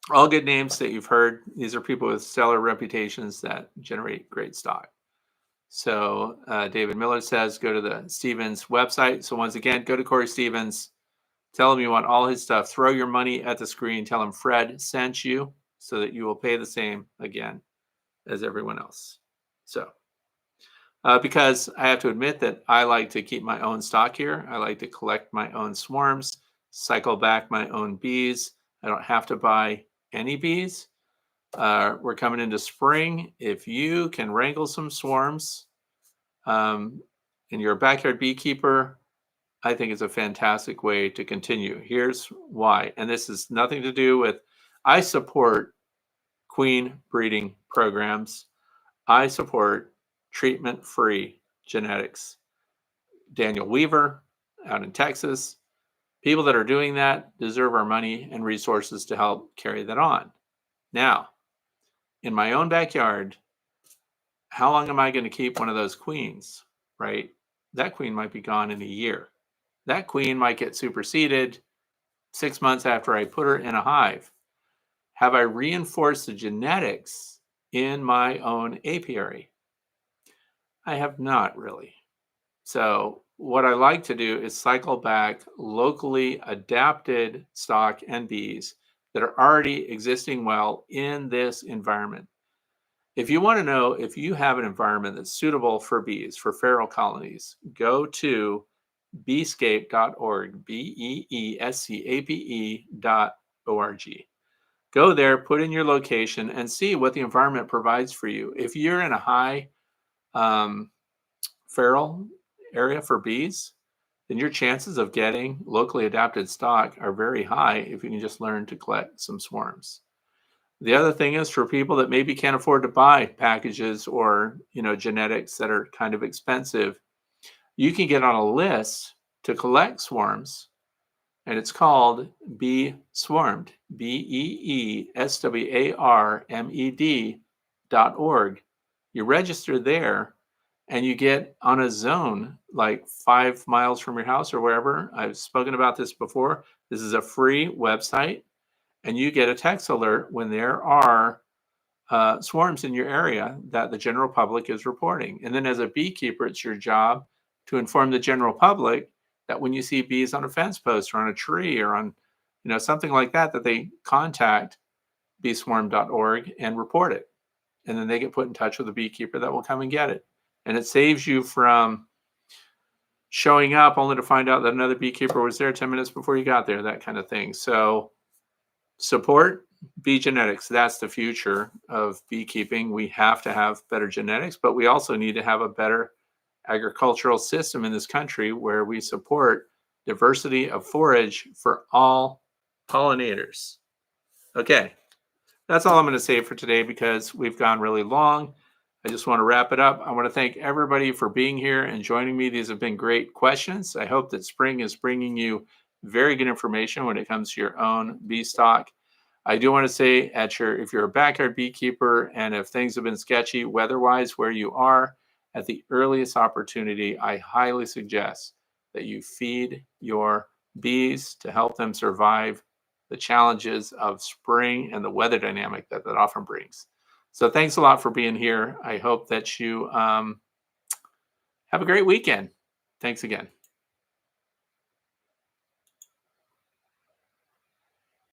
all good names that you've heard. These are people with stellar reputations that generate great stock. So David Miller says, go to the Stevens website. So once again, go to Corey Stevens. Tell him you want all his stuff. Throw your money at the screen. Tell him Fred sent you so that you will pay the same again as everyone else. So, because I have to admit that I like to keep my own stock here. I like to collect my own swarms, cycle back my own bees. I don't have to buy any bees. We're coming into spring. If you can wrangle some swarms and you're a backyard beekeeper, I think it's a fantastic way to continue. Here's why. And this has nothing to do with, I support queen breeding programs. I support treatment-free genetics. Daniel Weaver out in Texas. People that are doing that deserve our money and resources to help carry that on. Now, in my own backyard, how long am I going to keep one of those queens, right? That queen might be gone in a year. That queen might get superseded 6 months after I put her in a hive. Have I reinforced the genetics in my own apiary? I have not really. So what I like to do is cycle back locally adapted stock and bees that are already existing well in this environment. If you want to know if you have an environment that's suitable for bees, for feral colonies, go to beescape.org, beescape.org. Go there, put in your location, and see what the environment provides for you. If you're in a high feral area for bees, then your chances of getting locally adapted stock are very high if you can just learn to collect some swarms. The other thing is for people that maybe can't afford to buy packages or, genetics that are kind of expensive, you can get on a list to collect swarms, and it's called Bee Swarmed, BEESWARMED.org. You register there and you get on a zone like 5 miles from your house or wherever. I've spoken about this before. This is a free website, and you get a text alert when there are swarms in your area that the general public is reporting. And then as a beekeeper, it's your job to inform the general public that when you see bees on a fence post or on a tree or on, something like that, that they contact beeswarm.org and report it. And then they get put in touch with a beekeeper that will come and get it. And it saves you from showing up only to find out that another beekeeper was there 10 minutes before you got there, that kind of thing. So support bee genetics. That's the future of beekeeping. We have to have better genetics, but we also need to have a better agricultural system in this country where we support diversity of forage for all pollinators. Okay, that's all I'm going to say for today because we've gone really long. I just want to wrap it up. I want to thank everybody for being here and joining me. These have been great questions. I hope that spring is bringing you very good information when it comes to your own bee stock. I do want to say if you're a backyard beekeeper and if things have been sketchy weather-wise where you are, at the earliest opportunity, I highly suggest that you feed your bees to help them survive the challenges of spring and the weather dynamic that often brings. So thanks a lot for being here. I hope that you have a great weekend. Thanks again.